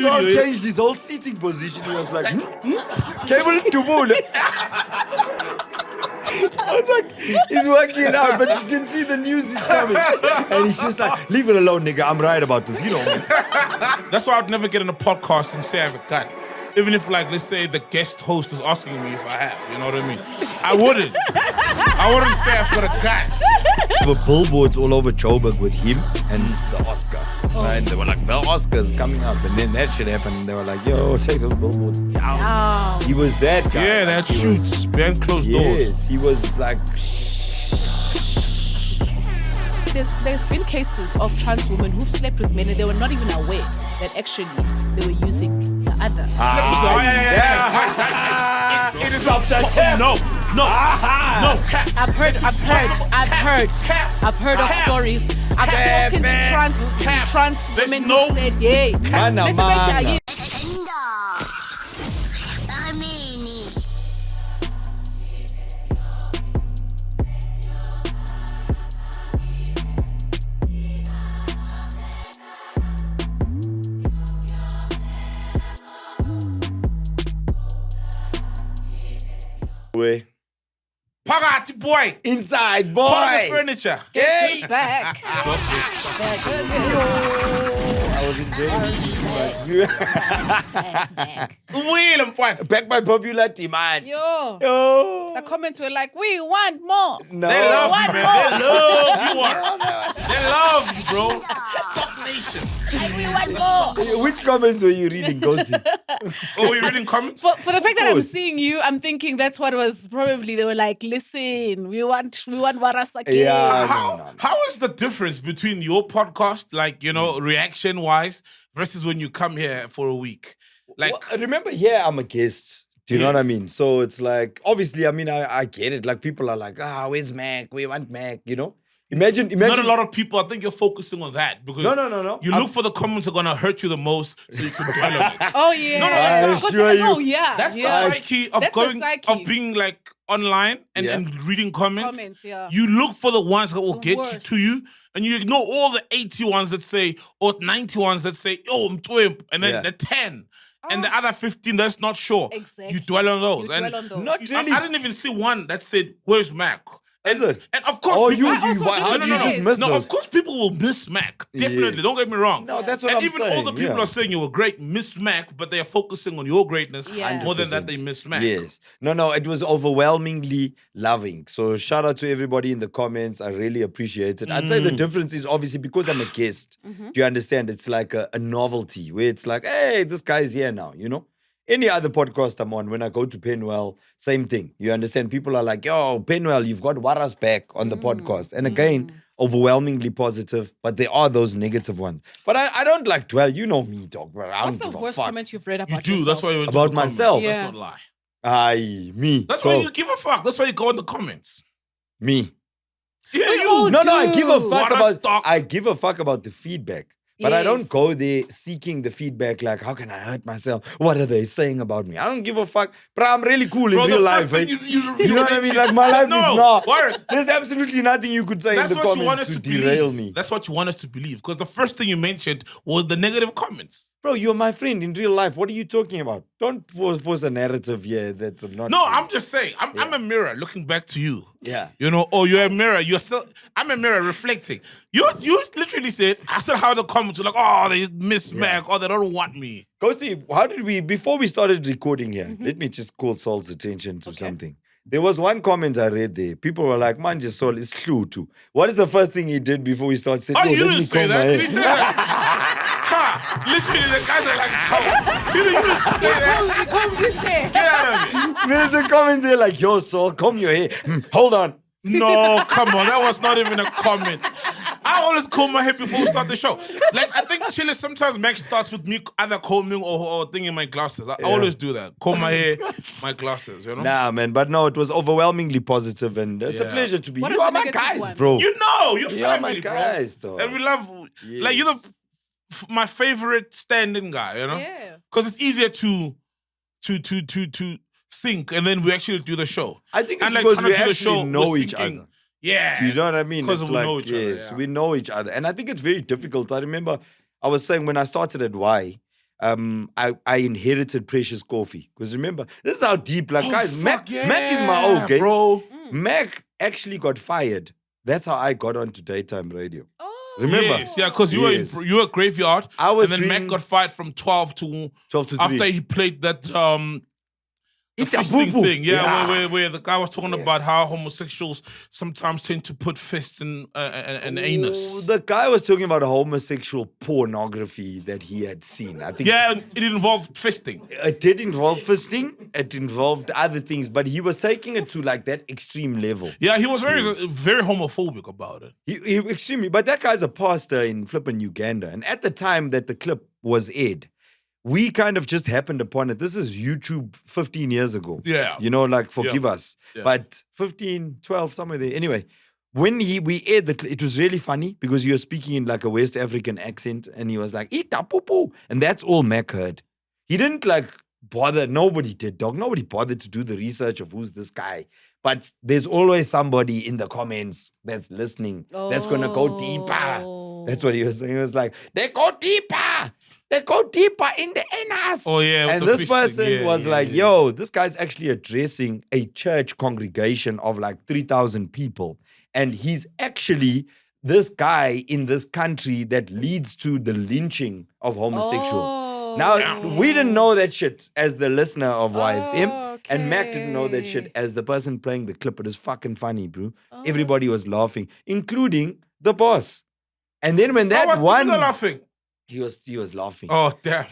So changed his whole seating position. He was like, cable to bull. I was like, he's working it out, but you can see the news is coming. And he's just like, leave it alone, nigga. I'm right about this, you know. That's why I'd never get on a podcast and say I have a gun. Even if, like, let's say the guest host is asking me if I have, you know what I mean? I wouldn't say I've got a gun. There were billboards all over Joburg with him and the Oscar. Right? And they were like, the Oscar's coming up. And then that shit happened. And they were like, yo, take those billboards out. Oh. He was that guy. Yeah, that shoots behind closed doors. Yes, he was like... There's been cases of trans women who've slept with men and they were not even aware that actually they were using the other. It is off the tip. No, cap. I've heard of stories. I've spoken to trans women who said, "Yay, Mana. Pagati boy. Inside boy. Part of the furniture. Guess who's back?" I was enjoying it. Wheel him fine. Back by popular demand. Yo, Yo. the comments were like, "We want more." No. They love you, man. more. They love you, Warren. They love you, bro. Stop nation. And we want more. Which comments were you reading, Ghosty? Oh, you reading comments? For the fact that I'm course. seeing you, I'm thinking that's what was probably. They were like, "Listen, we want Warasake." Yeah. How is the difference between your podcast, like, you know, reaction wise, versus when you come here for a week? Like, Well, remember, here I'm a guest. Do you know what I Yes. mean? So it's like, obviously, I mean, I get it. Like, people are like, where's Mac? We want Mac, you know? Imagine. not a lot of people, I think you're focusing on that because No. you look for the comments that are going to hurt you the most so you can dwell on it. Oh yeah. No, I Because assure they're like, you. oh yeah. That's yeah. the psyche of That's the going, psyche. of being like online and, Yeah. and reading comments. Comments, yeah. You look for the ones that will The get worst. to you and you ignore all the 80 ones that say, or 90 ones that say, oh, I'm twimp, and then Yeah. the 10. And the other 15 that's not sure. Exactly. You dwell on those. You and dwell on those. Not really. I didn't even see one that said, where's Mac? Is it? And of course, Oh, people, I also how didn't do you notice. just miss no, those? of course, people will miss Mac. Definitely, Yes. don't get me wrong. No, that's what and I'm even saying. all the people are saying you were great, miss Mac, but they are focusing on your greatness Yeah. more than that they miss Mac. Yes. No, it was overwhelmingly loving. So shout out to everybody in the comments. I really appreciate it. I'd say the difference is obviously because I'm a guest. Mm-hmm. Do you understand? It's like a novelty where it's like, hey, this guy's here now, you know? Any other podcast I'm on, when I go to Penwell, same thing. You understand? People are like, yo, Penwell, you've got Waras back on the podcast. And again, overwhelmingly positive, but there are those negative ones. But I don't like dwell. You know me, dog. Bro. I What's don't the give a worst fuck. comment you've read You about do. yourself? That's why you went to About the comments. myself? Let's Yeah. not lie. Me. That's So, why you give a fuck. That's why you go in the comments. me. Yeah, We you. all No, I give a do. fuck Waras about. talk. I give a fuck about the feedback. But I don't Yes. go there seeking the feedback like, how can I hurt myself? What are they saying about me? I don't give a fuck. But I'm really cool Bro, in the real first life. thing Eh? you You know what I mean? Like, my life No, is not. Warren, There's absolutely nothing you could say That's in the what you want us comments to to derail believe. me. That's what you want us to believe. Because the first thing you mentioned was the negative comments. Bro, you're my friend in real life. What are you talking about? Don't force a narrative here that's not No, true. I'm just saying. I'm a mirror looking back to you. Yeah. You know, oh, you're a mirror. You're still. I'm a mirror reflecting. You literally said. I said how the comments were like, oh, they miss Mac, or they don't want me. Ghosty, how did we, before we started recording here, let me just call Saul's attention to something. There was one comment I read there. People were like, man, just Saul is true too. What is the first thing he did before we started saying, Oh, oh, you let me didn't say comb my that. Did hair? he say that? Ha! Literally, the guys are like, how? You didn't say that. Get out of me. There's a comment there like, yo, Saul, comb your hair. Hold on. No, come on. That was not even a comment. I always comb my hair before we start the show. Like, I think Chile sometimes Max starts with me either combing or thing in my glasses. I always do that. Comb my hair, my glasses, you know? Nah, man, but no, it was overwhelmingly positive and it's a Yeah. pleasure to be. What You is are the my negative guys, one? bro. You know, you're You are family, my bro. guys, dog. And we love, like, you're my favorite stand-in guy, you know? Yeah. Because it's easier to sync and then we actually do the show. I think it's And, like, because trying to we do the actually show, know we're each syncing. other. Yeah. Do you know what I mean? Because It's we like, know each other, yes, yeah. we know each other. And I think it's very difficult. I remember I was saying when I started at Y, I inherited Precious Coffee. Because remember, this is how deep, like, guys, Mac is my old game. bro. Mac actually got fired. That's how I got onto daytime radio. Oh. Remember? Yes, yeah, because you Yes. were you were graveyard. I was and then Mac doing- got fired from 12 to 12 to 3. after he played that the It's a fisting poo-poo. thing. Yeah, Yeah. Where the guy was talking Yes. about how homosexuals sometimes tend to put fists in an anus. Oh, the guy was talking about homosexual pornography that he had seen. I think Yeah, it involved fisting. it did involve fisting. It involved other things, but he was taking it to like that extreme level. Yeah, he was Yes. very homophobic about it. He extremely, but that guy's a pastor in flippin' Uganda. And at the time that the clip was aired, we kind of just happened upon it. This is YouTube 15 years ago. Yeah. You know, like, forgive us. Yeah. But 15, 12, somewhere there. Anyway, when we aired the clip, it was really funny because he was speaking in like a West African accent and he was like, "Ita poo-poo." And that's all Mac heard. He didn't like bother. Nobody did, dog. Nobody bothered to do the research of who's this guy. But there's always somebody in the comments that's listening that's going to go deeper. That's what he was saying. He was like, they go deeper. They go deeper in the anus. Oh, yeah. with And the this fisting. person Yeah, was yeah, like, yeah. yo, this guy's actually addressing a church congregation of like 3,000 people. And he's actually this guy in this country that leads to the lynching of homosexuals. Now, we didn't know that shit as the listener of YFM. And Mac didn't know that shit as the person playing the clip. It was fucking funny, bro. Everybody was laughing, including the boss. And then when that one... laughing. He was laughing. Oh, damn.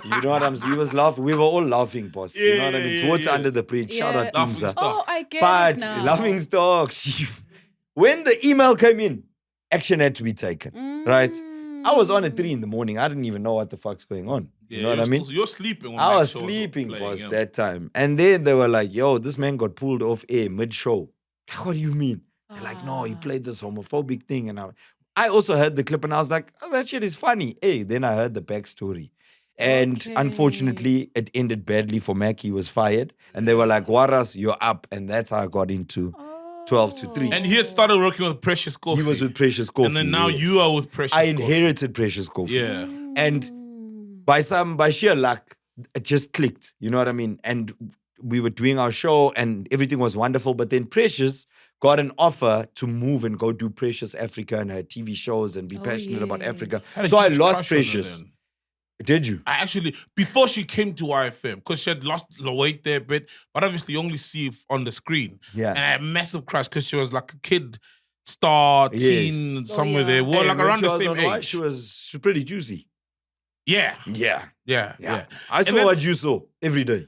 You know what I'm saying? He was laughing. We were all laughing, boss. You know what I mean? It's water under the bridge. Shout out Laughing Tumza. stock. Oh, I get But it now. laughing stocks. When the email came in, action had to be taken. Right? I was on at 3 in the morning. I didn't even know what the fuck's going on. You know what I mean? You're sleeping. When I Mac was shows up sleeping, playing, boss, yeah. that time. And then they were like, yo, this man got pulled off air mid-show. What do you mean? They're like, no, he played this homophobic thing. And I also heard the clip and I was like, oh, that shit is funny. Hey, then I heard the backstory. And unfortunately, it ended badly for Mac. He was fired. And they were like, Waras, you're up. And that's how I got into 12 to 3. And he had started working with Precious Coffee. He was with Precious Coffee. And then now yes. you are with Precious I Coffee. inherited Precious Coffee. Yeah. And by sheer luck, it just clicked. You know what I mean? And we were doing our show and everything was wonderful. But then Precious got an offer to move and go do Precious Africa and her TV shows and be passionate about Africa. Had a So I huge lost crush on her Precious. then. Did you? I actually, before she came to YFM, because she had lost the weight there a bit, but obviously you only see it on the screen. Yeah. And I had a massive crush because she was like a kid star, teen, somewhere there. We were Hey, like when around she the was same on Y, age. she was pretty juicy. Yeah. Yeah. Yeah. I saw then- what you saw every day.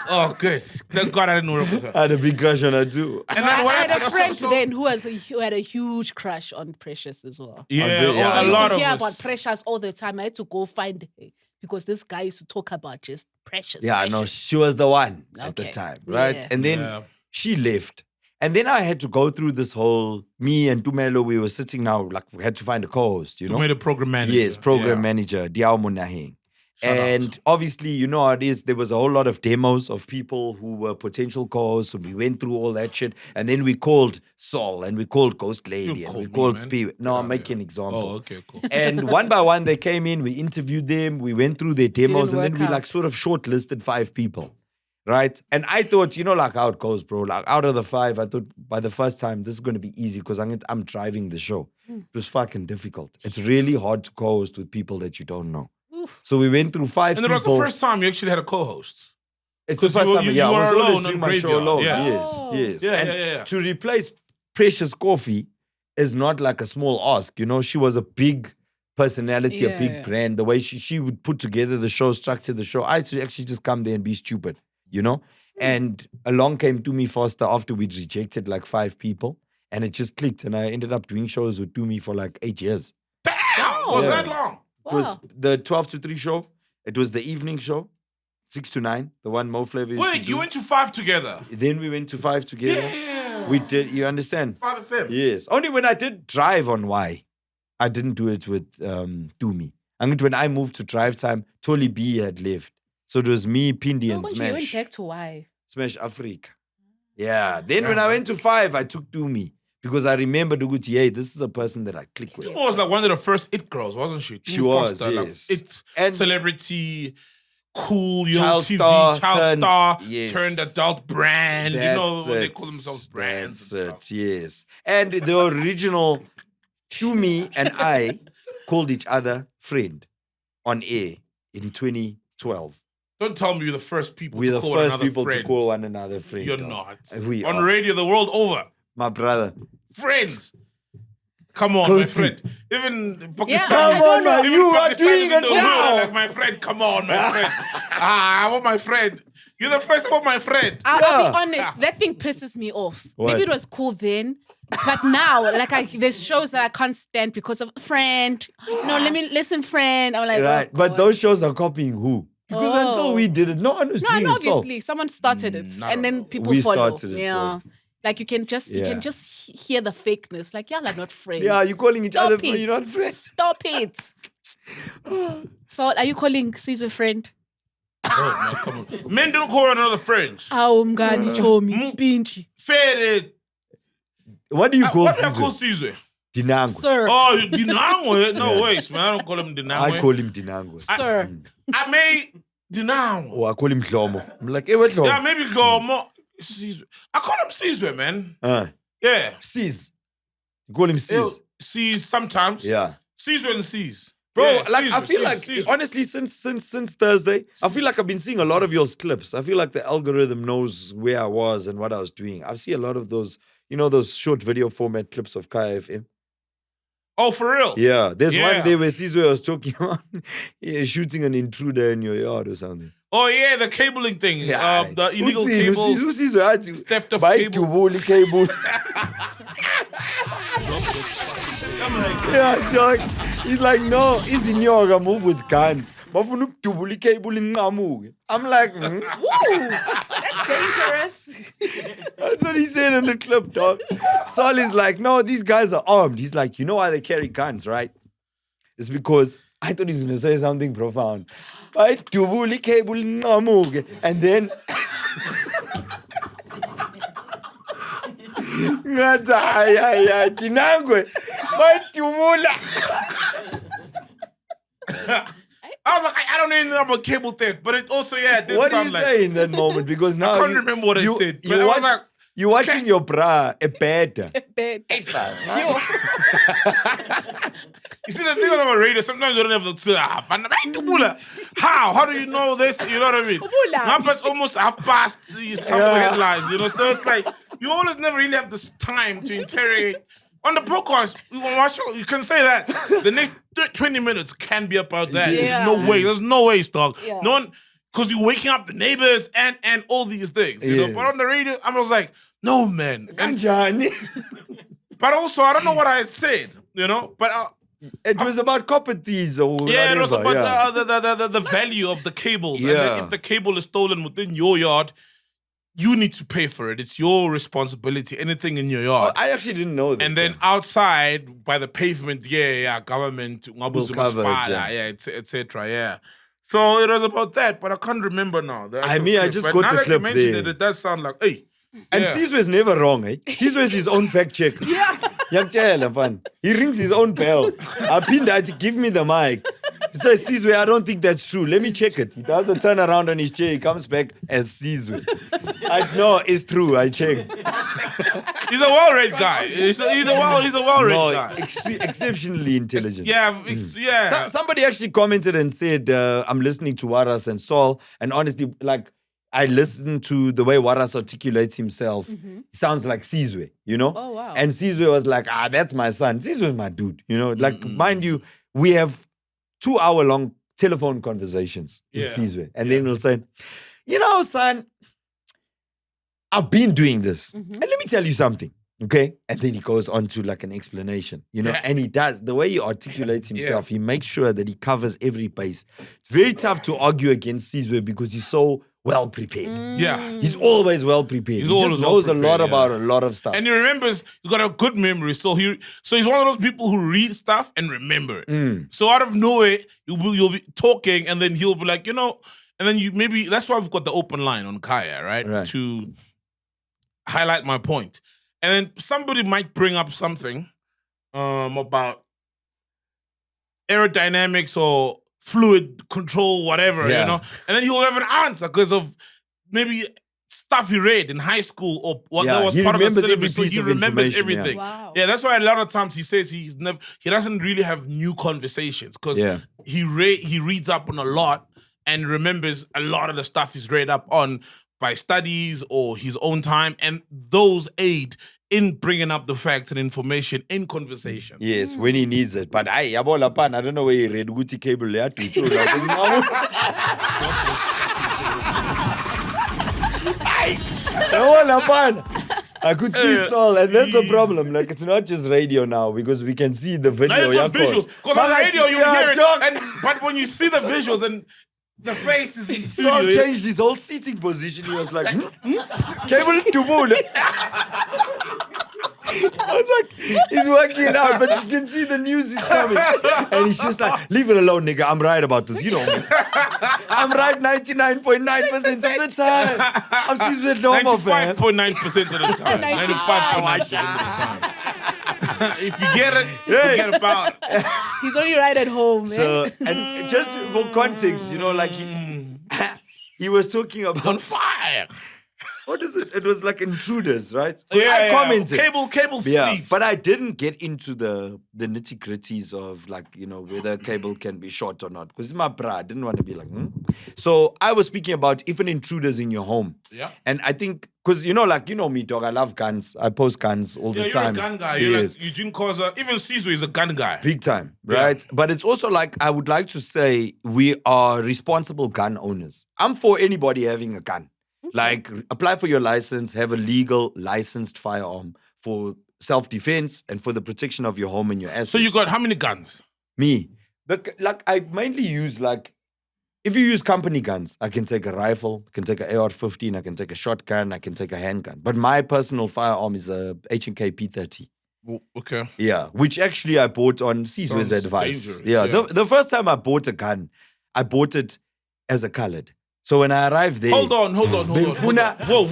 Oh, good. Thank God I didn't know it was her. I had a big crush on her too. And I then what had a happened? friend So- then who had a huge crush on Precious as well. Yeah, really? Yeah. I a used lot to of hear us. about Precious all the time. I had to go find her because this guy used to talk about just Precious. Yeah, Precious. no, she was the one at the Okay. time, right? Yeah. And then Yeah. she left. And then I had to go through this whole, me and Tumelo, we were sitting now, like we had to find a co-host, you You know? made a program manager. Yes, program Yeah. manager, Dhlomo Naheng. Shout out. And obviously, you know how it is. There was a whole lot of demos of people who were potential co-hosts. So we went through all that shit. And then we called Saul and we called Ghost Lady and called we me, called man. Spirit. No, I'm Yeah, making yeah. an example. Oh, okay, cool. And one by one, they came in, we interviewed them, we went through their demos, and then work we out. like sort of shortlisted 5 people, right? And I thought, you know, like how it goes, bro. Like out of the 5, I thought by the first time, this is going to be easy because I'm driving the show. It was fucking difficult. It's really hard to co-host with people that you don't know. So we went through 5 And it people. was the first time you actually had a co-host. It's the 'cause first you were- time, you- yeah. you I was were always alone doing on my show Graveyard, alone. yeah. Yes. Yeah, And yeah. to replace Precious Coffee is not like a small ask. You know, she was a big personality, a big Yeah. brand. The way she would put together the show, structure the show. I used to actually just come there and be stupid, you know? And along came Tumi Foster after we'd rejected like 5 people. And it just clicked. And I ended up doing shows with Tumi for like 8 years. Damn! Was Yeah. that long? It was Wow. the 12 to 3 show. It was the evening show, 6 to 9, the one Mo Flavor used to Wait, do. you went to 5 together? Then we went to 5 together. Yeah. We did, you understand? 5 FM. Yes. Only when I did drive on Y, I didn't do it with Dumi. And when I moved to drive time, Tolly B had left. So it was me, Pindi, No, and but you went Smash. back to why? Smash Africa. Yeah. Then when I went to 5, I took Dumi because I remember Duguti, hey, this is a person that I click with. Dhlomo was like one of the first it girls, wasn't she? She was, Foster, yes. Like, it And- celebrity, cool, Child TV, star child star, yes. turned adult brand. That's you know, when they it. call themselves brands. That's it, yes. And the original Shumi and I called each other friend on air in 2012. Don't tell me you're the first people We're to the call first another people friend. to call one another friend. You're dog. not. We On are. radio the world over. My brother. Friends. Come on, Close my friend. Even Pakistan. Yeah, I don't know. Even You are Pakistan doing is in it the hood, now. like, my friend, come on, my friend. I want my friend. You're the first one, my friend. I'll Yeah. be honest, that thing pisses me off. What? Maybe it was cool then, but now, like, there's shows that I can't stand because of friend. No, let me listen, friend. I'm like, Right. oh, But God. those shows are copying who? Because until Oh. we did it, no one was No, doing no, it. So. obviously, someone started it, I and then don't know. people We follow. started it, Yeah, like you can just Yeah. hear the fakeness. Like, y'all are not friends. Yeah, you're calling each other Stop friend, you're it. not friends. Stop it. So, are you calling Sizwe friend? Oh, man, come on. Men don't call one another friends. Awu mngani chomi pinchi. Fair. What do you call What do I call Sizwe? Sizwe? Dinango. Sir, Oh, Dinangwe? No ways, man. I don't call him Dinangwe. I call him Dinango. sir. I may Dinangwe. Oh, I call him Dhlomo. I'm like, hey, what Dhlomo? Yeah, maybe Dhlomo. Sizwe. I call him Sizwe, man. Yeah. Sis. You call him Sis. Sees sometimes. Yeah. Sizwe and sees. Bro, Yeah, like I Sizwe, feel Sizwe, like Sizwe. honestly, since Thursday, I feel like I've been seeing a lot of your clips. I feel like the algorithm knows where I was and what I was doing. I see a lot of those, you know, those short video format clips of Kaya FM. Oh, for real? Yeah, there's Yeah. one day where Sizwe was talking about shooting an intruder in your yard or something. Oh, yeah, the cabling thing. The illegal Utsini, cables. Sizwe athi, Theft of "Buy cable." tubuli cable. Yeah, dog. He's like, no, izinyoka move with guns. Bafuna ukudubula icable inqamuke. I'm like, Woo, that's dangerous. That's what he said in the clip, dog. Sol is like, no, these guys are armed. He's like, you know why they carry guns, right? It's because I thought he was going to say something profound. Right? Dubuli cable inqamuke. And then ngathi hayi dinangwe bayidubula. I was like, I don't even know about cable theft, but it also, yeah, it did What do sound you like. say in that moment? Because now I can't remember what I said. But I was like, you're watching your bra a better. Bad. you see, the thing about radio, sometimes you don't have the How? How do you know this? You know what I mean? Now it's almost half past some headlines, you know? So it's like, you always never really have this time to interrogate. On the podcast, you can say that. The next 20 minutes can be about that. Yeah. There's no way. There's no way, dog. Yeah. No one, because you're waking up the neighbors and all these things, you know? Yes. But on the radio, I was like, no, man. And, Kanjani? but also, I don't know what I had said, you know? But It was about copper thieves or yeah, it was whatever, about yeah. the value of the cables. And Yeah. then if the cable is stolen within your yard, you need to pay for it. It's your responsibility. Anything in your yard. I actually didn't know that. And then outside by the pavement, government Will cover it, yeah. etc. Yeah. So it was about that, but I can't remember now. The I actual mean, I clip. just But got now the that clip you mentioned there. it does sound like, hey. And yeah. Sizwe is never wrong, eh? Sizwe is his own fact checker. Yeah. Fun. He rings his own bell. Apinda, give me the mic. He says, Sizwe, I don't think that's true. Let me check it. He does a turn around on his chair. He comes back as Sizwe. I know it's true. I checked. He's a well-read guy. He's a well-read No, guy. exceptionally intelligent. Yeah, yeah. Somebody actually commented and said, I'm listening to Waras and Saul. And honestly, like, I listen to the way Waras articulates himself. He sounds like Sizwe, you know? Oh, wow. And Sizwe was like, that's my son. Sizwe is my dude, you know? Like, mind you, we have 2-hour-long telephone conversations with Yeah. Sizwe. And then he'll say, you know, son, I've been doing this. And let me tell you something, okay? And then he goes on to like an explanation, you know? Yeah. And he does, the way he articulates himself, he makes sure that he covers every base. It's very tough to argue against Sizwe because he's so well prepared. Yeah. He's always well prepared. He's He just always knows a well-prepared, lot about yeah. a lot of stuff. And he remembers, he's got a good memory. So he's one of those people who read stuff and remember it. So out of nowhere, you'll be talking and then he'll be like, you know, and then that's why we've got the open line on Kaya, right? Right. To highlight my point. and then somebody might bring up something about aerodynamics or fluid control, whatever, you know, and then he'll have an answer because of maybe stuff he read in high school or what that was part of the syllabus, so he remembers everything. Wow. Yeah, that's why a lot of times he says he doesn't really have new conversations because he reads up on a lot and remembers a lot of the stuff he's read up on by studies or his own time, and those aid in bringing up the facts and information in conversation. Yes, when he needs it. But I don't know where he read Gucci cable there. I could see Saul, and that's the problem. Like, it's not just radio now because we can see the video. Not even visuals. Because on radio you hear it, but when you see the visuals and the face is in studio. Saul changed his whole seating position. He was like, cable to moon. I was like, he's working it out, but you can see the news is coming. And he's just like, leave it alone, nigga. I'm right about this. You know me. I'm right 99.9% of the time. I'm Sizwe Dhlomo, fan. 95.9% of the time. 95.9% of the time. If you get it, forget about it. He's only right at home. So, and just for context, you know, like he was talking about on fire. What is it? It was like intruders, right? I commented. Cable thieves. But I didn't get into the nitty-gritties of, like, you know, whether cable can be short or not. Because my bra, I didn't want to be like, So I was speaking about even intruders in your home. Yeah. And I think, because, you know me, dog, I love guns. I post guns all the time. You're a gun guy. Yes. Like, you didn't cause even Sizwe is a gun guy. Big time, right? Yeah. But it's also like, I would like to say we are responsible gun owners. I'm for anybody having a gun. Like, apply for your license, have a legal licensed firearm for self-defense and for the protection of your home and your assets. So you got how many guns? Me. Like, I mainly use, like, if you use company guns, I can take a rifle, I can take an AR-15, I can take a shotgun, I can take a handgun. But my personal firearm is a H&K P30. Okay. Yeah, which actually I bought on Sizwe's advice. Yeah. The first time I bought a gun, I bought it as a colored. So when I arrived there... Hold on. Whoa. Hold on, bro.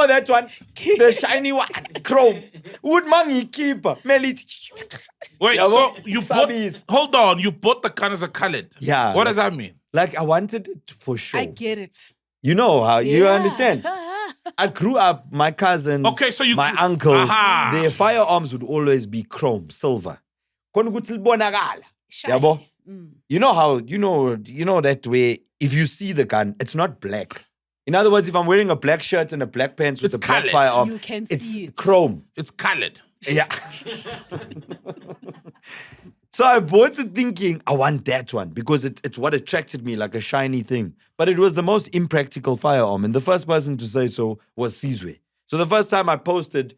That one, the shiny one, chrome. Would mangi keep? Wait, so you bought... Hold on, you bought the gun as a colored. Yeah. What does that mean? Like, I wanted it for sure. I get it. You know how, you understand? I grew up, my cousins, my uncles, their firearms would always be chrome, silver. Yabo? You know how, you know that way, if you see the gun, it's not black. In other words, if I'm wearing a black shirt and a black pants with a black firearm, you can see it's chrome. It's colored. Yeah. So I bought it thinking, I want that one because it's what attracted me, like a shiny thing. But it was the most impractical firearm. And the first person to say so was Sizwe. So the first time I posted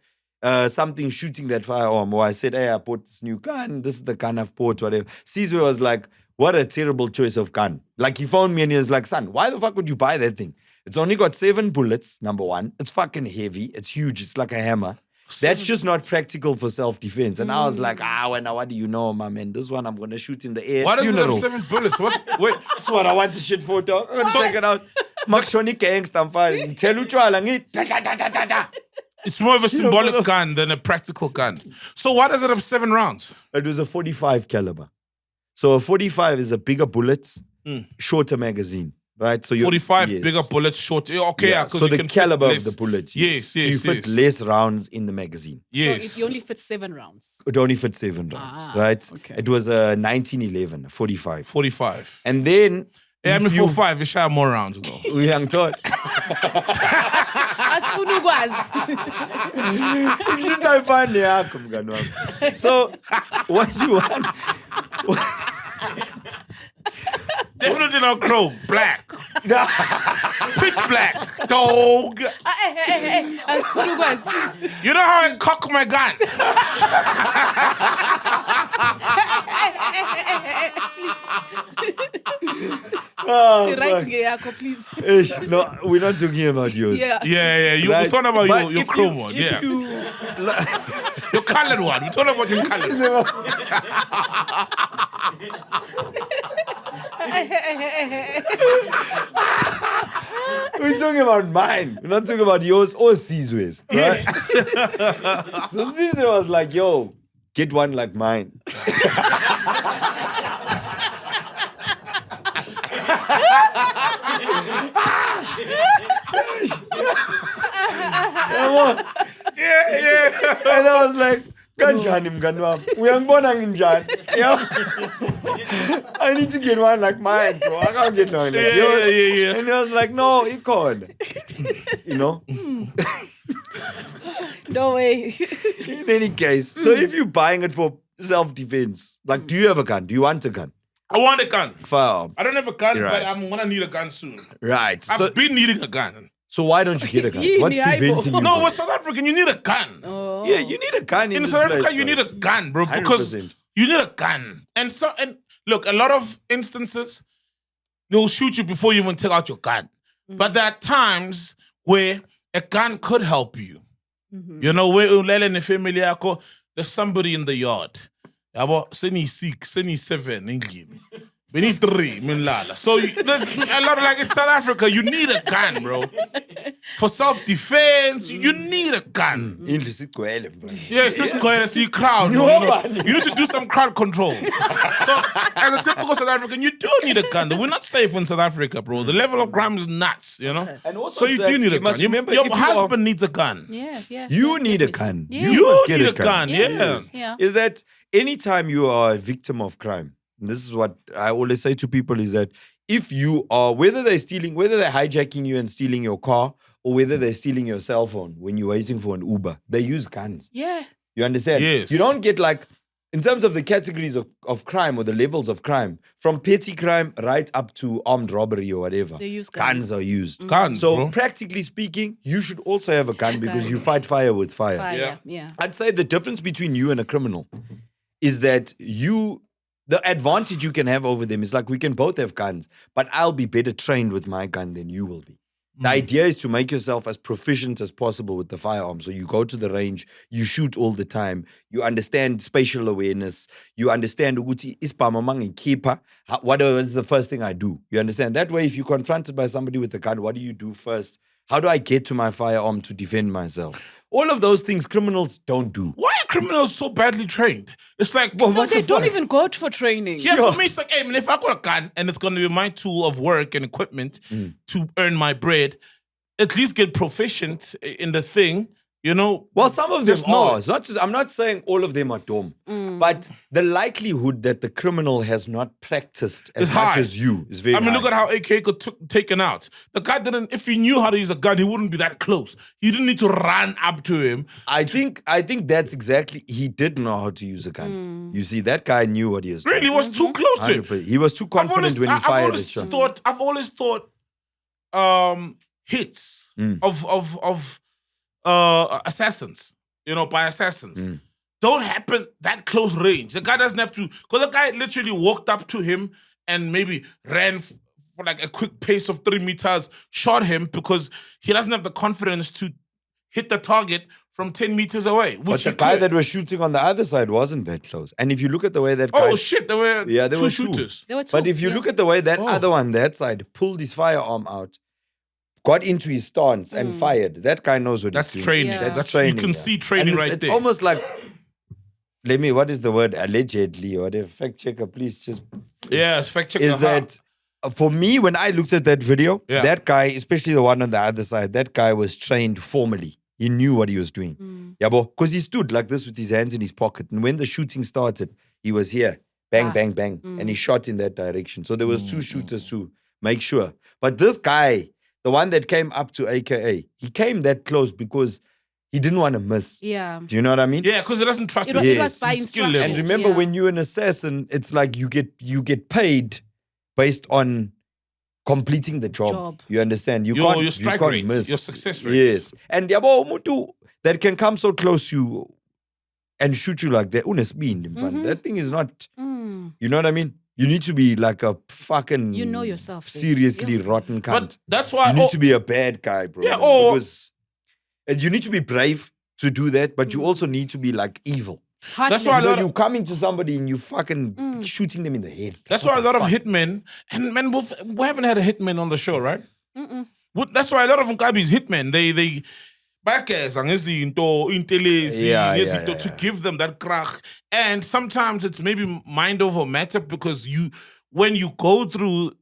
something shooting that firearm, or I said, hey, I bought this new gun, this is the gun I've bought, whatever. Sizwe was like, what a terrible choice of gun. Like, he phoned me and he was like, son, why the fuck would you buy that thing? It's only got 7 bullets, number one. It's fucking heavy. It's huge. It's like a hammer. That's just not practical for self-defense. And I was like, what do you know, my man? This one I'm going to shoot in the air. Why does it have 7 bullets? What? Wait. That's what I want the shit for, dog. I'm going to check it out. Makshoni gangsta, I'm fine. Tell you It's more of a symbolic gun than a practical gun. So why does it have 7 rounds? It was a 45 caliber. So a 45 is a bigger bullet, shorter magazine, right? So 45 bigger bullets, shorter. Okay, yeah. So the caliber of the bullet. Yes. So you fit less rounds in the magazine. Yes. So you only fit 7 rounds. It only fit 7 rounds, right? Okay. It was a 1911, 45. 45. And then... Yeah, I mean, 45, you should have more rounds, though. We young taught. So, what do you want? Definitely not chrome. Black. Pitch black. Dog. Hey. Please. You know how I cock my gun? Please. No, we're not talking about yours. Yeah. We're talking about your chrome one. Yeah. Your colored one. We're talking about your colored one. We're talking about mine. We're not talking about yours or Sizwe's. Right? So Sizwe was like, yo, get one like mine. Yeah. And I was like, kanjani mngani wami? Uyangibona nginjani? Yeah. I need to get one like mine, bro. I can't get one like yours. Yeah. And he was like, no, he can't. You know? No way. In any case, so if you're buying it for self-defense, like, do you have a gun? Do you want a gun? I want a gun. Firearm. I don't have a gun, Right. but I'm gonna need a gun soon. Right. I've been needing a gun. So why don't you get a gun? Yeah, What's the preventing you? No, from- with South African, you need a gun. Oh. Yeah, you need a gun In this South Africa, place, you need a guys. gun, bro, because 100%. you need a gun. And look, a lot of instances, they'll shoot you before you even take out your gun. But there are times where a gun could help you. You know, where ulele ne family yako, there's somebody in the yard. Yabo, seni 6, seni 7, endlini. We need 3, minlala. So there's a lot of, like, in South Africa, you need a gun, bro. For self-defense, you need a gun. Indlu sigcwele, bro. Yes, this is going to see crowd. No, man. You need to do some crowd control. So, as a typical South African, you do need a gun. We're not safe in South Africa, bro. The level of crime is nuts, you know? And also So you that do need a you must gun. remember Your if you husband needs a gun. Yeah. You need a definitely. gun. Yeah. You must get need a gun, Yes. yeah. Is that anytime you are a victim of crime, and this is what I always say to people, is that if you are, whether they're hijacking you and stealing your car, or whether they're stealing your cell phone when you're waiting for an Uber, they use guns. Yeah. You understand? Yes. You don't get, like, in terms of the categories of crime or the levels of crime, from petty crime right up to armed robbery or whatever, They use guns guns. are used. Guns, So bro. practically speaking, you should also have a gun because gun. you fight fire with fire. Fire. Yeah. I'd say the difference between you and a criminal is that the advantage you can have over them is, like, we can both have guns, but I'll be better trained with my gun than you will be. The idea is to make yourself as proficient as possible with the firearm. So you go to the range, you shoot all the time, you understand spatial awareness, you understand ukuthi isipama mangikhipha, what is the first thing I do? You understand? That way, if you're confronted by somebody with a gun, what do you do first? How do I get to my firearm to defend myself? All of those things criminals don't do. Why are criminals so badly trained? It's like, well, No, they don't even go for training. Yeah, for me, it's like, hey, man, if I got a gun and it's going to be my tool of work and equipment to earn my bread, at least get proficient in the thing, you know? Well, some of them Just know are. it. It's not just, I'm not saying all of them are dumb, but the likelihood that the criminal has not practiced as It's much high. as you is very I mean, high. look at how AK got taken out. The guy didn't, if he knew how to use a gun, he wouldn't be that close. He didn't need to run up to him. I think that's exactly, he did know how to use a gun. You see, that guy knew what he was Really, he doing. was too close to him. 100%. He was too confident when he fired the shot. I've always thought hits of assassins, you know, by assassins, don't happen that close range. The guy doesn't have to, because the guy literally walked up to him and maybe ran for like a quick pace of 3 meters, shot him because he doesn't have the confidence to hit the target from 10 meters away. But the guy that was shooting on the other side wasn't that close. And if you look at the way that guy... Oh shit, there were there two were shooters. There were two. But if you look at the way that other one, that side, pulled his firearm out, got into his stance and fired, that guy knows what That's he's doing. training. Yeah. That's training. You can yeah. see training And right it's there. almost like, what is the word? Allegedly, or whatever. Fact checker, please just... Yeah, it's fact check. Is that, for me, when I looked at that video, that guy, especially the one on the other side, that guy was trained formally. He knew what he was doing. Because he stood like this with his hands in his pocket. And when the shooting started, he was here. Bang, bang, bang. And he shot in that direction. So there was 2 shooters to make sure. But this guy, the one that came up to AKA, he came that close because he didn't want to miss. Yeah. Do you know what I mean? Yeah, because he doesn't trust It his was, Yes. it was by skill instruction. level. And remember, Yeah. when you're an assassin, it's like you get paid based on completing the job. You understand? Your strike you can't rates, miss. your success rates. Yes. And yabo mutu that can come so close to you and shoot you like that. That thing is not, you know what I mean? You need to be like a fucking You know yourself. seriously rotten cunt. But that's why You need to be a bad guy, bro. Yeah, or- because and you need to be brave to do that, but you also need to be like evil. That's why a You know, lot of- you coming to somebody and you fucking shooting them in the head. That's why a lot of hitmen, and man, we haven't had a hitman on the show, right? That's why a lot of Nkabis hitmen, they backers to give them that crack. And sometimes it's maybe mind over matter because when you go through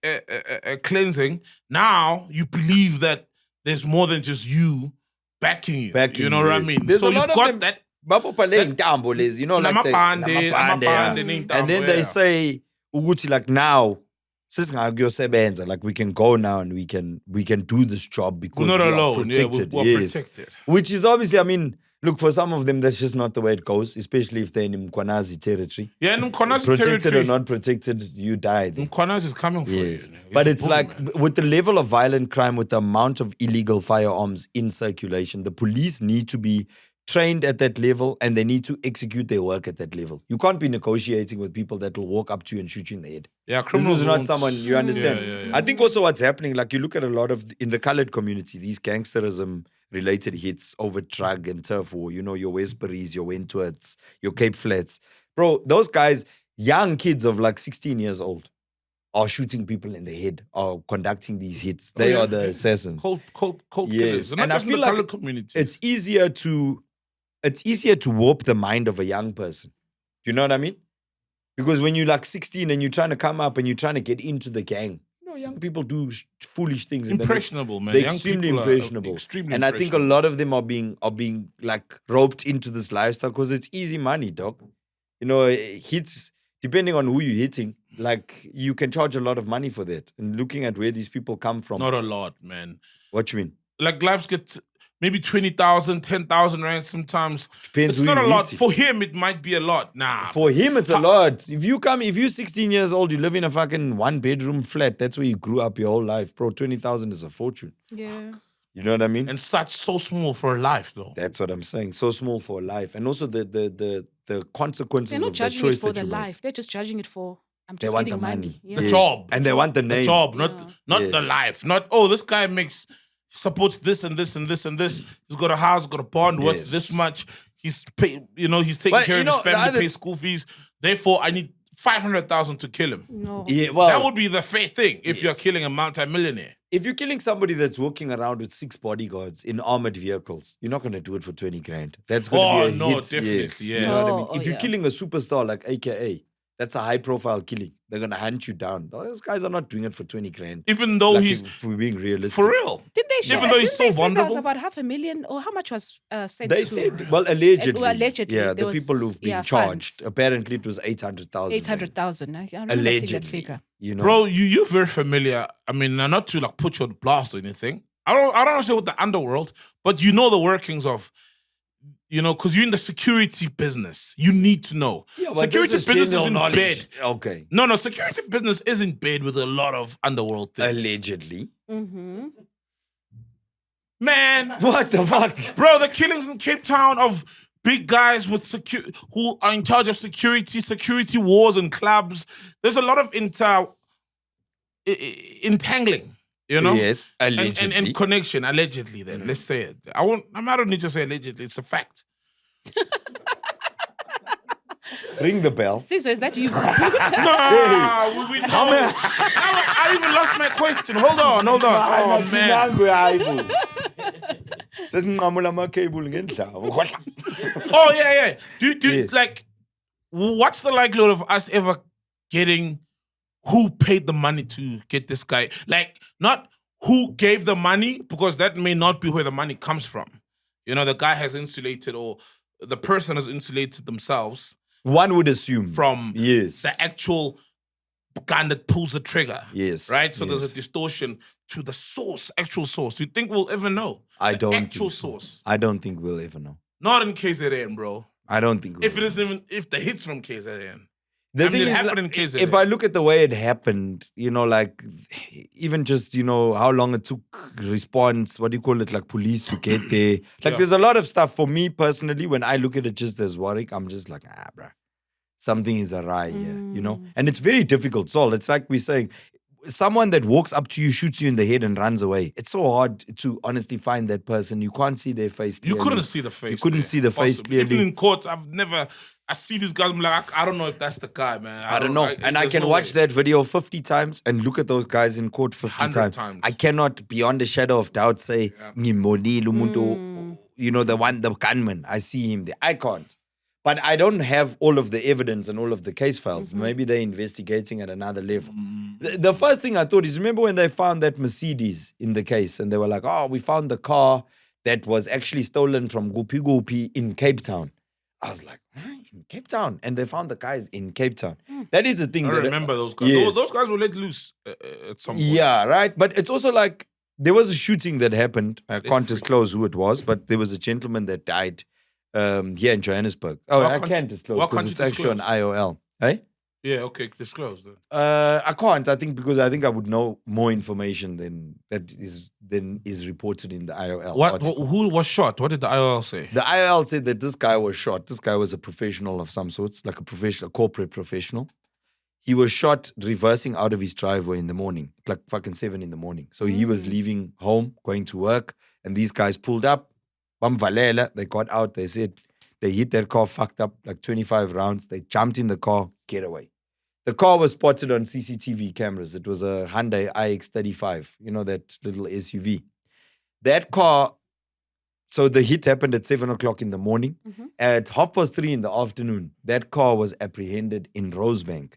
a cleansing, now you believe that there's more than just you backing you. You know what I mean? There's so a lot you've got them, that. You know, like and then they say, Uguti, like now, like we can go now and we can do this job because we're not alone. Protected. We're protected. Which is obviously, I mean, look, for some of them, that's just not the way it goes, especially if they're in Mkwanazi territory. Yeah, in Mkwanazi protected territory. or not protected, you die. Mkwanazi is coming for you. But it's like, with the level of violent crime, with the amount of illegal firearms in circulation, the police need to be trained at that level and they need to execute their work at that level. You can't be negotiating with people that will walk up to you and shoot you in the head. Yeah, criminals. This is not someone, you understand? Yeah. I think also what's happening, like you look at a lot of, in the colored community, these gangsterism related hits over drug and turf war, you know, your Westbury's, your Wentworths, your Cape Flats. Bro, those guys, young kids of like 16 years old, are shooting people in the head, or conducting these hits. They are the assassins. Cold killers. And I feel like it's easier to warp the mind of a young person. You know what I mean? Because when you're like 16 and you're trying to come up and you're trying to get into the gang, you know, young people do foolish things. Impressionable, man. They're extremely impressionable. And I think a lot of them are being like roped into this lifestyle because it's easy money, dog. You know, hits, depending on who you're hitting, like you can charge a lot of money for that. And looking at where these people come from. Not a lot, man. What you mean? Like lives get maybe 20,000, 10,000 rand sometimes. Depends it's not a lot. For him, it might be a lot. Nah. For him, it's a lot. If you're 16 years old, you live in a fucking 1-bedroom flat, that's where you grew up your whole life. Bro, 20,000 is a fortune. Yeah. You know what I mean? And so small for a life, though. That's what I'm saying. So small for a life. And also the consequences of the choice. They're not judging it for the life. They're just judging it for, I'm just getting money. Yeah. The job. And they want the name. The job, not the life. Not, this guy supports this and this and this and this. He's got a house, got a bond worth this much. He's taking care of his family, pay school fees. Therefore, I need 500,000 to kill him. No. Yeah, well, that would be the fair thing if you're killing a multi-millionaire. If you're killing somebody that's walking around with 6 bodyguards in armored vehicles, you're not going to do it for 20 grand. That's going to be a hit. Definitely. Yes. Yeah. You know what I mean? If you're killing a superstar like AKA, that's a high-profile killing. They're going to hunt you down. Those guys are not doing it for 20 grand. Even though if we're being realistic. For real. Didn't they Even though he's so vulnerable. There was about 500,000, or how much was sent They to? said, well, allegedly. Allegedly. Yeah, the people who've been charged. Funds. Apparently, it was 800,000. 800,000. I remember allegedly. seeing that figure. You know? Bro, you're very familiar. I mean, not to like put you on blast or anything. I don't say with the underworld, but you know the workings of, because you're in the security business. You need to know. Yeah, but security business is in bed. Okay. No, security business is in bed with a lot of underworld things. Allegedly. Mm-hmm. Man. What the fuck? Bro, the killings in Cape Town of big guys with who are in charge of security wars and clubs. There's a lot of entangling. Yes, allegedly. And connection, allegedly, then. Let's say it. I don't need to say allegedly. It's a fact. Ring the bell. Sizwe, is that you? No, we know. I even lost my question. Hold on. Oh, man. Oh, yeah. Do like, what's the likelihood of us ever getting who paid the money to get this guy? Like, not who gave the money, because that may not be where the money comes from. The guy has insulated, or the person has insulated themselves. One would assume. From the actual gun that pulls the trigger. Yes. Right? So there's a distortion to the actual source. Do you think we'll ever know? I don't think actual so. source. I don't think we'll ever know. Not in KZN, bro. I don't think we'll if the hit's from KZN. The thing it is, happened in KZN. If I look at the way it happened, like even just, how long it took response, what do you call it, like police to get there. Like there's a lot of stuff for me personally, when I look at it just as Warwick, I'm just like, bruh, something is awry here, And it's very difficult. So it's like we're saying, someone that walks up to you, shoots you in the head, and runs away. It's so hard to honestly find that person. You can't see their face clearly. You couldn't see the face. You couldn't see the face clearly. Even in court, I see this guy, I'm like, I don't know if that's the guy, man. I don't know. And I can watch that video 50 times and look at those guys in court 50 times. I cannot, beyond a shadow of doubt, say, you know, the gunman. I see him there. I can't. But I don't have all of the evidence and all of the case files. Maybe they're investigating at another level. The first thing I thought is, remember when they found that Mercedes in the case and they were like, oh, we found the car that was actually stolen from Gupi Gupi in Cape Town. I was like, in Cape Town. And they found the guys in Cape Town. That is the thing. I remember those guys. Yes. Those guys were let loose at some point. Yeah, right. But it's also like, there was a shooting that happened. I can't disclose who it was, but there was a gentleman that died here in Johannesburg. Oh, I can't disclose because it's actually on IOL. Hey? Yeah, okay, disclose then. I can't. I think I would know more information than is reported in the IOL. Who was shot? What did the IOL say? The IOL said that this guy was shot. This guy was a professional of some sorts, like a corporate professional. He was shot reversing out of his driveway in the morning, like fucking 7 in the morning. So he was leaving home, going to work, and these guys pulled up. They got out. They said they hit their car, fucked up, like 25 rounds. They jumped in the car, get away. The car was spotted on CCTV cameras. It was a Hyundai iX35, you know, that little SUV. That car, so the hit happened at 7 o'clock in the morning. At 3:30 in the afternoon, that car was apprehended in Rosebank.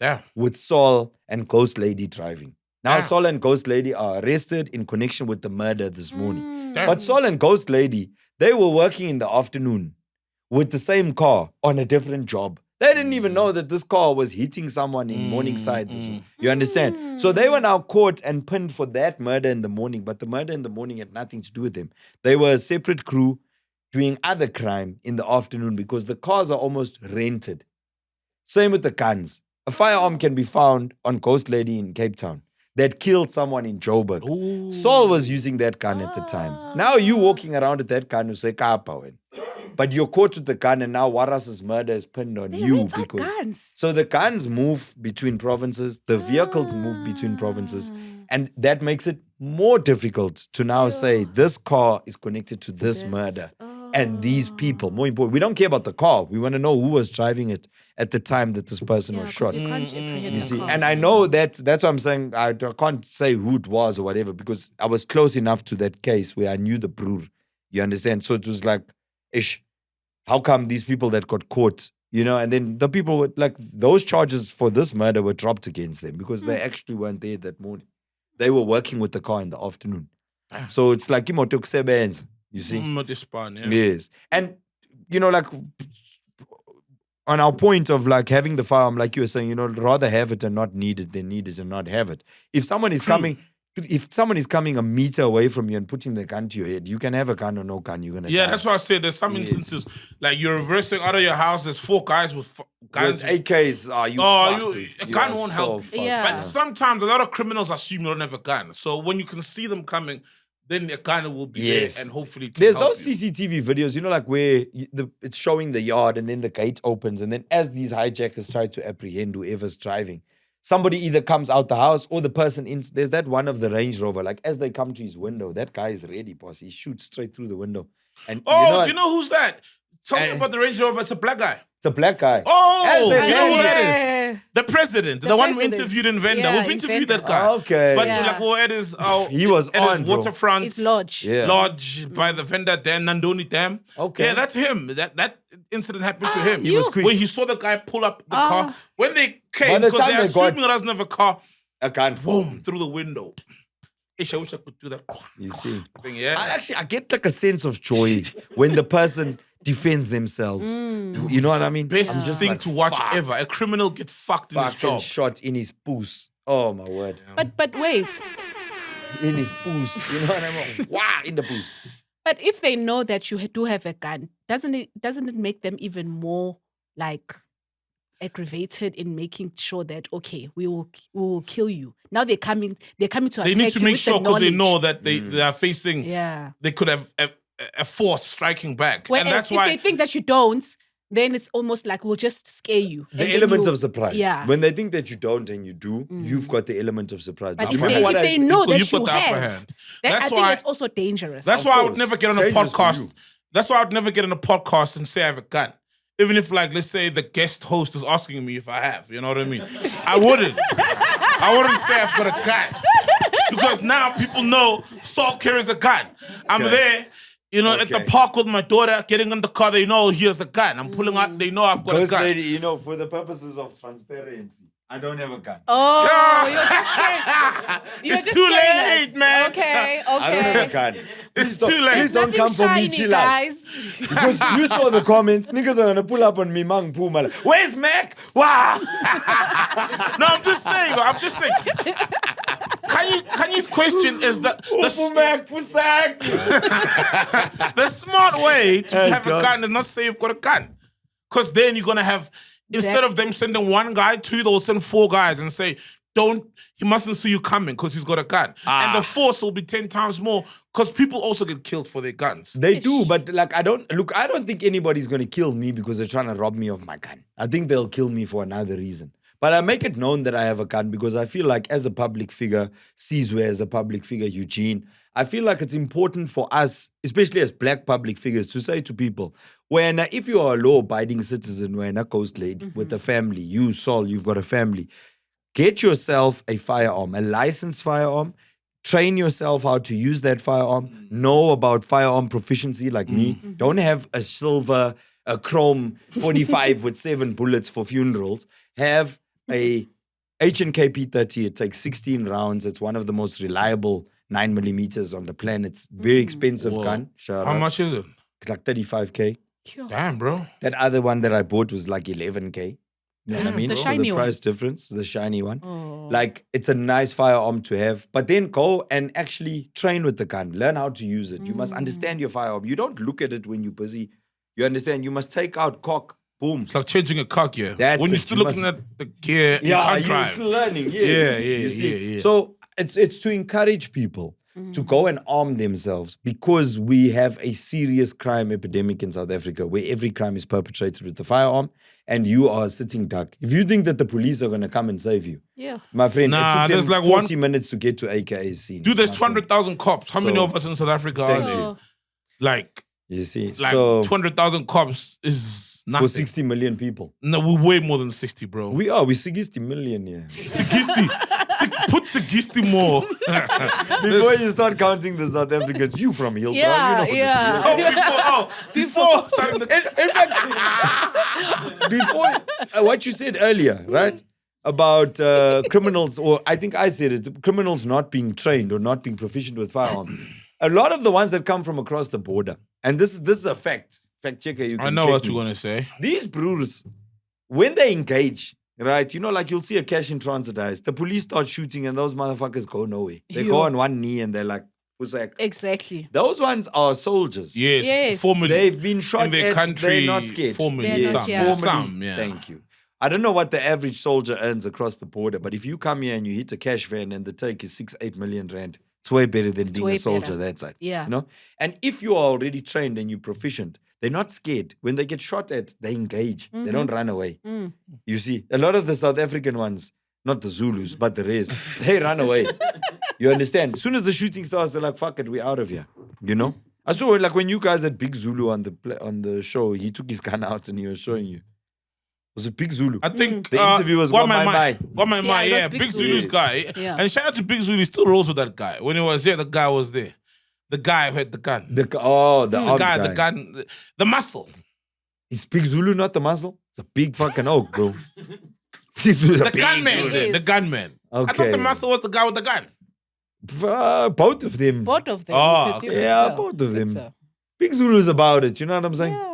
Yeah. With Saul and Ghost Lady driving. Now, Saul and Ghost Lady are arrested in connection with the murder this morning. But Saul and Ghost Lady, they were working in the afternoon with the same car on a different job. They didn't even know that this car was hitting someone in Morningside. You understand? So they were now caught and pinned for that murder in the morning. But the murder in the morning had nothing to do with them. They were a separate crew doing other crime in the afternoon because the cars are almost rented. Same with the guns. A firearm can be found on Ghost Lady in Cape Town that killed someone in Joburg. Ooh. Saul was using that gun at the time. Now you walking around with that gun, you say, but you're caught with the gun and now Waras's murder is pinned on you. Because guns. So the guns move between provinces, the vehicles move between provinces, and that makes it more difficult to now say this car is connected to this murder. And these people, more important, we don't care about the car. We want to know who was driving it at the time that this person was shot. You can't apprehend you see, car. and I know that's what I'm saying. I can't say who it was or whatever because I was close enough to that case where I knew the broer. You understand? So it was like, ish, how come these people that got caught, you know, and then the people were like, those charges for this murder were dropped against them because they actually weren't there that morning. They were working with the car in the afternoon. So it's like, you see? Yes. And, you know, like, on our point of like having the firearm, like you were saying, you know, rather have it and not need it than need it and not have it. If someone is coming a meter away from you and putting the gun to your head, you can have a gun or no gun, you're gonna die. That's why I said there's some instances like you're reversing out of your house. There's 4 guys with guns. With AKs, a gun won't help. But sometimes a lot of criminals assume you don't have a gun. So when you can see them coming, then a gun will be there and hopefully there's those CCTV videos, you know, like where it's showing the yard and then the gate opens and then as these hijackers try to apprehend whoever's driving, somebody either comes out the house or the person there's that one of the Range Rover, like as they come to his window, that guy is ready, boss. He shoots straight through the window. And you know who's that? Tell me about the Range Rover. It's a black guy. It's a black guy. Oh, you know who that is? The president. The one who interviewed in Venda. Yeah, We've interviewed that guy. Okay. But like, it is... he was at on, his waterfront. It's Lodge. Yeah. Lodge by the Venda Dam, Nandoni Dam. Okay. Yeah, that's him. That incident happened to him. He was quick. When he saw the guy pull up the car. When they came, because they're assuming he doesn't have a car. A gun. Boom, through the window. I wish I could do that. You see. Yeah. I get like a sense of joy when the person defends themselves. You know what I mean? Best thing like, to watch ever. A criminal get fucked in his job. Shot in his poos. Oh my word. But wait. In his poos. You know what I mean? Wow, in the poos. But if they know that you do have a gun, doesn't it make them even more like aggravated in making sure that we will kill you? Now they're coming to attack you. They need to make sure because they know that they are facing. Yeah. They could have a force striking back, Whereas and that's if why they think that you don't, then it's almost like we'll just scare you. The element of surprise. Yeah. When they think that you don't and you do, you've got the element of surprise. But Do if you remember what they know that you've you got the upper have, hand. then That's I think why- it's also dangerous. That's Of why I would course. never get on a It's dangerous for you. podcast. That's why I would never get on a podcast and say I have a gun. Even if, like, let's say the guest host is asking me if I have, you know what I mean? I wouldn't. I wouldn't say I've got a gun. Because now people know Salt carries a gun. I'm Okay. there, you know, at the Okay. park with my daughter, getting in the car, they know here's a gun. I'm pulling out, they know I've got a Because, gun. lady, you know, for the purposes of transparency, I don't have a gun. Oh, you're just scaring. You're It's just too scaring late, us. man. Okay, I don't have a okay. gun. It's Please too late. Please don't Nothing come for me, shiny, chill out. guys. Because you saw the comments, niggas are gonna pull up on me, mang puma. Like, where's Mac? Wow. No, I'm just saying. Kanye's question is that For Mac, for sack. the smart way to Hey, have a God. gun is not say you've got a gun. Because then you're going to have, instead of them sending one guy, two, they'll send 4 guys and say, he mustn't see you coming because he's got a gun. And the force will be 10 times more because people also get killed for their guns. They do, but like I don't think anybody's gonna kill me because they're trying to rob me of my gun. I think they'll kill me for another reason. But I make it known that I have a gun because I feel like as a public figure, Sizwe as a public figure, Eugene, I feel like it's important for us, especially as black public figures, to say to people, if you are a law-abiding citizen, when a coast lady with a family, you, Saul, you've got a family, get yourself a firearm, a licensed firearm. Train yourself how to use that firearm. Know about firearm proficiency like me. Don't have a silver, a chrome 45 with 7 bullets for funerals. Have a H&K P30. It takes 16 rounds. It's one of the most reliable 9mm on the planet. It's very expensive Whoa. gun. Shout How out. much is it? It's like 35K. Damn, bro. That other one that I bought was like 11K. You know what I Damn, mean? the So shiny the one. price difference, the shiny one. Oh. Like, it's a nice firearm to have. But then go and actually train with the gun. Learn how to use it. You must understand your firearm. You don't look at it when you're busy. You understand? You must take out cock. Boom. It's like changing a car gear. That's when you're it. still You looking must- at the gear, you Yeah, can't you're drive. still learning. Yeah, Yes. yeah, You see? yeah. So it's to encourage people to go and arm themselves because we have a serious crime epidemic in South Africa where every crime is perpetrated with the firearm and you are a sitting duck. If you think that the police are going to come and save you, Yeah. my friend, Nah, it took there's them like 40 minutes to get to AKA's scene. Dude, there's my friend. 200,000 cops. How many So- of us in South Africa are Thank there? you. Oh. Like You see, 200,000 cops is nothing. for 60 million people. No, we're way more than 60, bro. We're 60 million, yeah. Sigisti. Put Sigisti more. Before you start counting the South Africans, you from Hilltown, Yeah, you know yeah. before starting the... In fact, before what you said earlier, right? About criminals, or I think I said it, criminals not being trained or not being proficient with firearms. A lot of the ones that come from across the border, and this is a fact checker, you can I know check what me. you're going to say. These brutes, when they engage, right, you know, like you'll see a cash in transit eyes, the police start shooting and those motherfuckers go nowhere. They go Yeah. on one knee and they're like, "Fusak." Exactly. Those ones are soldiers. Yes, Yes. formally. They've been shot in their at, country, they're not scared. formally. They're not, Some, yeah. some, yeah. Thank you. I don't know what the average soldier earns across the border, but if you come here and you hit a cash van and the take is 6-8 million rand, it's way better than being way a soldier better. that side. Yeah. You know? And if you are already trained and you're proficient, they're not scared. When they get shot at, they engage. They don't run away. Mm. You see, a lot of the South African ones, not the Zulus, but the rest, they run away. You understand? As soon as the shooting starts, they're like, fuck it, we're out of here. You know? I saw like when you guys had Big Zulu on the show, he took his gun out and he was showing you. It was a Big Zulu. I think The interview was Got Got My Mai. Got my Yeah, mind, it was yeah. Big Big Zulu. Zulu's Yes. guy. Yeah. And shout out to Big Zulu, he still rolls with that guy. When he was here, the guy was there. The guy who had the gun. The The armed guy, guy. the gun, the muscle. Is Big Zulu not the muzzle? It's a big fucking oak, bro. Big Zulu's a The big gunman. dude. It The is. gunman. I thought Okay. the muscle was the guy with the gun. Both of them. Both of them. Oh, you could- you could Yeah, tell. both of You could them. tell. Big Zulu's about it. You know what I'm saying? Yeah.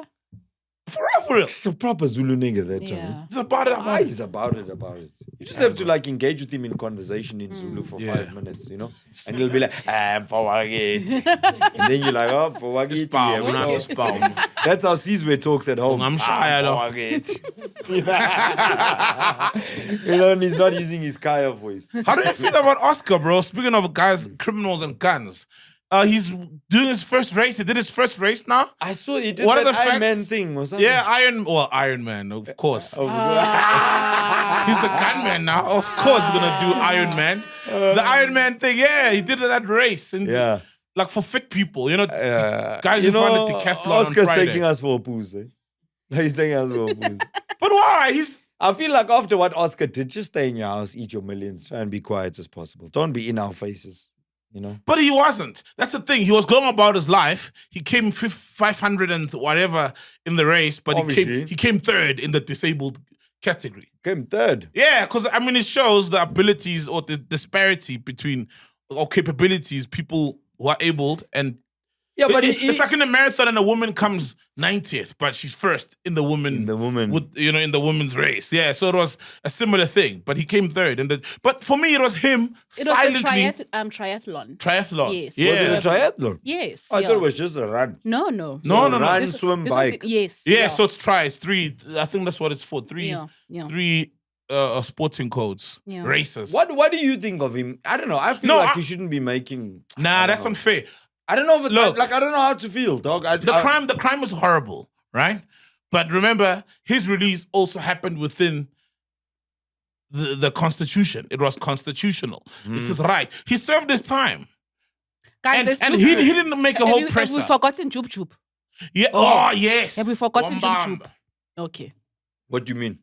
For real, for real. He's a proper Zulu nigga, that Yeah. Johnny. It's about it. Ah, he's about it. You just have to like engage with him in conversation in Zulu for Yeah. 5 minutes, you know? And he'll be like, for Wagit. And then you're like, oh, for Wagit. Spam, Yeah, we not know. spam. That's how Sizwe talks at home. I'm shy, for though. Wagit. You know, and he's not using his Kaya voice. How do you feel about Oscar, bro? Speaking of guys, criminals and guns. He's doing his first race. He did his first race now. I saw he did What are that the Iron facts? Man thing or something. Yeah, Iron Man, of course. Oh, He's the gunman now. Of course, he's gonna do Iron Man. The Iron Man thing, yeah, he did that race. And yeah. like for fit people, guys You who run know, the decathlon Oscar's on Friday. taking us for a poos. Eh? He's taking us for a poos. But why? I feel like after what Oscar did, just stay in your house, eat your millions, try and be quiet as possible. Don't be in our faces, But he wasn't. That's the thing. He was going about his life. He came 500 and whatever in the race, but he came third in the disabled category. Came third. Yeah, because it shows the abilities or the disparity between or capabilities people who are abled and. Yeah, but it's like in a marathon and a woman comes 90th, but she's first in the woman. In the women's race. Yeah, so it was a similar thing, but he came third. But for me, it was him silently. It was the triathlon. Triathlon. Yes. Yeah. Was it a triathlon? Yes. I thought it was just a run. No. Run, swim, bike. Yes. Yeah, so it's it's 3. I think that's what it's for. 3. Yeah. 3 sporting codes. Yeah. Races. What do you think of him? I don't know. I feel he shouldn't be making. Nah, that's unfair. I don't know if it's I don't know how to feel, dog. The crime was horrible, right? But remember, his release also happened within the Constitution. It was constitutional. It's his right. He served his time. Guys, and he didn't make a whole press. Have we forgotten Joop Joop? Yeah. Oh, yes. Have we forgotten Joop Joop? Okay. What do you mean?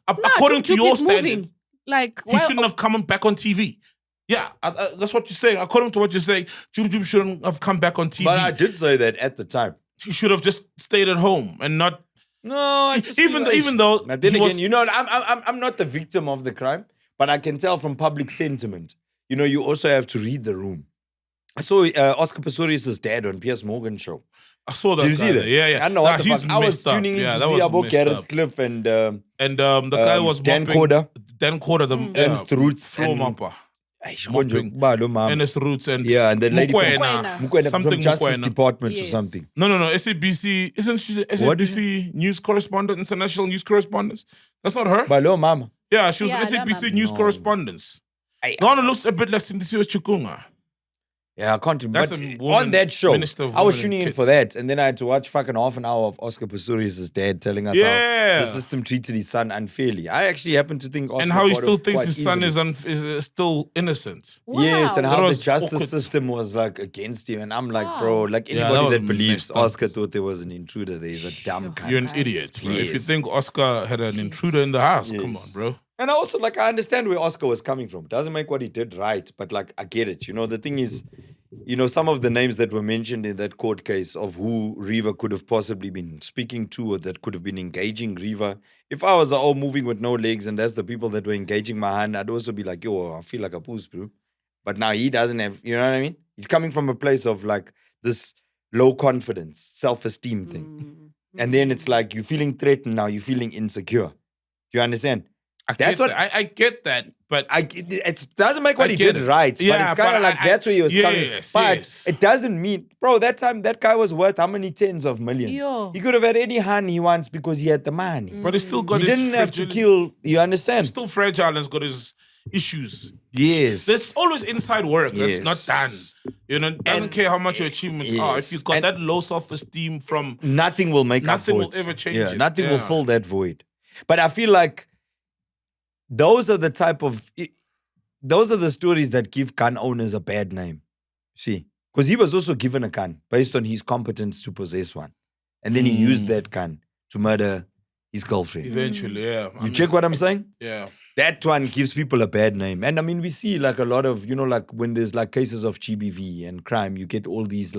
According to your standard, like he shouldn't have come back on TV. Yeah, that's what you're saying. According to what you're saying, Joop shouldn't have come back on TV. But I did say that at the time. He should have just stayed at home and not. No, even though. Now, then again, I'm not the victim of the crime, but I can tell from public sentiment. You also have to read the room. I saw Oscar Pistorius' dad on Piers Morgan's show. I saw that. Did you see that? Yeah. I don't know what the fuck. I was tuning in to see about Gareth Cliff and the guy was Dan mopping, Corder. Dan Corder, the Ernst Roots floor mopper. Mopping. Ernest Roots and and the lady Mukwena. from Justice Mukwena. Department Yes. or something. No. SABC, isn't she SABC news correspondent, international news correspondent? That's not her? Balo Mama. Yeah, she was Yeah, SABC that news No. correspondent. The one who looks a bit like Sindisiwe Chukunga. Yeah, I can't remember. That's But a woman, on that show, Minister of I was Women tuning and in for Kids. that, and then I had to watch fucking half an hour of Oscar Pistorius' dad telling us Yeah. how the system treated his son unfairly. I actually happen to think Oscar And how he got still off thinks quite his son easily. is still innocent. Yes, and Wow. how That the was justice awkward. system was like against him. And I'm like, Wow. bro, like Yeah, that anybody was that believes messed up. Oscar thought there was an intruder there is a dumb cunt. You're an Guys, idiot, bro. If you please. think Oscar had an intruder in the house, come on, Yes. bro. And I also, I understand where Oscar was coming from. Doesn't make what he did right, but I get it. The thing is, some of the names that were mentioned in that court case of who Riva could have possibly been speaking to or that could have been engaging Riva. If I was moving with no legs and that's the people that were engaging my hand, I'd also be like, yo, I feel like a poos, bro. But now he doesn't have, you know what I mean? He's coming from a place of this low confidence, self-esteem thing. And then it's like you're feeling threatened now, you're feeling insecure. Do you understand? I get that, but it doesn't make what I he get did it. right, but Yeah, it's kind of but that's where he was coming. yes, But yes. it doesn't mean, bro, that time that guy was worth how many tens of millions? Yo. He could have had any hand he wants because he had the money. But he's still got He his didn't have to fragility. kill, you understand? He's still fragile and has got his issues. Yes. There's always inside work that's Yes. not done. It doesn't care how much your achievements are. If Yes. you've got And- that low self-esteem from Nothing will make Nothing will up for it. ever change Yeah, it. nothing will Yeah. fill that void. But I feel like those are the stories that give gun owners a bad name. See? Because he was also given a gun based on his competence to possess one. And then he used that gun to murder his girlfriend. eventually, yeah. You check what I'm saying? Yeah. That one gives people a bad name. And I mean, we see a lot of, when there's cases of GBV and crime, you get all these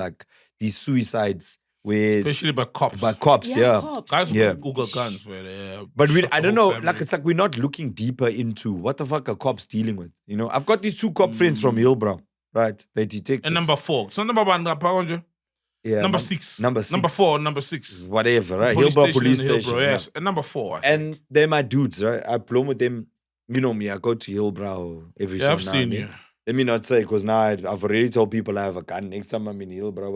these suicides where Especially by cops. by cops, yeah. Cops. Guys Yeah. with Google guns. Where they, But shot I the don't whole know, family. it's we're not looking deeper into what the fuck are cops dealing with. I've got these 2 cop friends from Hillbrow, right? They detectives. And number 4. So number 1, yeah, number 6. Number 6. Number 4, number 6. Whatever, right? Police Hillbrow station police in station. Hillbrow, yeah. yes. And number 4. And they're my dudes, right? I blow with them. You know me, I go to Hillbrow every Yeah, so I've now seen and then. you. Let me not say, because now I've already told people I have a gun. Next time I'm in Hillbrow,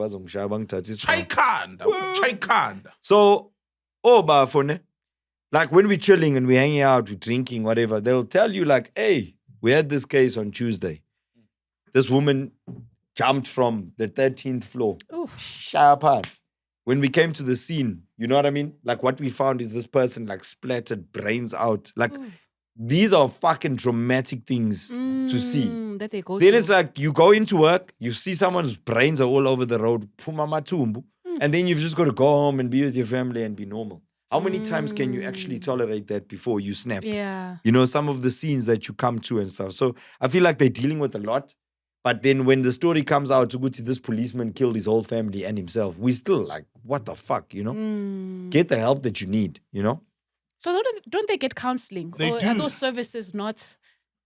Chaikanda. So, Bafone, when we're chilling and we're hanging out, we're drinking, whatever, they'll tell you hey, we had this case on Tuesday. This woman jumped from the 13th floor. Oof. Sharp parts. When we came to the scene, you know what I mean? Like what we found is this person like splattered brains out. Like these are fucking traumatic things to see. That they go Then through. it's like you go into work, you see someone's brains are all over the road, and then you've just got to go home and be with your family and be normal. How many times can you actually tolerate that before you snap? Yeah. You know, some of the scenes that you come to and stuff. So I feel like they're dealing with a lot. But then when the story comes out, Tuguti, this policeman killed his whole family and himself, we still like, what the fuck, you know? Get the help that you need, you know? So don't they get counseling? They or do. are those services not?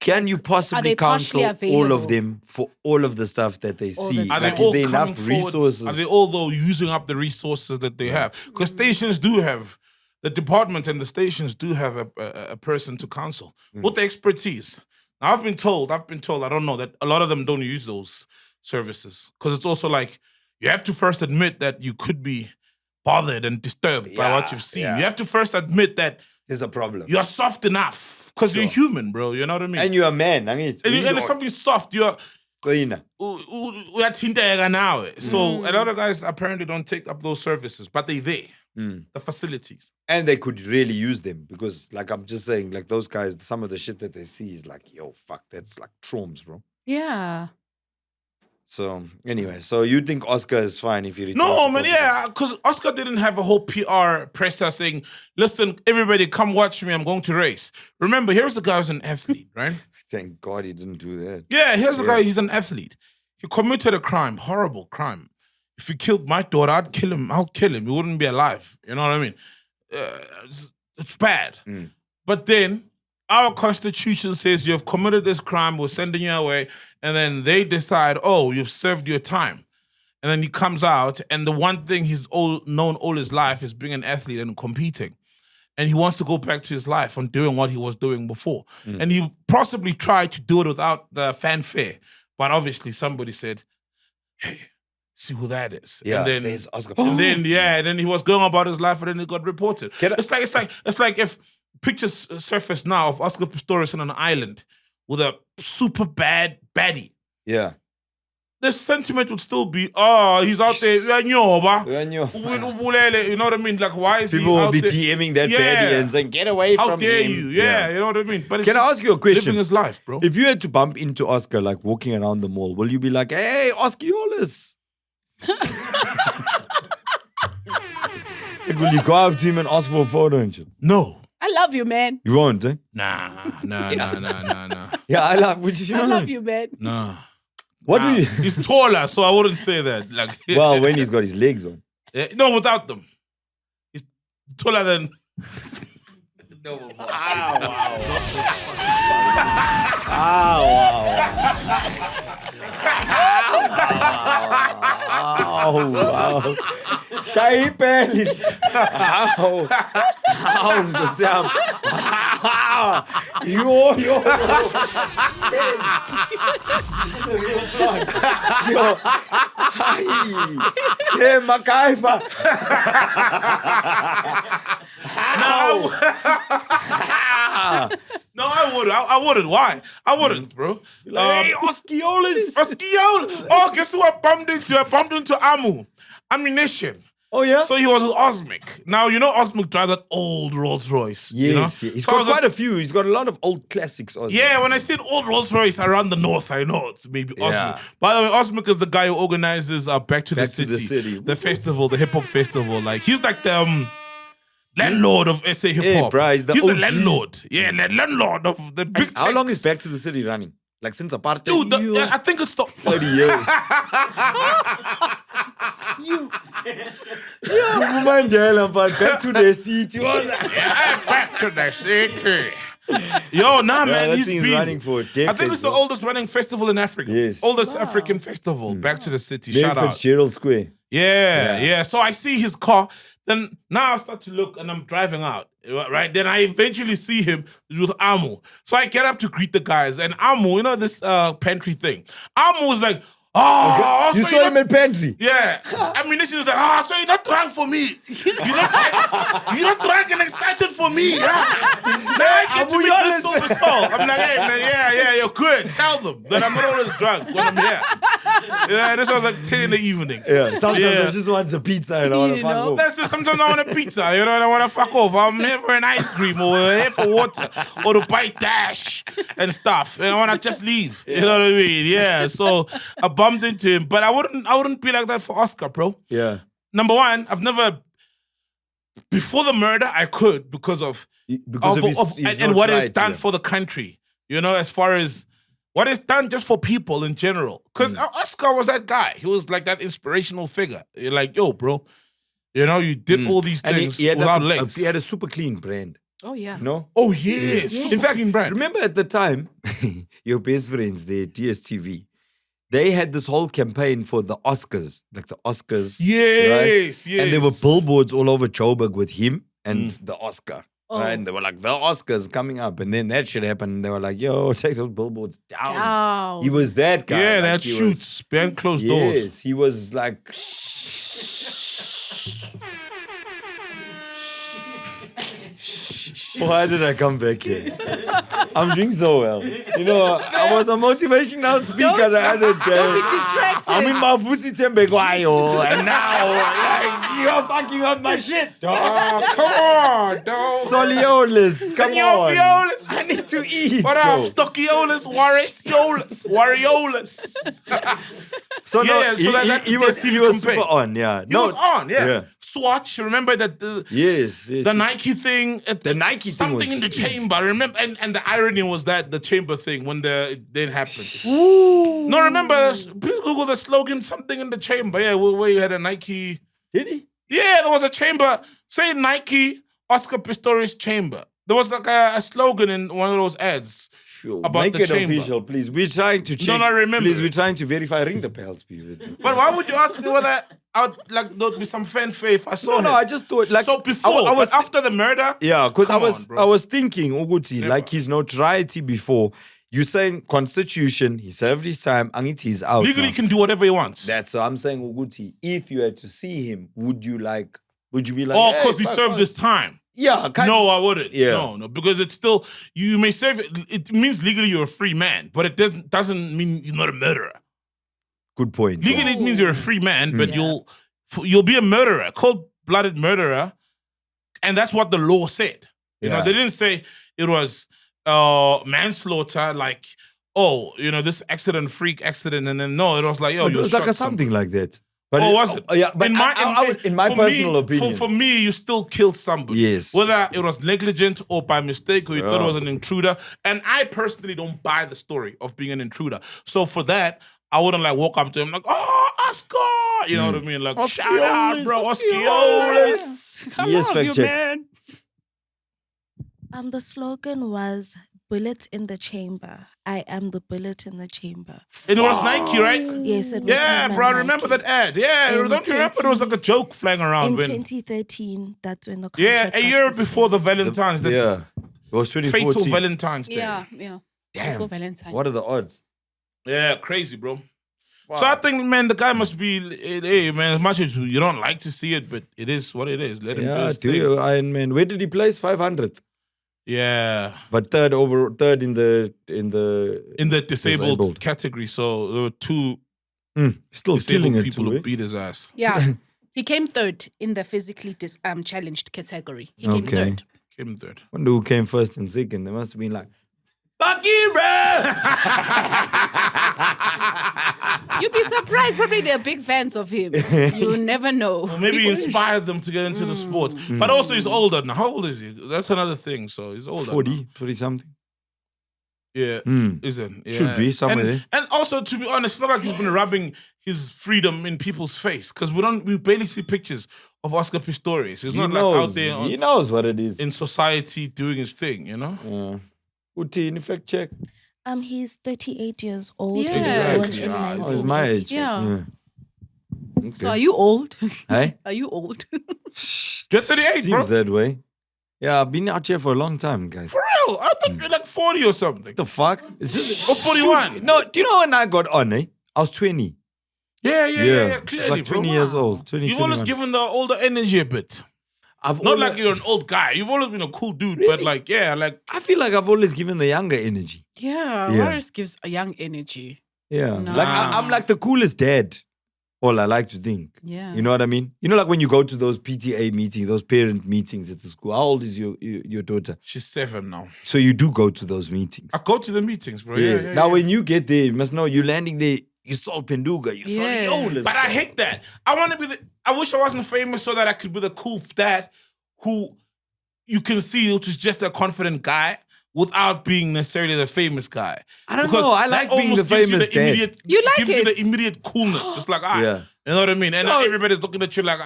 Can you possibly they partially counsel all of available? them for all of the stuff that they All see? the Are they Like, time. is there all coming enough forward? resources? Are they all though using up the resources that they have? Because stations do have, the department and the stations do have a person to counsel with the expertise. Now I've been told, I don't know, that a lot of them don't use those services because it's also like you have to first admit that you could be bothered and disturbed by what you've seen. yeah. You have to first admit that There's a problem. you're soft enough because you're human, bro. You know what I mean? And you're a man. I mean, And if something's soft, you're cleaner. uyathinteka nawe. So a lot of guys apparently don't take up those services, but they're there. The facilities. And they could really use them because, like, I'm just saying, like, those guys, some of the shit that they see is like, yo, fuck, that's like traumas, bro. Yeah. So, anyway, so you think Oscar is fine if he returns? No, to man, Portugal? yeah, because Oscar didn't have a whole PR presser saying, listen, everybody, come watch me, I'm going to race. Remember, here's a guy who's an athlete, right? Thank God he didn't do that. Yeah, here's a guy, he's an athlete. He committed a crime, horrible crime. If he killed my daughter, I'd kill him. I'll kill him. He wouldn't be alive. You know what I mean? It's bad. But then our constitution says you have committed this crime, we're sending you away. And then they decide, oh, you've served your time. And then he comes out, and the one thing he's known all his life is being an athlete and competing. And he wants to go back to his life and doing what he was doing before. And he possibly tried to do it without the fanfare. But obviously somebody said, hey, see who that is. Yeah, and then there's Oscar. And then and then he was going about his life, and then it got reported. It's like if pictures surface now of Oscar Pistorius on an island with a super bad baddie. Yeah. The sentiment would still be, oh, he's out there. You know what I mean? Like, why is People he will out be there? DMing that baddie and saying, get away How from dare him. you? Yeah, you know what I mean? But it's Can I just ask you a question? living his life, bro. If you had to bump into Oscar, like walking around the mall, will you be like, hey, Osceolas? Like, will you go up to him and ask for a photo and shit? No. I love you, man. You won't, eh? Nah. Yeah, I love you. I love you, man. Nah. What do you... He's taller, so I wouldn't say that. Like, Well, when he's got his legs on. no, without them. He's taller than. No. Wow. Shy belly. Yo. Hey, MacGyver. No, I wouldn't. I wouldn't. Why? I wouldn't, bro. Hey, Osceolas. Oh, guess who I bumped into? I bumped into Angu. Ammunition. Oh, yeah? So he was with Osmic. Now, you know Osmic drives that old Rolls Royce. Yes, you know? yeah. He's So I got was quite like, a few. He's got a lot of old classics. Osmic. yeah, when I see an old Rolls Royce around the north, I know it's maybe Osmic. Yeah. By the way, Osmic is the guy who organizes Back to the Back to the City. the festival, the hip hop festival. Like he's like the landlord of SA hip hop. bruh, he's the the OG. landlord. Yeah, the landlord of the big. How long is tanks. Back to the City running? Like since apartheid? Dude, I think it's the 30 years. Mandela, but Back to the City. Back to the city. Yo, nah, man, that he's thing's been running for decades. I think it's the oldest running festival in Africa. Yes. Oldest African festival. Back to the city. There Shout out. Fitzgerald Square. Yeah. So I see his car. Then now I start to look and I'm driving out. Right? Then I eventually see him with Amu. So I get up to greet the guys. And Amu, you know this pantry thing. Amu was like, oh, You so saw him in pantry. yeah. Ammunition is like, so you're not drunk for me. You're not drunk and excited for me. Yeah. Now I get to meet this silver soul. I'm like, hey, man, yeah, you're good. Tell them that I'm not always drunk when I'm here. This was like 10 in the evening. Yeah, sometimes Yeah. I just want a pizza and I want to You fuck know? off. That's it. Sometimes I want a pizza, and I want to fuck off. I'm here for an ice cream or here for water or to buy dash and stuff. And I want to just leave. You know what I mean? Yeah. So I bumped into him, but I wouldn't be like that for Oscar, bro. Yeah. Number one, I've never. Before the murder, I could because of and what it's done for the country. You know, as far as what it's done just for people in general. Because Oscar was that guy. He was like that inspirational figure. You're like, yo, bro, you know, you did all these things he had without like legs. he had a super clean brand. Oh, yeah. No? Oh, yes. Yes. In fact, Remember at the time, your best friends, the DSTV, they had this whole campaign for the Oscars, like the Oscars. yes, yes. And there were billboards all over Joburg with him and the Oscar. Oh. Right? And they were like, the Oscars coming up. And then that shit happened. And they were like, yo, take those billboards down. Wow. He was that guy. Yeah, like, that he shoots behind closed was, doors. Yes, he was like... Why did I come back here? I'm doing so well. You know, I was a motivational speaker the other Don't be day. distracted. I'm in my Fusi Tembekwayo, and now like, you're fucking up my shit, dog. Oh, come on, dog. Soliolis, come on. Soliolis. I need to eat. What up, bro. Stockiolis, Wariolis. So no, Yeah, so that he was campaign. super on, yeah. He was on, yeah. Swatch, remember that Yes. the Nike thing, The Nike thing something was in the huge. chamber. Remember, and the irony was that the chamber thing when it didn't happen. Ooh. No, remember? Please Google the slogan. Something in the chamber. Yeah, where you had a Nike. Did he? Yeah, there was a chamber. Say Nike Oscar Pistorius chamber. There was like a slogan in one of those ads. Sure. About Make the it chamber. official, please. We're trying to check. No, I remember Please, it. we're trying to verify. Ring the bells, people. But why would you ask me whether there'd be some fanfare if I saw No, him? I just thought like So before, I was but after the murder, yeah, because Come on, bro. I was thinking Uguti, Never. like his notoriety before. You saying Constitution, he served his time, and he's out. legally now. he can do whatever he wants. That's so I'm saying Uguti. If you had to see him, would you be like? Oh, because he fuck, served fuck. his time. Yeah, No, I wouldn't. Yeah. No, because it's still you may serve it. It means legally you're a free man, but it doesn't mean you're not a murderer. Good point. Legally, it means you're a free man, but Yeah. you'll be a murderer, cold-blooded murderer, and that's what the law said. You know, Yeah. they didn't say it was manslaughter, like this freak accident, and then no, it was like No, it you was shot like something somebody. like that. But Oh, was it? Yeah, but in my for personal me, opinion, for me, you still killed somebody. Yes. Whether it was negligent or by mistake, or you thought it Yeah. was an intruder. And I personally don't buy the story of being an intruder. So for that, I wouldn't like walk up to him like, oh, Oscar. You know what I mean? Like, shout out, bro, Osceolis. Yes, fact check. The slogan was "Bullet in the chamber. I am the bullet in the chamber." It was Nike, right? Yes, it was. Yeah, him bro, I and remember Nike. that ad. Yeah, In don't you remember? There was like a joke flying around In when. 2013, that's when the Yeah, contract a got year suspended. before the Valentine's, the Yeah, it was 2014. fatal Valentine's Day. Yeah. Damn. For Valentine's. What are the odds? Yeah, crazy, bro. So I think, man, the guy must be, hey, man, as much as you don't like to see it, but it is what it is. Let him do Yeah, his do thing. you, Iron Man? Where did he place? 500th, Yeah. but third in the In the disabled Disabled. category. So there were two still killing disabled it people too. who Eh? beat his ass. Yeah. He came third in the physically challenged category. He came Okay. third. Came third. Wonder who came first and second. They must have been like, fuck you, bro! You'd be surprised. Probably they're big fans of him. You never know. Well, maybe he People- inspired them to get into the sports. But also he's older now. How old is he? That's another thing. So he's older. 40, 40 something. Yeah. Mm. Isn't. Yeah. Should be somewhere and, there. And also, to be honest, it's not like he's been rubbing his freedom in people's face because we barely see pictures of Oscar Pistorius. He's He not knows. like out there He knows what it is. in society doing his thing, you know? Yeah. Uti, in fact check. He's 38 years old. Yeah. He was Exactly. born in Yeah. Oh, it's my age. 1986. Yeah. Okay. So are you old? Hey? Are you old? You're 38, bro. Seems that way. Yeah, I've been out here for a long time, guys. For real? I thought you're like 40 or something. The fuck? It's just Or 41. No, do you know when I got on, I was 20. Yeah, It's clearly, like 20 bro. years old. 20, You've always 21. given the older energy a bit. I've Not always- like you're an old guy. You've always been a cool dude, but Really? like, yeah, like I feel like I've always given the younger energy. Yeah. Yeah. Morris gives a young energy. Yeah. No. Like I'm like the coolest dad. All I like to think. Yeah. You know what I mean? You know, like when you go to those PTA meetings, those parent meetings at the school. How old is your daughter? She's 7 now. So you do go to those meetings. I go to the meetings, bro. Yeah. Now when you get there, you must know you're landing there. You saw Penduga. You saw Yeah. the oldest. But I hate that. I want to be I wish I wasn't famous so that I could be the cool dad who you can see, which is just a confident guy without being necessarily the famous guy. I don't Because know. I that like being the almost gives famous you dad. You like gives you it? the immediate coolness. It's like, Yeah. you know what I mean? And No. everybody's looking at you like,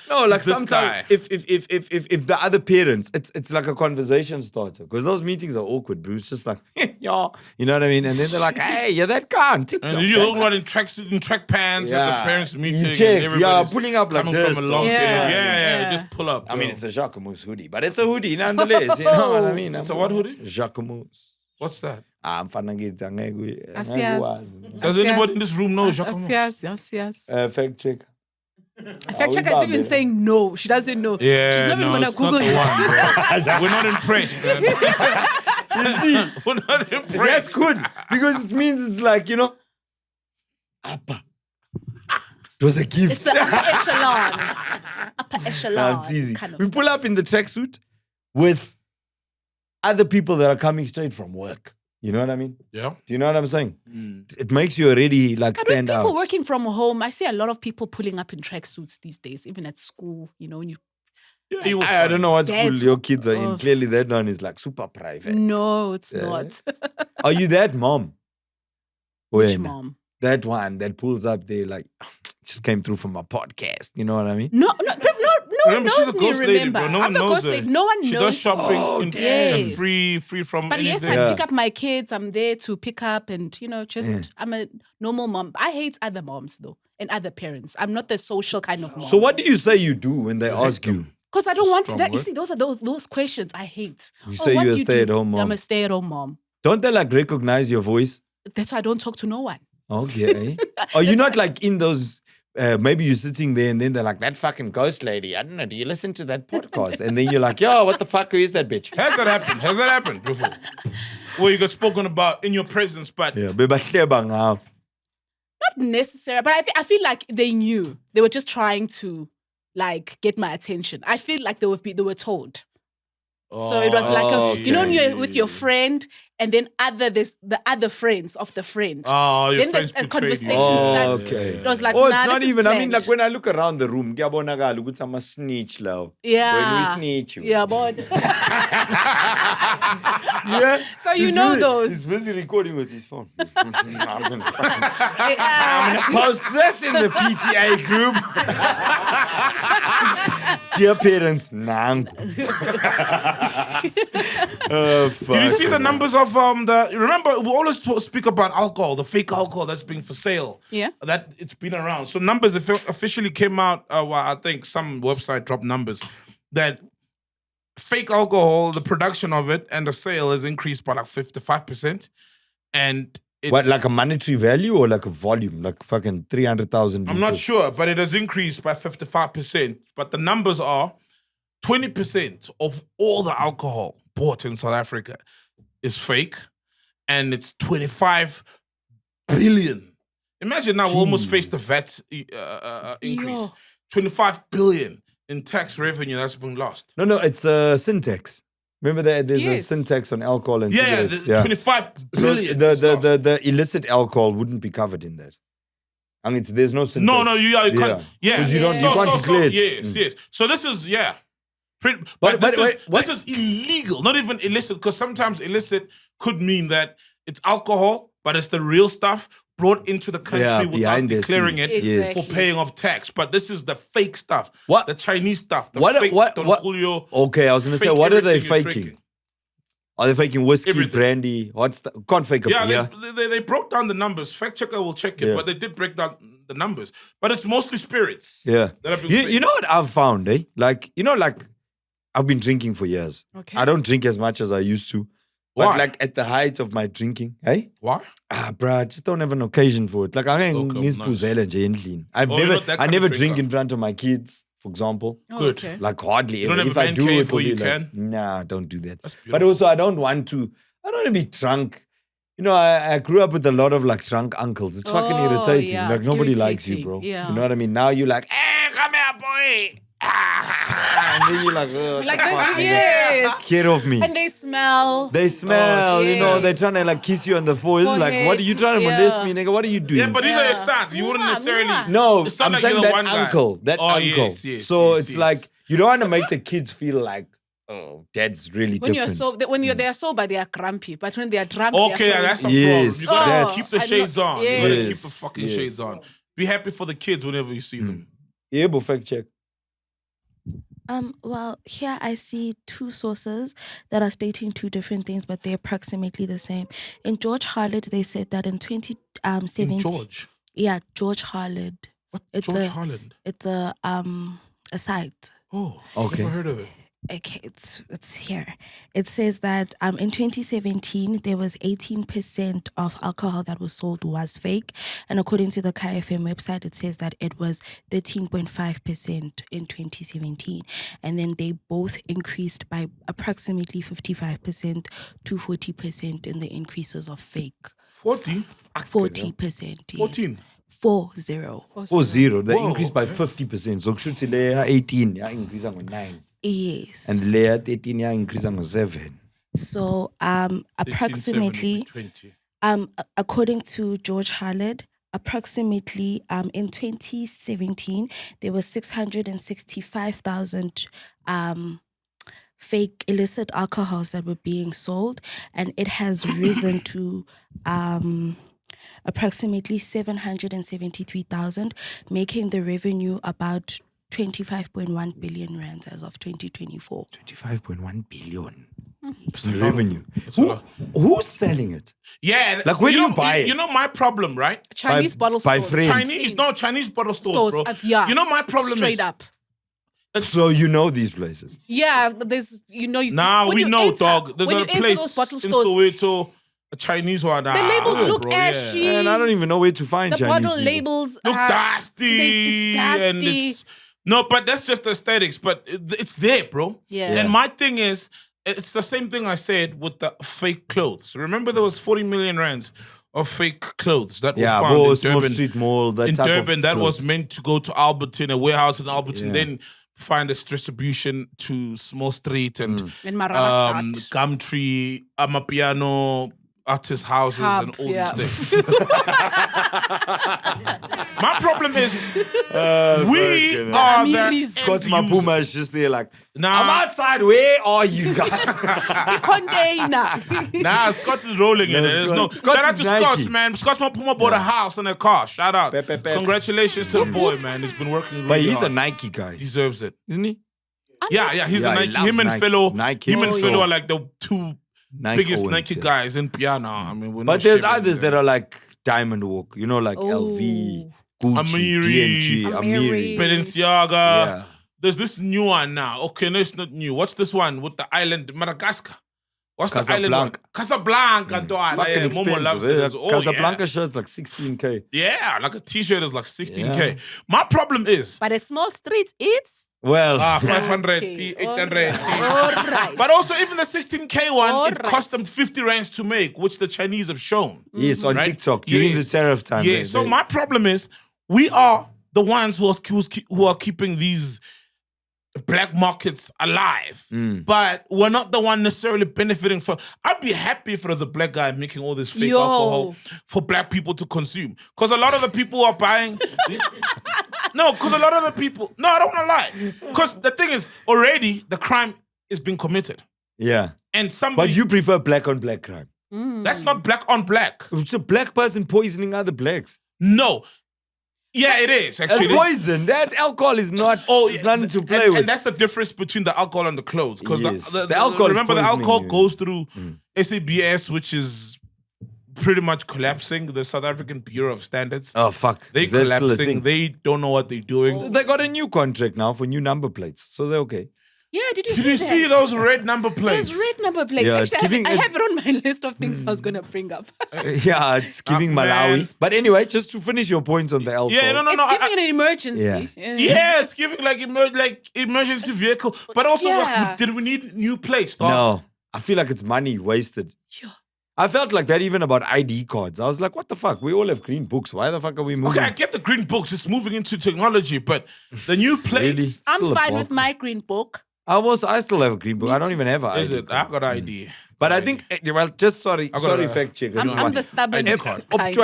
No, like it's this sometimes guy. if the other parents, it's like a conversation starter because those meetings are awkward, bro. It's just like, yeah, you know what I mean? And then they're like, hey, you're that guy on TikTok. And you look like in track pants at the parents' meeting. You check, and everybody's pulling up like coming this. from a long dog. dinner. Yeah. Yeah, just pull up. I mean, bro. it's a Jacquemus hoodie, but it's a hoodie nonetheless. You know what I mean? It's a what hoodie? Jacquemus. What's that? I'm fanagita ngeke. Asias. Does anybody in this room know Jacques? Yes. Fact check. Fact checker is even saying no. She doesn't know. Yeah, She's not even no, gonna it's Google not it. the one, bro. We're not impressed, man. We're not impressed. That's good because it means it's like, you know, Appa. It was a gift. It's the upper echelon. Upper echelon. It's easy. Kind of We stuff. pull up in the tracksuit with other people that are coming straight from work. You know what I mean? Yeah. Do you know what I'm saying? It makes you already like And with stand people out. working from home, I see a lot of people pulling up in tracksuits these days, even at school. You know, when you Yeah, you were I don't know what school That's- your kids are in. oh. Clearly, that one is like super private. no, it's Yeah. not. Are you that mom? Which When? mom? That one that pulls up there like, just came through from my podcast. You know what I mean? No one Remember, she's a knows me. ghost lady, Remember, bro. No one I'm the knows ghost her. lady. No one She knows. does shopping Oh, in yes. free from But yes, anything. I Yeah. pick up my kids. I'm there to pick up and, just, Yeah. I'm a normal mom. I hate other moms, though, and other parents. I'm not the social kind of mom. So, what do you say you do when they ask you? Because I don't want Strong that. You word. see, those are those questions I hate. You say what you're a do you do? stay-at-home mom. I'm a stay-at-home mom. Don't they like recognize your voice? That's why I don't talk to no one. Okay. Are you not like in those? Maybe you're sitting there and then they're like, that fucking ghost lady. I don't know. Do you listen to that podcast? And then you're like, yo, what the fuck? Who is that bitch? Has that happened? Has that happened before? Where you got spoken about in your presence, but Yeah, bebahleba ngawo. Not necessarily, but I feel like they knew. They were just trying to like get my attention. I feel like they were told. So it was like when you're with your friend and then there's the other friends of the friend. Oh, your Then friends there's a betrayed conversation you. starts. Okay. It was like, Oh, it's nah, not this is even. I mean, like planned. when I look around the room, kuyabonakala ukuthi I'm a snitch now. Yeah. When we snitch you. Yeah, but Yeah. So you He's know busy- those. He's busy recording with his phone. I'm gonna yeah. post this in the PTA group. Dear parents, Nangu. Oh, fuck. Did you see the numbers of remember, we always speak about alcohol, the fake alcohol that's being for sale. Yeah. That it's been around. So numbers officially came out, I think some website dropped numbers that fake alcohol, the production of it and the sale has increased by like 55%. And it's, What, like a monetary value or like a volume? Like fucking 300,000 I'm not sure, but it has increased by 55%. But the numbers are 20% of all the alcohol bought in South Africa is fake, and it's 25 billion. Imagine now we almost faced the VAT increase. Yo. 25 billion in tax revenue that's been lost. No, it's a syntax. Remember that there's Yes. a syntax on alcohol and Yeah, cigarettes. the 25 So billion. is lost. the illicit alcohol wouldn't be covered in that. I mean, there's no syntax. No, you can't. Yeah, 'Cause you don't- you can't declare it. Yes. So this is But But this wait, what? is illegal, not even illicit, because sometimes illicit could mean that it's alcohol, but it's the real stuff brought into the country Yeah, without behind the declaring scene. it Yes. for paying off tax. But this is the fake stuff, What? the Chinese stuff, the What- fake what- Don what- Julio. Okay, I was going to say, fake what are they everything you're faking? drinking. Are they faking whiskey, Everything. brandy? What's the, can't fake a Yeah, beer. they broke down the numbers. Fact checker will check it, Yeah. but they did break down the numbers. But it's mostly spirits. Yeah. that have been You fake. know what I've found, eh? Like, I've been drinking for years. Okay. I don't drink as much as I used to. But Why? like at the height of my drinking, eh? Why? Bruh, I just don't have an occasion for it. Like I Okay, ngiziphuzela nje endlini. I've Oh, you're never not that I kind of never drinker. drink in front of my kids, for example. Oh, Good. okay. Like hardly don't ever. have If a I man do cave it, where will you be like, can? nah, don't do that. That's But beautiful. also I don't want to be drunk, You know, I grew up with a lot of like drunk uncles. It's fucking irritating. Yeah, Like it's nobody likes you, irritating. bro. Yeah. You know what I mean? Now you're like, hey, come here, boy. And then you're like, oh, Like, fuck, nigga. yes. Get off me. And they smell. They smell, you know, they're yes. trying to like kiss you on the forehead. Like, what are you trying to molest me, nigga? What are you doing? Yeah, but these are your Yeah. sons. You wouldn't Mwah, necessarily. mwah. No, It's not I'm like saying you're the that one guy. uncle. That Oh, uncle. yes, so yes, it's yes. like, you don't want to make the kids feel like, oh, dad's really When different. they are sober, they are grumpy. But when they are drunk, Okay, they are that's a friendly. Yes, problem. You gotta that's- keep the I shades know- on. You gotta keep Yes, the fucking yes. shades on. Be happy for the kids whenever you see them. Yeah, but fact check. Well, here I see two sources that are stating two different things, but they're approximately the same. In George Harlot, they said that in 2017. George. Yeah, George Harlot. What? It's George a- Holland. It's a site. Oh, Okay. never heard of it. Okay, it's here. It says that in 2017 there was 18% of alcohol that was sold was fake, and according to the KFM website, it says that it was 13.5% in 2017, and then they both increased by approximately 55% to 40% in the increases of fake. 40? 40%. Yes. 14. 40. 4-0. They Whoa, increased by 50%. So should say 18, yeah, increase on 9. Yes. And layer 13, yeah, increase on 7. So approximately 20. according to George Harlot, approximately in 2017 there was 665,000 fake illicit alcohols that were being sold, and it has risen to approximately 773,000, making the revenue about 25.1 billion rands as of 2024. 25.1 billion It's a lot. revenue. It's a lot. Who's selling it? Yeah. Like, where do you know, buy it? You know my problem, right? Chinese bottle by stores. friends. Chinese bottle stores, bro. Yeah. You know my problem Straight is up. So you know these places. Yeah, there's you Nah, when we you know, enter- dog. There's when a you enter place those bottle in stores, Soweto, a Chinese one. the labels look bro, ashy. And I don't even know where to find the Chinese bottle people. labels Look are dusty. it's And dusty. it's, no, but that's just aesthetics. But it's there, bro. Yeah. And my thing is, it's the same thing I said with the fake clothes. Remember, there was 40 million rands of fake clothes that were Yeah, found bro, in Small Durban. Street Mall, that In type Durban, of that was clothes. meant to go to Alberton, a warehouse in Alberton, Yeah. then find its distribution to Small Street and in Marabastad. Gumtree, Amapiano, artist houses, Hub, and all yeah. these things. My problem is we fucking are Amiris. the Scott end users. Mapuma is just there like, Nah. I'm outside, where are you guys? Container. Nah, Scott is rolling in No, it. There's Scott- no, Scott shout out is to Nike. Scott, man. Scott Mapuma bought a house and a car. Shout out. Pep, pep, pep. Congratulations to the boy, man. He's been working really But he's hard. a Nike guy, Deserves it. isn't he? Yeah, he's Yeah, a he Nike. loves Him and Nike. Philo, Nike him and for Philo sure. are like the two Nike biggest owns, Nike yeah. guys in piano. I mean, we're But not there's shaming others them. that are like Diamond Walk, you know, like LV, Gucci, Amiri. DMG, Amiri. Amiri. Balenciaga. Yeah. There's this new one now. Okay, no, it's not new. What's this one with the island Madagascar? What's the island one? Casablanca. Casablanca. Fucking Yeah, Momo loves it. expensive. Oh, Casablanca shirt's like 16K. Yeah, like a t-shirt is like 16K. Yeah. My problem is But at small streets, it's 500, okay. 800. All right. But also, even the 16K one, All it cost right. them 50 rands to make, which the Chinese have shown. Yes, on Right? TikTok during the Yes. tariff time. Yeah, so my problem is, we are the ones who are keeping these black markets alive, but we're not the one necessarily benefiting from. I'd be happy if it was a black guy making all this fake Yo. alcohol for black people to consume, because a lot of the people are buying. No, because a lot of the people. No, I don't want to lie. Because the thing is, already the crime is being committed, Yeah. and somebody. But you prefer black on black crime. That's not black on black. It's a black person poisoning other blacks. No. Yeah, it is That's actually. poison. That alcohol is not. it's nothing to play and, with. And that's the difference between the alcohol and the clothes. Because Yes. the The alcohol is remember, the poisoning alcohol you. goes through SABS, which is pretty much collapsing. The South African Bureau of Standards. Oh fuck! They Is that still a collapsing. thing? They don't know what they're doing. They got a new contract now for new number plates, so they're okay. yeah, did you Did see you that? see those red number plates? Those red number plates. Yeah, it's Actually, giving- I have it on my list of things I was going to bring up. Yeah, it's giving man. Malawi. But anyway, just to finish your points on the alcohol. Yeah, no. It's giving an emergency. Yeah. Yeah, it's giving like emergency vehicle. But also, Yeah. did we need new plates? Dog? No, I feel like it's money wasted. Yeah. I felt like that even about ID cards. I was like, what the fuck? We all have green books. Why the fuck are we moving? Okay, I get the green books. It's moving into technology, but the new plates. Really? I'm Still a fine block. with my green book. I still have a green book. I don't even have an Is ID it? card. I got ID. But I think, well, just sorry got a- fact check. I'm the stubborn ID kind. card.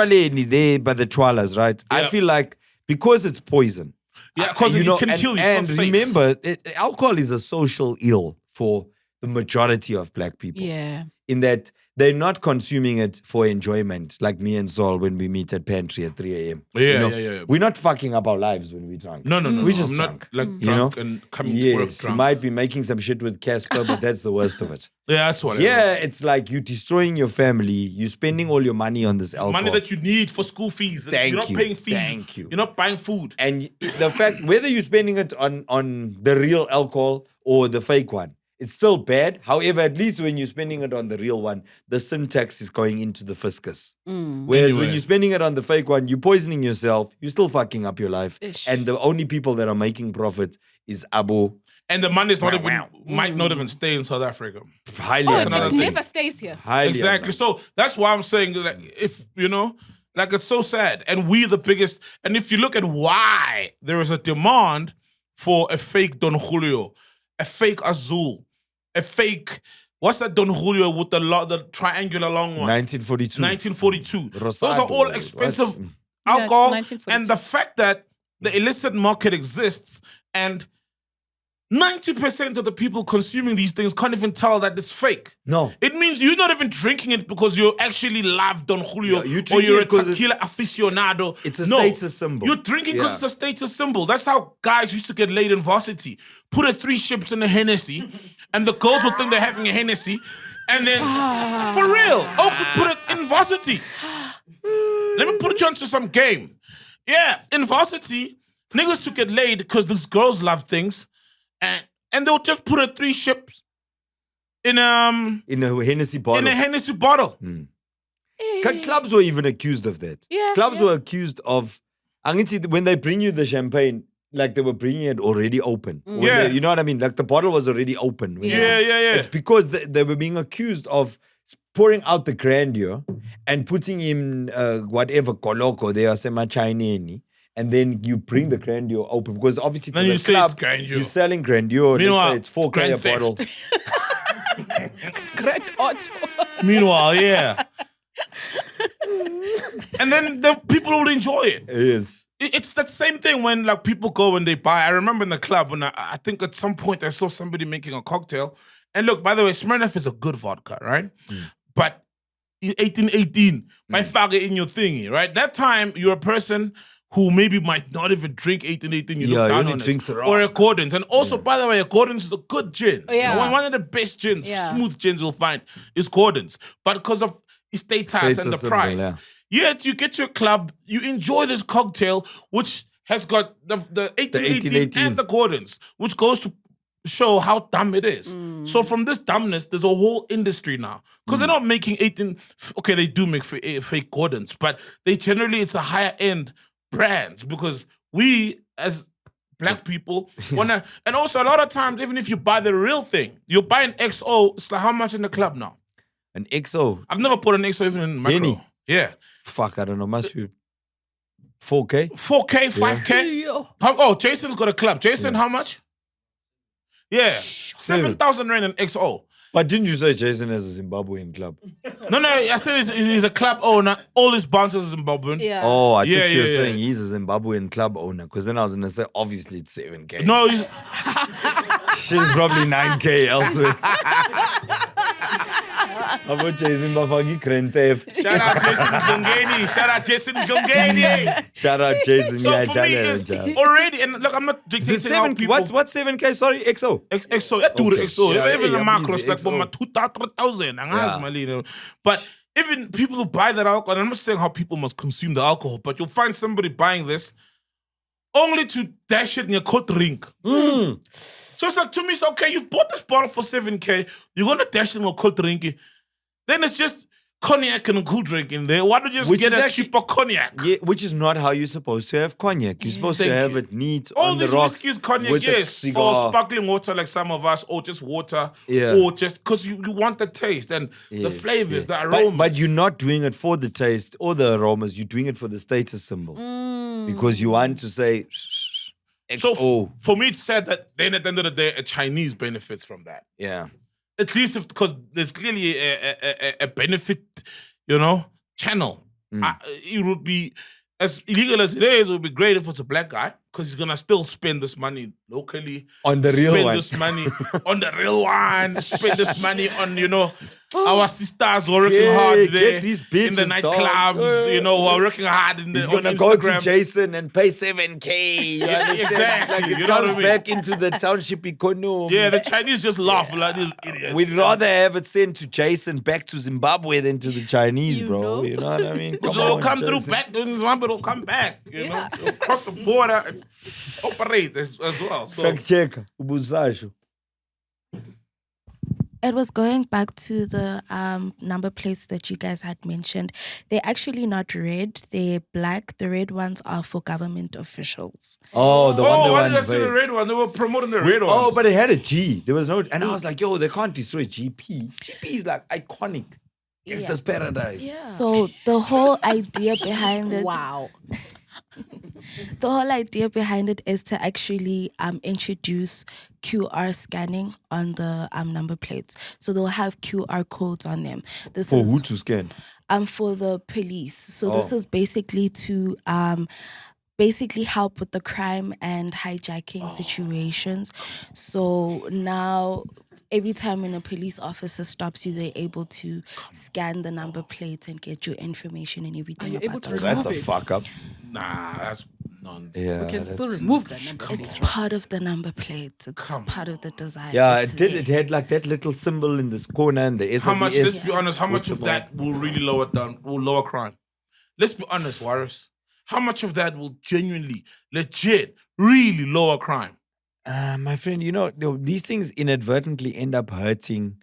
There by the trawlers, right? I Yeah. feel like because it's poison. Yeah, because you it know, can and, kill you. And it's not safe. remember, alcohol is a social ill for the majority of black people. Yeah. In that they're not consuming it for enjoyment, like me and Saul when we meet at pantry at 3 a.m. Yeah, yeah. We're not fucking up our lives when we're drunk. No. We're just I'm drunk. not like You know? drunk and coming to work Yes, you drunk. might be making some shit with Casper, but that's the worst of it. Yeah, that's what. Yeah, it's like you destroying your family. You're spending all your money on this alcohol. Money that you need for school fees. Thank You're not you. paying fees. Thank you. You're not buying food. And the fact, whether you're spending it on the real alcohol or the fake one, it's still bad. However, at least when you're spending it on the real one, the syntax is going into the fiscus. Whereas when Anyway. you're spending it on the fake one, you're poisoning yourself. You're still fucking up your life. Ish. And the only people that are making profit is Abu. And the money's not even might not even stay in South Africa. Highly Oh, another it unlikely. thing. never stays here. Highly Exactly. unlikely. So that's why I'm saying that if like it's so sad. And we the biggest. And if you look at why there is a demand for a fake Don Julio, a fake Azul, a fake. What's that Don Julio with the triangular long one? 1942. 1942. Those Rosado. are all expensive What's- alcohol. Yeah, it's 1942. And the fact that the illicit market exists and 90% of the people consuming these things can't even tell that it's fake. No. It means you're not even drinking it because you actually love Don Julio Yeah, you or drink you're it a 'cause tequila aficionado. It's a No, status symbol. You're drinking because Yeah. it's a status symbol. That's how guys used to get laid in varsity. Put a 3 ships in a Hennessy and the girls would think they're having a Hennessy. And then, for real, put it in varsity. Let me put you onto some game. Yeah, in varsity, niggas to get laid because these girls love things. And they'll just put a 3 ships in a Hennessy bottle. Hennessy bottle. Clubs were even accused of that. Yeah, Clubs yeah. were accused of, when they bring you the champagne, like they were bringing it already open. When Yeah. you know what I mean? Like the bottle was already open. when you- Yeah. It's because they were being accused of pouring out the grandeur and putting in whatever koloko they are sema-Chinese. And then you bring the grandeur open because obviously for Then the you say club, it's grandeur. you're selling grandeur. Meanwhile, Let's say it's 4K a it's grand bottle. Grand auto. Meanwhile, yeah. And then the people will enjoy it. Yes. It's that same thing when like people go and they buy. I remember in the club when I think at some point I saw somebody making a cocktail. And look, by the way, Smirnoff is a good vodka, right? But 1818, might fag it in your thingy, right? That time you're a person who maybe might not even drink 1818. You Yeah, look he down only on drinks it. raw. Or Accordance. And also, by the way, Accordance is a good gin. Oh, yeah. One of the best gins, Yeah. smooth gins you'll find is Accordance. But because of its status and Status the symbol, price. yeah. Yet you get to a club, you enjoy this cocktail, which has got the 1818 1818. and the Accordance, which goes to show how dumb it is. So from this dumbness, there's a whole industry now. Because they're not making 18... Okay, they do make fake Accordance, but it's a higher end brands because we, as black people, wanna... And also, a lot of times, even if you buy the real thing, you buy an XO, it's like how much in the club now? An XO. I've never put an XO even in macro. Henny. Yeah. Fuck, I don't know. Must be 4K? 4K, 5K. Jason's got a club. Jason, how much? Yeah. 7,000 rand in XO. But didn't you say Jason has a Zimbabwean club? No, I said he's a club owner. All his bouncers are Zimbabwean. Yeah. Oh, I Yeah, thought you were yeah, saying he's a Zimbabwean club owner. Because then I was going to say, obviously it's 7K. No, he's... Shit's probably 9K elsewhere. How about Jason Bafagi Grand Theft? Shout out Jason Gongeni. Shout out Jason. So Yeah, for done me, a it's job. already... And look, I'm not Is it dictating how 7, people... what's 7K? Sorry, XO. XO, yeah, dude, Okay. XO. Yeah, Even the yeah, macros, easy, like for my XO. 2,000. Yeah. But even people who buy that alcohol, and I'm not saying how people must consume the alcohol, but you'll find somebody buying this only to dash it in your cold drink. So it's like, to me, it's okay, you've bought this bottle for 7K, you're going to dash it in a cold drink. Then it's just, cognac and a cool drink in there. Why don't you just Which get is a actually- cheaper cognac? Yeah, which is not how you're supposed to have cognac. You're supposed to Thank have you. it neat All on the these rocks whiskeys, cognac, with a yes, cigar. or sparkling water like some of us, or just water, Yeah. or just because you want the taste and the Yes, flavors, yeah. the aromas. But you're not doing it for the taste or the aromas. You're doing it for the status symbol because you want to say so XO. for me, it's sad that then at the end of the day, a Chinese benefits from that. Yeah. At least because there's clearly a benefit, channel. It would be, as illegal as it is, it would be great if it's a black guy because he's going to still spend this money locally. On the real spend one. this money on the real one. Spend this money on, our sisters who are working Yeah, hard get there these in the bitches, dog. nightclubs, who are working hard in the He's on gonna go to Instagram. Jason and pay 7K. You understand? exactly, Like it you know what comes I mean? back into the township economy. Yeah, the Chinese just laugh like these idiots. We'd rather have it sent to Jason back to Zimbabwe than to the Chinese, You bro. know? You know what I mean? Because it'll come through Jason. back, then it'll come back, It'll cross the border and operate as well. So Fact check. Ubusasho. It was going back to the number plates that you guys had mentioned. They're actually not red, they're black. The red ones are for government officials. Oh, the one. why did I see the red one? They were promoting the red ones. Oh, but it had a G. There was no, and I was like, yo, they can't destroy GP. GP is like iconic. Gangsta's paradise. Yeah. So the whole idea behind it, Wow. the whole idea behind it is to actually introduce QR scanning on the number plates. So they'll have QR codes on them. This For is who to scan? for the police. So this Oh. is basically to basically help with the crime and hijacking situations. So now every time when a police officer stops you, they're able to scan the number plates and get your information and everything Are you able about to the remove That's a it? fuck up. Nah, that's nonsense. Yeah. We can still that's- remove that number. It's part of the number plate. It's Come part of the design. Yeah, It's it did. there. It had like that little symbol in this corner and the How much? Let's SABS. be honest. How much of that will really lower crime? Let's be honest, Warriors. How much of that will genuinely, legit, really lower crime? My friend, these things inadvertently end up hurting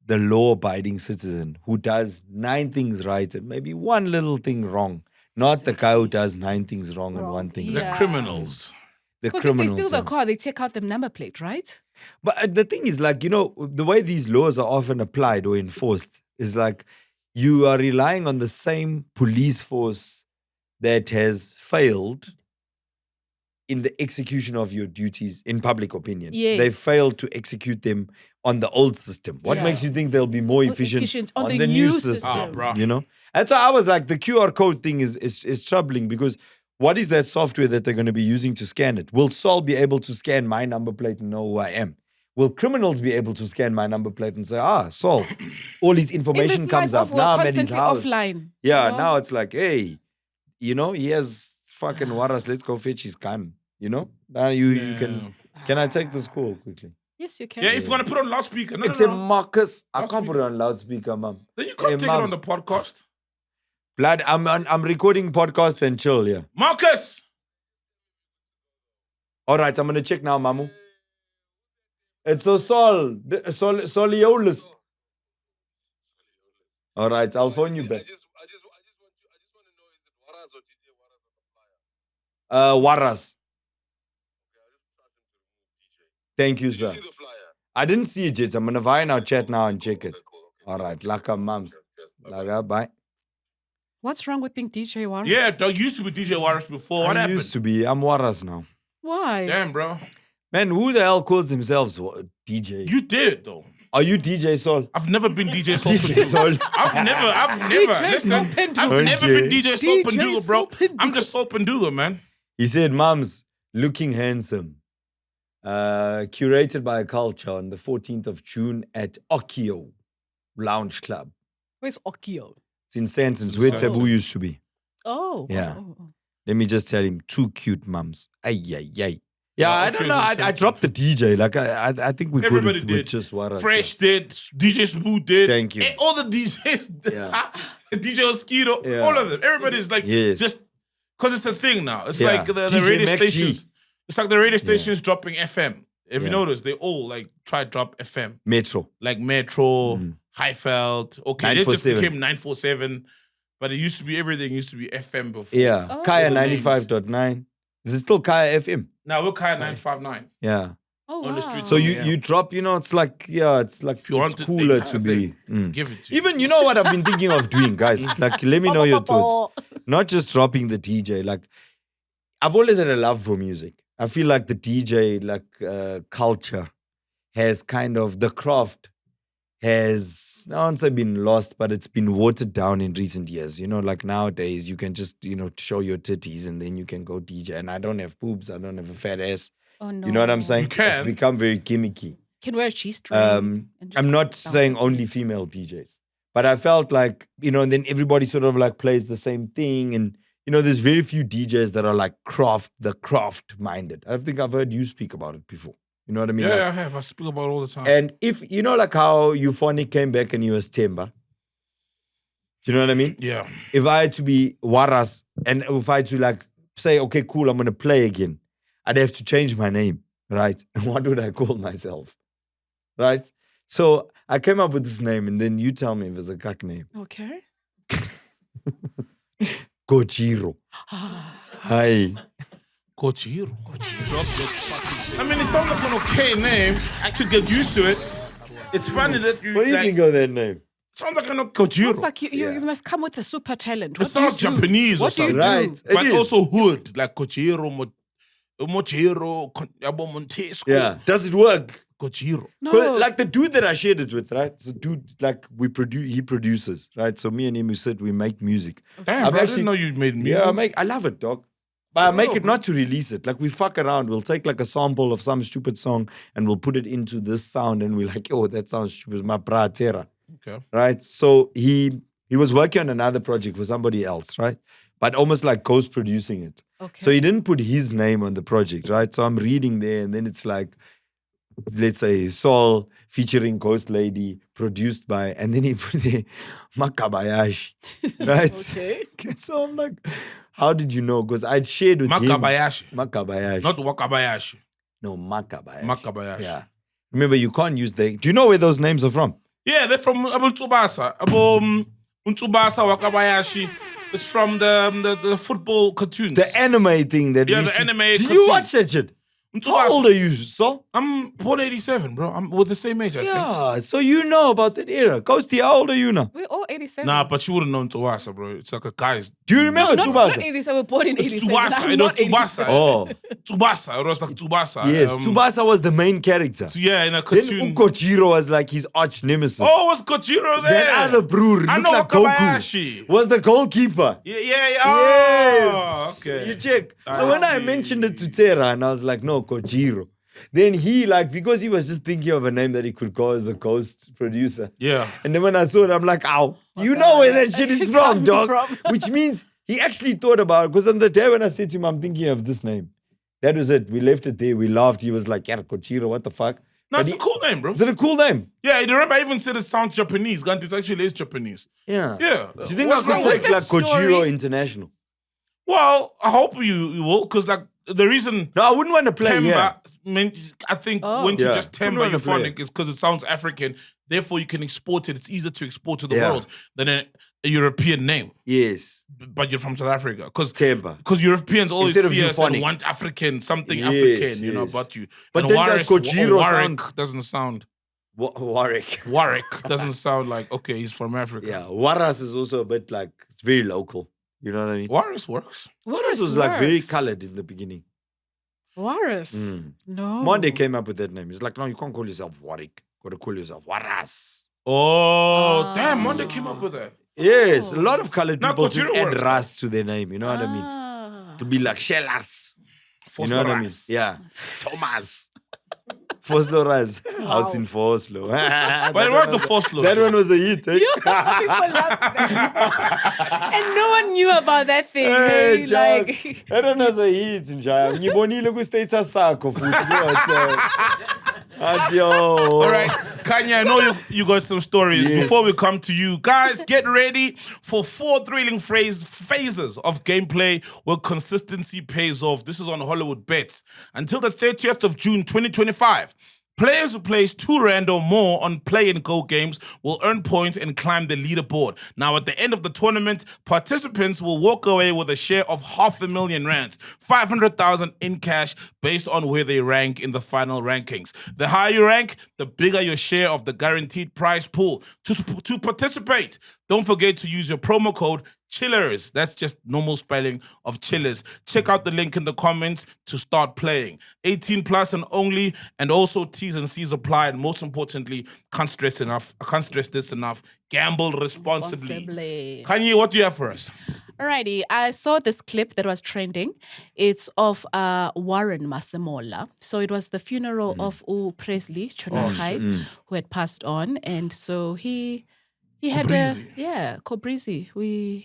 the law-abiding citizen who does 9 things right and maybe one little thing wrong. Not the guy who does 9 things wrong and one thing The right. Yeah. criminals. The Because if they criminals. steal the car, they take out the number plate, right? But the thing is, like, the way these laws are often applied or enforced is like you are relying on the same police force that has failed in the execution of your duties, in public opinion. They Yes. failed to execute them on the old system. What Yeah. makes you think they'll be more More efficient, efficient on the new system? Ah, bro. That's why I was like, the QR code thing is troubling because what is that software that they're going to be using to scan it? Will Saul be able to scan my number plate and know who I am? Will criminals be able to scan my number plate and say, Saul, all his information comes up. Now I'm at his house. Offline. Yeah, now it's like, hey, he has fucking Waras, let's go fetch his gun. Now you can I take this call quickly? Yes, you can. Yeah, if you want to put it on loudspeaker, no, It's a no. Marcus. I can't Loudspeaker. put it on loudspeaker, mom. Then you can't Hey, take it on mums. the podcast. Blood, I'm recording podcast and chill, yeah. Marcus! All right, I'm gonna check now, Mamu. It's a Soliolis. All right, I'll phone you back. I just want to know, is it Waras or DJ Waras or the flyer? Waras. Okay, I just asked him to remove DJ. Thank you, Did sir. you see the flyer? I didn't see it yet. I'm gonna via our chat now and check it. Okay, cool. Okay. All right, laka mums. Yes, Laka, bye. What's wrong with being DJ Warren? Yeah, dog used to be DJ Warriors before. What I happened? used to be. I'm Waras now. Why? Damn, bro. Man, who the hell calls themselves DJ? You did, though. Are you DJ Sol? I've never been DJ Soul DJ Sol. I've never, DJ listen, Soul I've never Okay. been DJ Soul DJ Penduga, bro. Soul Penduga. I'm just Soul Penduga, man. He said, Mums, looking handsome. Curated by a culture on the 14th of June at Okio Lounge Club. Where's Okio? It's in Sandton's, where Sandton. Taboo used to be. Oh. Yeah. oh. Let me just tell him, 2 cute mums. Ay, ay, ay. Yeah, Yeah, I don't Okio's know. in I Sandton. dropped the DJ. Like, I think we could Everybody with did. just what Fresh did, DJ Smooth did. Thank you. All the DJs, Yeah. DJ Mosquito, Yeah. all of them. Everybody's like, Yes. just, because it's a thing now. It's Yeah. like the DJ radio MacG. stations. It's like the radio stations dropping FM. If you Yeah. notice, they all like try to drop FM. Metro. Like Metro, Highveld. Okay, it just 947. became 947. But it used to be everything used to be FM before. Yeah. Oh. Kaya Names. 95.9. Is it still Kaya FM? Now we're Kaya 959. Yeah. Oh, On the wow. streets So Oh, you yeah. you drop, it's like If you it's want it, the cooler entire to be. thing, give it to Even you know what I've been thinking of doing, guys. Like, let me know your thoughts. Not just dropping the DJ. Like, I've always had a love for music. I feel like the DJ culture has kind of the craft has I won't say been lost, but it's been watered down in recent years. Like nowadays you can just show your titties and then you can go DJ. And I don't have boobs. I don't have a fat ass. Oh, no. You know what I'm saying? You can. It's become very gimmicky. Can wear a G-string. and just I'm not bounce saying it. only female DJs, but I felt like, and then everybody sort of like plays the same thing. And, there's very few DJs that are like craft minded. I think I've heard you speak about it before. You know what I mean? Yeah, Like, I have. I speak about it all the time. and if, like how Euphonic came back and he was Temba. Do you know what I mean? Yeah. If I had to be Waras and if I had to like say, okay, cool, I'm going to play again, I'd have to change my name, right? And what would I call myself? Right? So I came up with this name and then you tell me if it's a cuck name. Okay. Gojiro. Hi. Kochiro. I mean, it sounds like an okay name. I could get used to it. It's funny that you. What do you think of that name? Sounds like an Kochiro. Sounds like you must come with a super talent. It What do you sounds do? Japanese or What do you something. do? Right. It But is. also hood, like Kochiro, Mochiro, Yabo Montesco. Yeah. Does it work? Kochiro. 'Cause, No. like the dude that I shared it with, right? It's a dude like he produces, right? So me and him, we sit, we make music. Damn, I've bro, I actually- didn't know you made music. Yeah, I love it, dog. But I make it not to release it. Like we fuck around. We'll take like a sample of some stupid song and we'll put it into this sound and we're like, oh, that sounds stupid. My bratera. Okay. Right? So he was working on another project for somebody else, right? But almost like ghost producing it. Okay. So he didn't put his name on the project, right? So I'm reading there and then it's like, let's say Saul featuring Ghost Lady, produced by, and then he put there Makabayashi, right? Okay. So I'm like, how did you know? Because I'd shared with Makabayashi. him. Makabayashi. Not Wakabayashi. No, Makabayashi. Makabayashi. Yeah. Remember, you can't use the. Do you know where those names are from? Yeah, they're from Tsubasa. Tsubasa, Wakabayashi. It's from the football cartoons. The anime thing that. Yeah, we the should- anime Did you cartoons. watch that shit? How Tsubasa. old are you, Saul? I'm born 87, bro. I'm with the same age, I think. Yeah, so you know about that era. Ghosty, how old are you now? We're all 87. Nah, but you wouldn't know Tsubasa, bro. It's like a guy's. Do you remember not Tsubasa? 87. We're born in It's 87. Tsubasa. I'm It was not Tsubasa. 87. Oh, Tsubasa. It was like Tsubasa. yes. Tsubasa was the main character. Yeah, in a Then cartoon. Ukojiro was like his arch nemesis. Oh, was Kojiro there? That other brewer I looked know like Wakabayashi. Goku. Was the goalkeeper. Yeah. Oh, Yes. okay. You check. I So when I see. mentioned it to Tera and I was like, no, Kojiro. Then he because he was just thinking of a name that he could go as a ghost producer. Yeah. And then when I saw it, I'm like, ow, you know where that shit is from, Coming dog. from. Which means he actually thought about it. Because on the day when I said to him, I'm thinking of this name. That was it. We left it there. We laughed. He was like, yeah, Kojiro, what the fuck? No, But it's a cool name, bro. Is it a cool name? Yeah, you remember I even said it sounds Japanese. This actually is Japanese. Yeah. Yeah. Do you think I So could with take the like Kojiro story- International? Well, I hope you will, because like the reason No, I wouldn't want to play Temba, here. I think Oh. when to Yeah. just Wouldn't Temba wanna play euphonic is because it sounds African. Therefore, you can export it. It's easier to export to the Yeah. world than a European name. Yes. But you're from South Africa. Because Temba. Europeans always Instead of see us euphonic. and want African, something Yes, African, you know, yes. about you. But and then does Kojiro Warwick sound- doesn't sound. Warwick. Warwick doesn't sound like, okay, he's from Africa. Yeah. Waras is also a bit like, it's very local. You know what I mean? Warwick works. Waras was like very works. colored in the beginning. Warris. Mm. No. Monday came up with that name. He's like, no, you can't call yourself Warwick. Got to call yourself Waras. Oh, damn, Monday came up with that. Yes. A lot of colored Now, people just Kojiro add works, Ras to their name. You know what I mean? Ah. To be like Shellas. You know what I mean? Phosphorus. Yeah. Thomas. Foslo Raz. House in Foslo. But it was the Foslo. That one was a hit. Eh? People loved that. And no one knew about that thing. Hey, Hey, dog. like, That one was a hit, Njaya. Ngibonile ku-states sakho futhi. Adio. All right, Kanye, I know you got some stories. Yes. Before we come to you, guys, get ready for 4 thrilling phases of gameplay where consistency pays off. This is on Hollywood Bets. Until the 30th of June, 2025. Players who place 2 rand or more on play and go games will earn points and climb the leaderboard. Now, at the end of the tournament, participants will walk away with a share of 500,000 rands, 500,000 in cash based on where they rank in the final rankings. The higher you rank, the bigger your share of the guaranteed prize pool. To participate, don't forget to use your promo code Chillers. That's just normal spelling of Chillers. Check out the link in the comments to start playing. 18 plus and only, and also T's and C's apply. And most importantly, can't stress this enough. Gamble responsibly. Kanye, what do you have for us? Alrighty, I saw this clip that was trending. It's of Warren Masemola. So it was the funeral of Presley Chonahide, who had passed on, and so he had Kobrizi.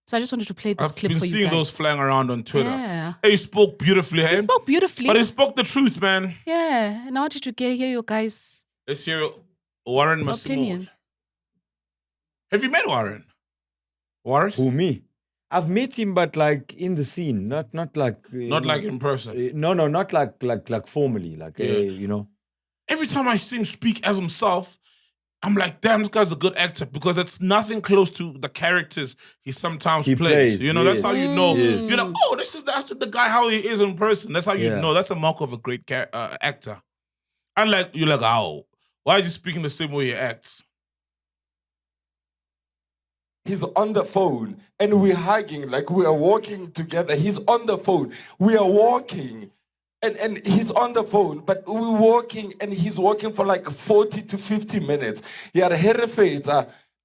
So I just wanted to play this clip for you guys. I've been seeing those flying around on Twitter. Yeah. He spoke beautifully, He spoke beautifully. But he spoke the truth, man. Yeah, and I wanted to hear you guys' Let's hear Warren Masemola. opinion. Have you met Warren? Warren? Who, me? I've met him, but like in the scene, not like Not like in person. No, not like formally, like you know. Every time I see him speak as himself, I'm like, damn, this guy's a good actor, because it's nothing close to the characters he sometimes plays. You know, that's how you know. Yes. You're like, oh, this is the guy how he is in person. That's how you know. That's a mark of a great actor. And like, you're like, oh, why is he speaking the same way he acts? He's on the phone and we're hugging, like we are walking together. He's on the phone. We are walking and he's on the phone, but we're walking and he's walking for like 40 to 50 minutes. He had a hair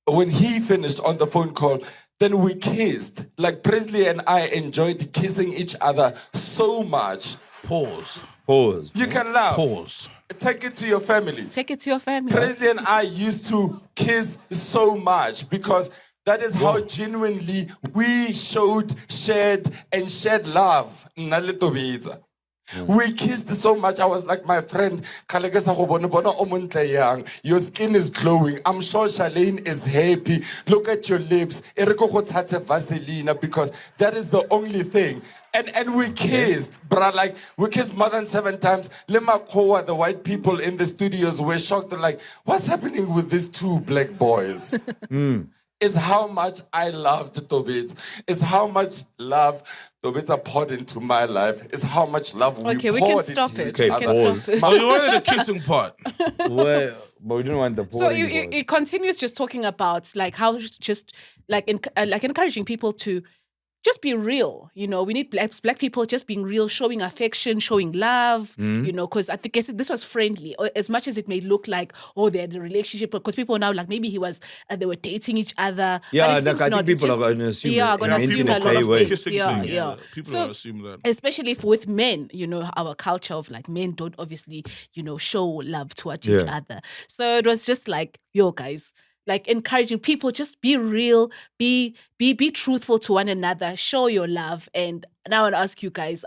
when he finished on the phone call. Then we kissed. Like Presley and I enjoyed kissing each other so much. Pause. You can laugh. Pause. Take it to your family. Take it to your family. Presley and I used to kiss so much because that is how genuinely we shared love. We kissed so much. I was like, my friend, your skin is glowing. I'm sure Charlene is happy. Look at your lips. Vaseline, because that is the only thing. And we kissed, bruh, like we kissed more than 7 times. Lemakoa, the white people in the studios were shocked. They're like, what's happening with these 2 black boys? Is how much I loved Tobit. Is how much love Tobit poured into my life. Is how much love we Okay, poured we can stop it. Okay, We can stop it. Oh, you wanted the kissing part. Well, but we didn't want the So pouring part. it continues just talking about like how just like encouraging people to just be real. You know, we need black people just being real, showing affection, showing love, you know, because I think this was friendly, as much as it may look like, oh, they had a relationship, because people now like maybe they were dating each other. Yeah, but it like, seems I not. think people are going to assume Yeah, it going to in an assume a intimate lot of way. things. Kissing Yeah, thing, yeah. People So, will assume that. especially with men, you know, our culture of like men don't obviously, you know, show love towards each other. So it was just like, yo, guys, like encouraging people, just be real, be truthful to one another, show your love. And now I want to ask you guys,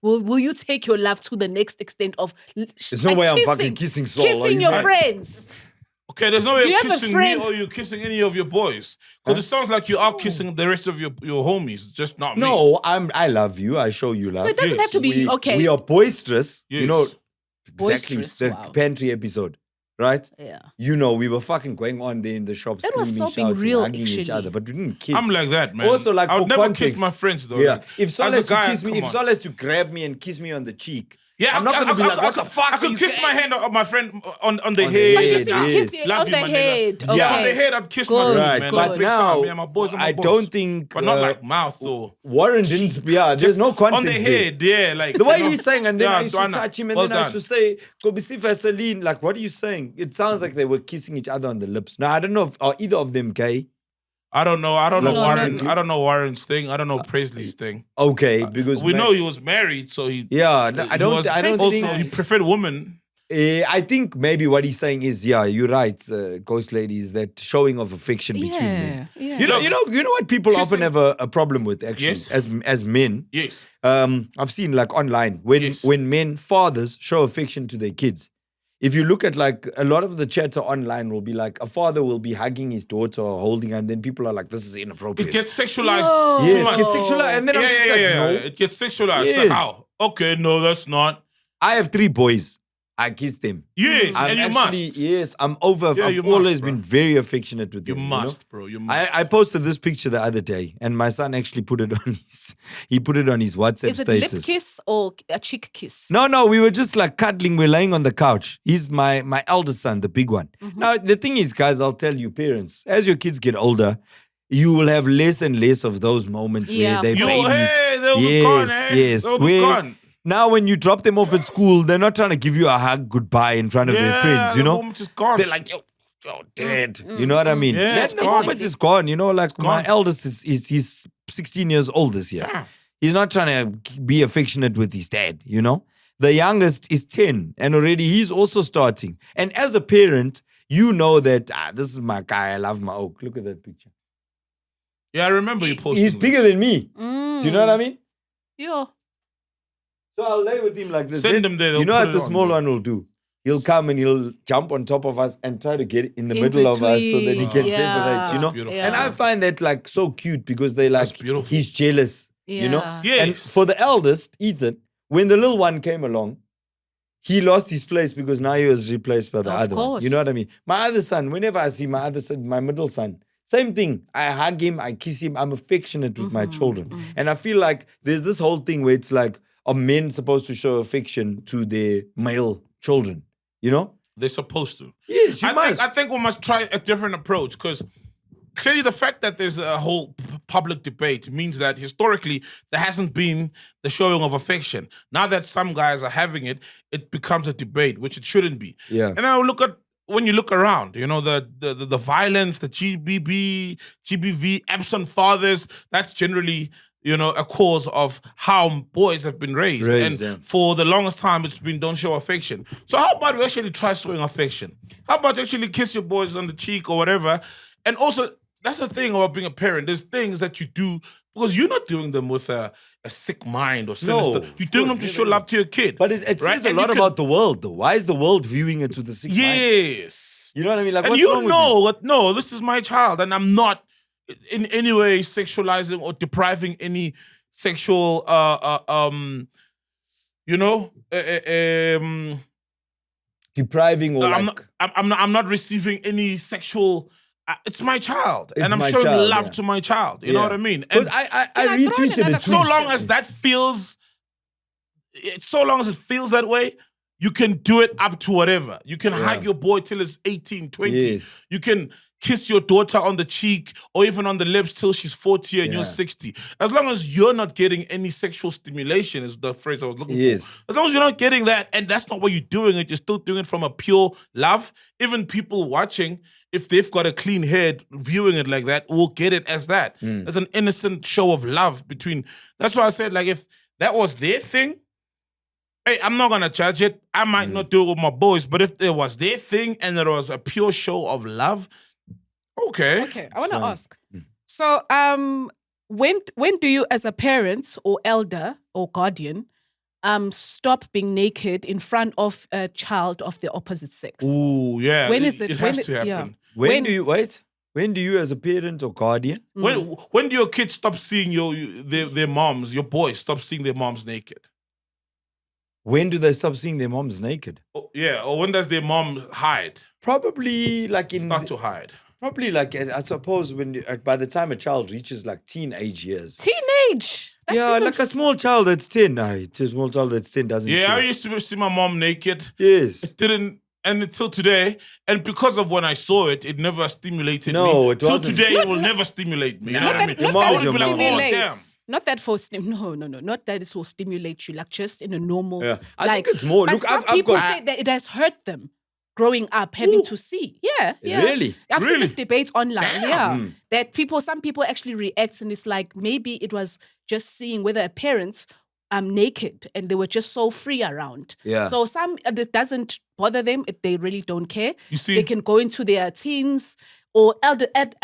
will you take your love to the next extent of There's no way I'm fucking kissing Saul. Are kissing you your mad? friends? Okay, there's no way Do you you're have a kissing me friend? or you're kissing any of your boys. Because it sounds like you are kissing the rest of your homies, just not me. No, I love you. I show you love. So it doesn't have to be, okay. We are boisterous. Yes. You know, exactly Boisterous, the wow. pantry episode, right? Yeah. You know, we were fucking going on there in the shop, That was screaming, so being shouting, real, hugging each actually. other, but we didn't kiss. I'm like that, man. Also, like, I would for never context, kiss my friends, though. Yeah. Like, If Sol as a has to guy, kiss me, come if on. Sol has to grab me and kiss me on the cheek, Yeah, I'm not going to be like, what the fuck? I could kiss my hand on my friend on the On the head. But you head, see, yes. kissing Love on you, the my nigga. head. Yeah, on Okay. the head, I'd kiss my Good, dude, Right, man. good. but Big now time. Yeah, my boys are my I boys. don't think But not like mouth, though. Warren didn't. Yeah, there's no context On the there. head, yeah. Like, The way you know, he's saying, and then yeah, I used to Dwana. touch him, and Well then I used to done. say, Kobisi Vaseline. Like, what are you saying? It sounds like they were kissing each other on the lips. Now, I don't know if are either of them gay. I don't know. I don't know No, Warren. no. I don't know Warren's thing. I don't know Presley's thing. Okay, because We know he was married, so he. Yeah, no, I he don't. was I don't also, think. he preferred women. I think maybe what he's saying is, yeah, you're right, Ghost Lady, is that showing of affection between men. Yeah. You know what people often Kissing- have a problem with, actually, Yes. as men. Yes. I've seen like online when men, fathers, show affection to their kids. If you look at like a lot of the chatter online will be like a father will be hugging his daughter or holding her, and then people are like, this is inappropriate. It gets sexualized. No. too Yes, much. it gets sexualized. And then I'm just like, no. It gets sexualized. Yes. Like, how? Okay, no, that's not. I have 3 boys. I kiss them. Yes, I'm and you actually, must. yes, I'm over. Yeah, I've you must, always bro. been very affectionate with You them. must, bro. You must. I posted this picture the other day, and my son actually put it on his WhatsApp Is it status. lip kiss or a cheek kiss? No, we were just like cuddling. We're laying on the couch. He's my eldest son, the big one. Now, the thing is, guys, I'll tell you, parents, as your kids get older, you will have less and less of those moments Yeah, where they of course. Hey, they'll be gone, eh? yes. They'll be Where gone. now when you drop them off at school, they're not trying to give you a hug goodbye in front of their friends, you the know? moment is gone. They're like, yo, dad. You know what I mean? Yeah, That it's the gone. moment is gone. You know, like my gone. eldest he's 16 years old this year. Yeah. He's not trying to be affectionate with his dad, you know? The youngest is 10 and already he's also starting. And as a parent, you know that this is my guy. I love my oak. Look at that picture. Yeah, I remember you posting. He's bigger than me. Mm. Do you know what I mean? Yeah. So I'll lay with him like this. Send Then- him there, they'll You know put what it the on, small bro. one will do? He'll come and he'll jump on top of us and try to get in the In middle of us so that he can between. separate, you know? Beautiful. And I find that like so cute because they like, That's beautiful. he's jealous, you know? Yeah. And Yes. for the eldest, Ethan, when the little one came along, he lost his place because now he was replaced by the Of other one. You know course. what I mean? My other son, whenever I see my other son, my middle son, same thing. I hug him, I kiss him, I'm affectionate with my children. And I feel like there's this whole thing where it's like, are men supposed to show affection to their male children? You know? They're supposed to. Yes, you must. I think we must try a different approach because clearly the fact that there's a whole public debate means that historically there hasn't been the showing of affection. Now that some guys are having it, it becomes a debate, which it shouldn't be. Yeah. And then when you look around, you know, the violence, the GBV, absent fathers, that's generally, you know, a cause of how boys have been raised. And yeah. for the longest time, it's been don't show affection. So how about we actually try showing affection? How about you actually kiss your boys on the cheek or whatever? And also, that's the thing about being a parent. There's things that you do because you're not doing them with a sick mind or sinister. No, You're doing them to show love to your kid. But it right? says a And lot you can- about the world, though. Why is the world viewing it with the sick mind? Yes. You know what I mean? Like, And what's you wrong with know what? No, this is my child, and I'm not in any way sexualizing or depriving any sexual, you know, Depriving or I'm like... not, I'm not receiving any sexual. It's my child, It's and I'm my showing child, love yeah. to my child. You know Yeah. what I mean? Because And I Can I throw in retweeted another a tweet. so long as that feels, so long as it feels that way, you can do it up to whatever. You can hug your boy till it's 18, 20. Yes. You can kiss your daughter on the cheek or even on the lips till she's 40 and Yeah. you're 60. As long as you're not getting any sexual stimulation is the phrase I was looking Yes. for. As long as you're not getting that, and that's not what you're doing it, you're still doing it from a pure love. Even people watching, if they've got a clean head, viewing it like that, will get it as that. As an innocent show of love between. That's why I said, like, if that was their thing, hey, I'm not gonna judge it. I might not do it with my boys, but if it was their thing and it was a pure show of love, okay. Okay, I want to fine. ask. So, when do you, as a parent or elder or guardian, stop being naked in front of a child of the opposite sex? Ooh, yeah. When is it? It When has to happen. yeah. When do you... Wait. When do you, as a parent or guardian... When do your kids stop seeing their moms, your boys stop seeing their moms naked? When do they stop seeing their moms naked? Oh, yeah, or when does their mom hide? Probably like in... Start to hide. Probably like, I suppose, when by the time a child reaches like teenage years. Teenage. That's Yeah, even like a small child that's 10. A small child that's 10 doesn't Yeah, I care. used to see my mom naked. Yes. Didn't, and until today, and because of when I saw it, it never stimulated me. No, it Till wasn't. today, it will never stimulate me. You know what I mean? Your Not mom that is it your I mom. would be like, oh, damn. stimulates. Not that for not that it will stimulate you, like just in a normal. Yeah. I like, think it's more. But Look, some I've people got... say that it has hurt them growing up having to see. Yeah, yeah. Really? I've seen Really? this debate online. Yeah, Hmm. that some people actually react, and it's like maybe it was just seeing whether a parent naked and they were just so free around. Yeah. So some it doesn't bother them. They really don't care. You see- they can go into their teens or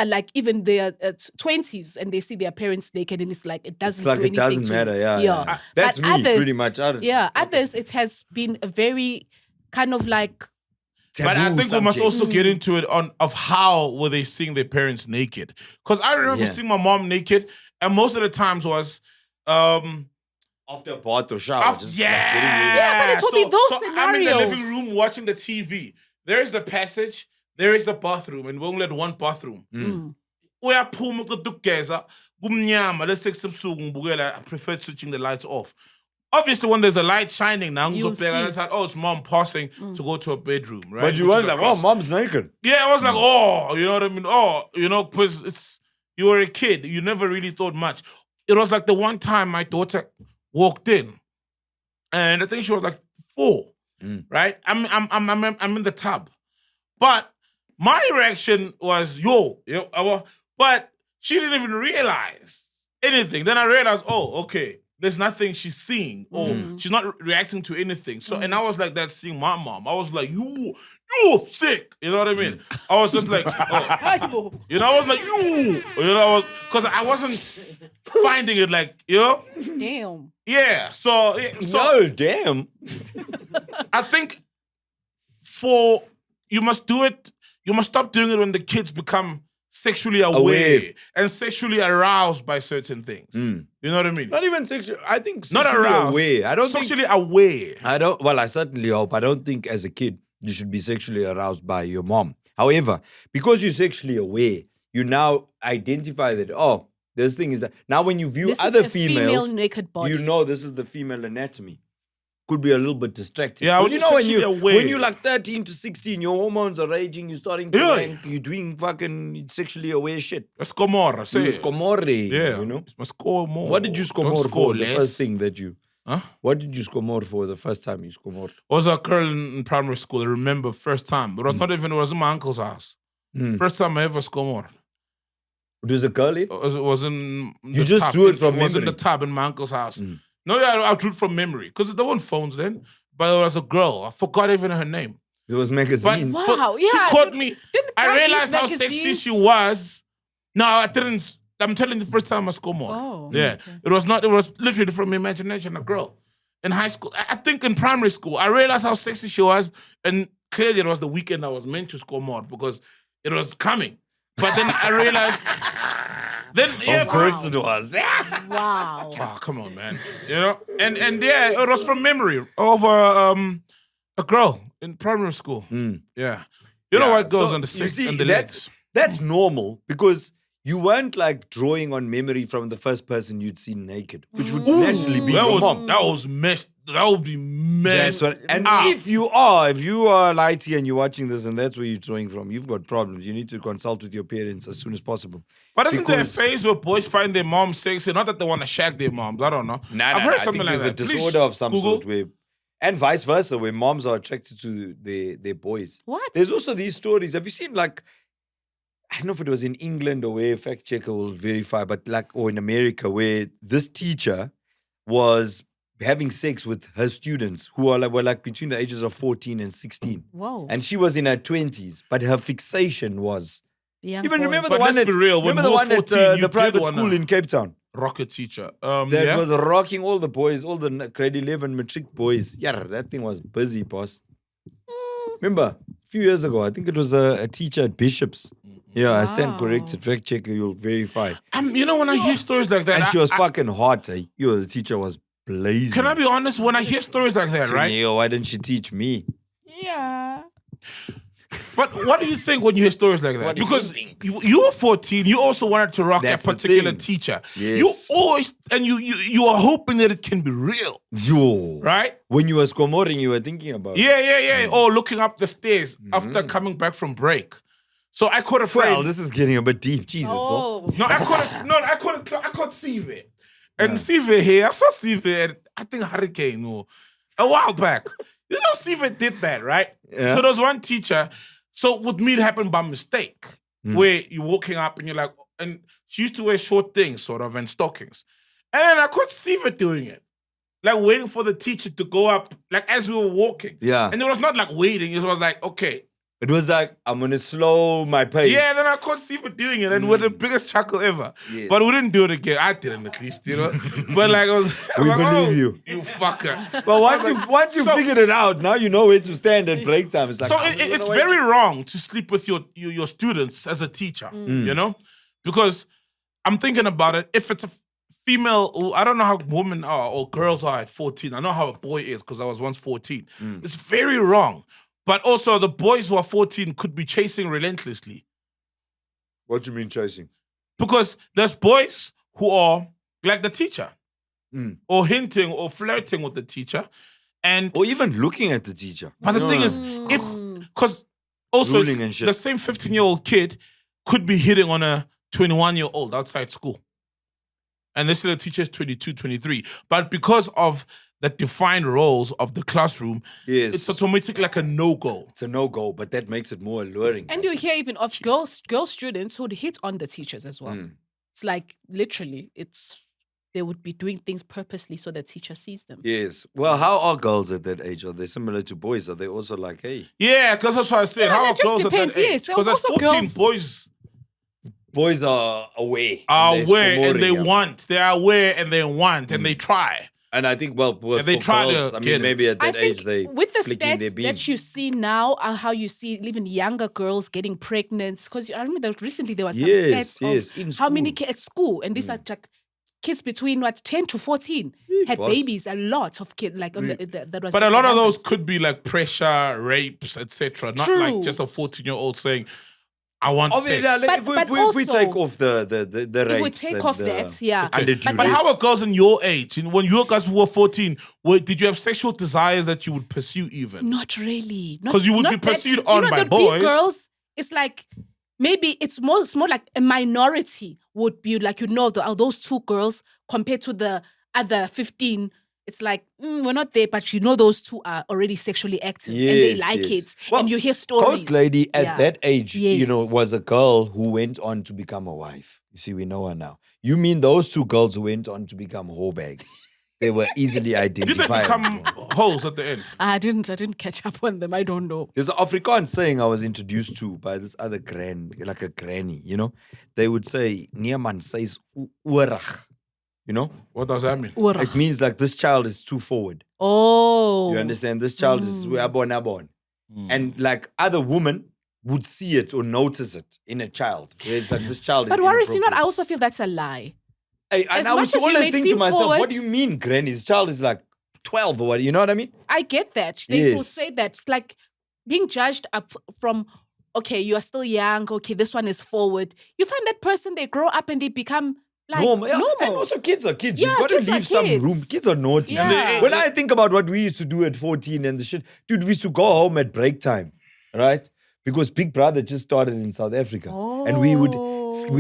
like even their 20s and they see their parents naked and it's like it doesn't It's like do it anything doesn't to matter. them. Yeah. That's But me, others, pretty much. I don't- Yeah, others it has been a very kind of like But I taboo think we must subject. also get into it of how were they seeing their parents naked? Because I remember Yeah. seeing my mom naked, and most of the times was After a bath or shower. Just like yeah. getting ready. Yeah, but it will be those I'm in the living scenarios. room watching the TV. There is the passage. There is the bathroom, and we only had one bathroom. Uyaphuma ukugeza kumnyama lesix ebusuku ngibukela. I prefer switching the lights off. Obviously, when there's a light shining, now You'll it's like, oh, it's mom passing to go to a bedroom, right? But you Which weren't is like, across. oh, mom's naked. Yeah, I was like, oh, you know what I mean? Oh, because you were a kid. You never really thought much. It was like the one time my daughter walked in, and I think she was like 4, right? I'm in the tub, but my reaction was but she didn't even realize anything. Then I realized, oh, okay. There's nothing she's seeing, or she's not reacting to anything. So, and I was like that seeing my mom. I was like, you're thick. You know what I mean? I was just like, oh. You know, I was like, because I wasn't finding it like, Damn. yeah. So No, damn. I think you must stop doing it when the kids become sexually aware and sexually aroused by certain things. You know what I mean? Not even sexual. I think Not sexually aroused. aware. I don't Sexually aware. I certainly hope. I don't think as a kid you should be sexually aroused by your mom. However, because you're sexually aware, you now identify that, oh, this thing is... Now when you view This other is a females, female naked body. you know this is the female anatomy. Could be a little bit distracting. Yeah, But when you you're know sexually aware. when you're like 13 to 16, your hormones are raging, you're starting to rank, you're doing fucking sexually aware shit. Let's go more. Say You it. score Yeah. you know? Must score more. What did you score Don't more score for the less. first thing that you... Huh? What did you score more for the first time you score more? Was a girl in primary school. I remember first time. But it was not even, it was in my uncle's house. First time I ever scored more. It was a girl, eh? It was in You the just tub. drew it from It was in memory. the tub in my uncle's house. No, yeah, I drew it from memory. Because there weren't phones then. But it was a girl. I forgot even her name. It was But magazines. Wow, she yeah. caught me. Didn't I guys use realized how sexy magazines? she was. No, I didn't. I'm telling you, the first time I scored more. Oh, Yeah. It was literally from imagination, a girl. In high school, I think in primary school, I realized how sexy she was. And clearly it was the weekend I was meant to score more because it was coming. But then I realized... Of course it was. Wow. Oh, come on, man. You know? And yeah, it was from memory over a girl in primary school. Yeah. You know what goes So, on the you sex see, and the that's- legs. That's normal because you weren't like drawing on memory from the first person you'd seen naked, which would naturally be your mom. That was messed. That would be messed. That's what, and up. if you are Lighty and you're watching this and that's where you're drawing from, you've got problems. You need to consult with your parents as soon as possible. But isn't there a because- phase where boys find their mom sexy? Not that they want to shag their moms. I don't know. I've heard I something think like there's that. a Please disorder of some Google. sort where, and vice versa, where moms are attracted to their boys. What? There's also these stories. Have you seen like, I don't know if it was in England or where, fact checker will verify, but like, or in America, where this teacher was having sex with her students who were like between the ages of 14 and 16. Whoa. And she was in her 20s, but her fixation was. Young Even boys. remember But the one let's be real, when remember the we were one at 14, you the did private wanna- school in Cape Town? Rocket teacher. That Yeah. was rocking all the boys, all the grade 11 matric boys. Yeah, that thing was busy, boss. Remember, a few years ago, I think it was a teacher at Bishop's. Yeah, I stand corrected. Fact checker, you'll verify. You know, when I hear stories like that, And she was I- fucking hot. Eh? The teacher was blazing. Can I be honest? When I hear stories like that, right? Yo, why didn't she teach me? Yeah. But what do you think when you hear stories like that? What do you Because think? you were 14, you also wanted to rock That's that the particular thing. teacher. Yes. You always, and you are hoping that it can be real, Yo. right? When you were scomoring, you were thinking about it. Yeah. Oh, looking up the stairs after coming back from break. So I caught a friend. Well, this is getting a bit deep. Jesus. Oh. I caught Sizwe. And Sizwe here, I saw Sizwe at, I think, Hurricane or a while back. You know, Sizwe did that, right? Yeah. So there was one teacher. So with me, it happened by mistake, where you're walking up and you're like, and she used to wear short things, sort of, and stockings. And then I caught Sizwe doing it. Like waiting for the teacher to go up, like as we were walking. Yeah. And it was not like waiting, it was like, okay. It was like, I'm going to slow my pace. Yeah, then I caught Sizwe doing it, and with the biggest chuckle ever. Yes. But we didn't do it again. I didn't, at least, you know. But like, I was We like, believe oh, you. you fucker. But once you So- figured it out, now you know where to stand at break time. It's like, So I'm gonna it's wait. very wrong to sleep with your students as a teacher, you know, because I'm thinking about it. If it's a female, I don't know how women are or girls are at 14. I know how a boy is because I was once 14. It's very wrong. But also the boys who are 14 could be chasing relentlessly. What do you mean chasing? Because there's boys who are like the teacher or hinting or flirting with the teacher. And Or even looking at the teacher. but the thing is, because also Ruling and shit. the same 15-year-old kid could be hitting on a 21-year-old outside school. And they say the teacher is 22, 23. But because of the defined roles of the classroom, Yes. it's automatic like a no-go. It's a no-go, but that makes it more alluring. And you hear even of girl students who'd hit on the teachers as well. It's like literally, they would be doing things purposely so the teacher sees them. Yes. Well, how are girls at that age? Are they similar to boys? Are they also like, hey, Yeah, because that's what I said. Yeah, How that are just girls depends, at that age? yes. There Because at was also 14, girls- boys boys are aware. are and they're aware and they scoring, yeah. want. They are aware and they want and they try. And I think, well, And they for try to girls, I get mean, it. maybe at I that age think they with the flicking their stats beam. that you see now, how you see even younger girls getting pregnant. Because I remember that recently there was some Yes, stats yes, of in how many school. at school, and these are like kids between 10 to 14 had boss. babies. A lot of kids like on that was. But a lot of those numbers. could be like pressure, rapes, etc. Not like True. just a 14-year-old saying, I want Obviously, sex. like, But if we also- take off the If we rapes take and off the that, yeah. under But duress. how are girls in your age? And when you guys were 14, did you have sexual desires that you would pursue even? Not really. Not- 'Cause you would not be that- pursued on by there'd be boys. girls, it's like maybe it's more like a minority would be like, those two girls compared to the other 15. It's like, we're not there, but those two are already sexually active and they Yes, like yes. it. Well, And you hear stories. Ghost Lady at Yeah. that age, Yes. was a girl who went on to become a wife. You see, we know her now. You mean those two girls who went on to become whorebags? They were easily Did they identified. become hoes at the end? I didn't catch up on them. I don't know. There's an Afrikaans saying I was introduced to by this other like a granny, They would say, Nieman says oorag. What does that mean? It means like this child is too forward. Oh. You understand? This child is we are born. And like other women would see it or notice it in a child. Where it's like this child But is worries, I inappropriate. also feel that's a lie. Hey, as and I much would as you always may think to seem myself, forward- what do you mean, granny? This child is like 12 or what? You know what I mean? I get that. They will Yes. say that. It's like being judged up from, okay, you are still young. Okay, this one is forward. You find that person, they grow up and they become like normal. Yeah. normal. And also kids are kids. Yeah, You've got to kids are leave some kids. room. Kids are naughty. Yeah. Dude. When I think about what we used to do at 14 and the shit, dude, we used to go home at break time, right? Because Big Brother just started in South Africa. And we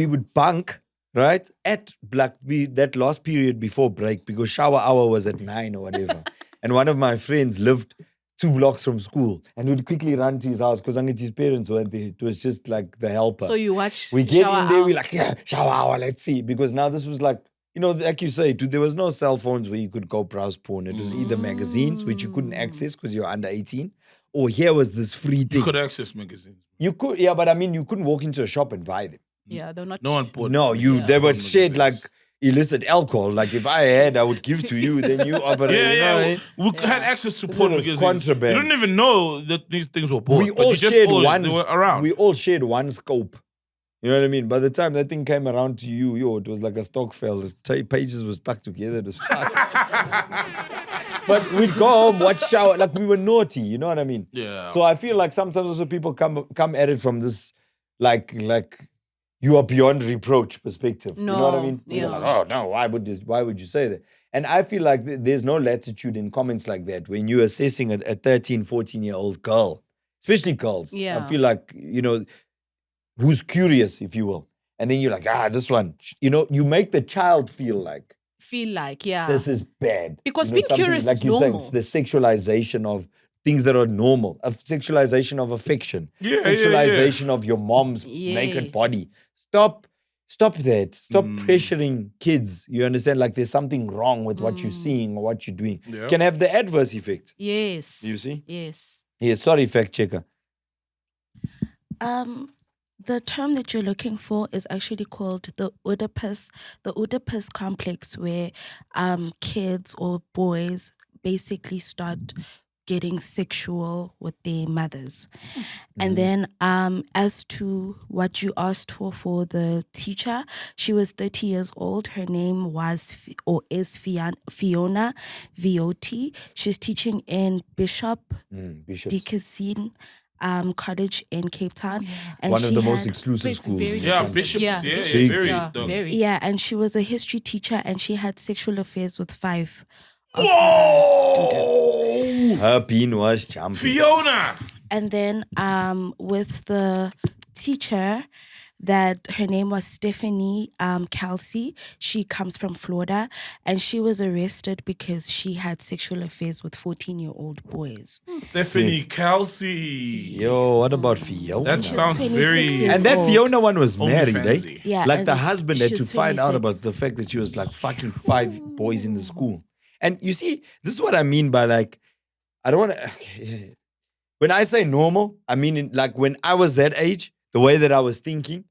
would bunk, right? At that last period before break because shower hour was at 9 or whatever. And one of my friends lived 2 blocks from school and we'd quickly run to his house because his parents weren't there. It was just like the helper. So you watch. We get shower in there, hour. we're like, yeah, shower hour, let's see. Because now this was like, like you say, dude, there was no cell phones where you could go browse porn. It was either magazines, which you couldn't access because you're under 18, or here was this free thing. You could access magazines. You could, yeah, but I mean, you couldn't walk into a shop and buy them. Yeah, they're not. No one bought. No, they were shared like magazines. illicit alcohol. Like if I had, I would give to you, then you operate. Yeah, you know what I mean? We had access to It porn was magazines. contraband. You didn't even know that these things were bought. We but all you just shared always- They were around. We all shared one scope. You know what I mean? By the time that thing came around to you, it was like a stock fell. The pages were stuck together. It was fuck. But we'd go home, watch shower, like we were naughty. You know what I mean? Yeah. So I feel like sometimes also people come at it from this, like you are beyond reproach perspective. You know what I No, mean? You're yeah. like, oh no, why would you say that? And I feel like there's no latitude in comments like that when you're assessing a 13, 14-year-old girl, especially girls. Yeah. I feel like, who's curious, if you will. And then you're like, this one, you make the child feel like yeah. this is bad. Because being something curious like is you're normal. saying, the sexualization of things that are normal, a sexualization of affection, sexualization of your mom's naked body. Stop that. Stop pressuring kids. You understand? Like there's something wrong with what you're seeing or what you're doing. Yeah. Can have the adverse effect. Yes. You see? Yes. Yes, sorry, fact checker. The term that you're looking for is actually called the Oedipus complex, where kids or boys basically start getting sexual with their mothers. And then as to what you asked for the teacher, she was 30 years old. Her name was Fiona Viotti. She's teaching in Bishop Bishops. Dickinson College in Cape Town. And One of she the most had- exclusive It's schools. very in Yeah, Uganda. Bishops. Yeah. Yeah, Jeez. very. Yeah, dog. very. Yeah, and she was a history teacher, and she had sexual affairs with 5 of her students. Her bean was jumping. Fiona. And then with the teacher, that her name was Stephanie Kelsey. She comes from Florida, and she was arrested because she had sexual affairs with 14-year-old boys. Stephanie Kelsey. Yo, what about Fiona? That She's sounds 26 very. years And that old. Fiona one was Only married, eh? fancy. Yeah, Like and the husband had she to was find out 26. about the fact that she was like fucking 5 boys in the school. And you see, this is what I mean by like, I don't want to. When I say normal, I mean like when I was that age, the way that I was thinking,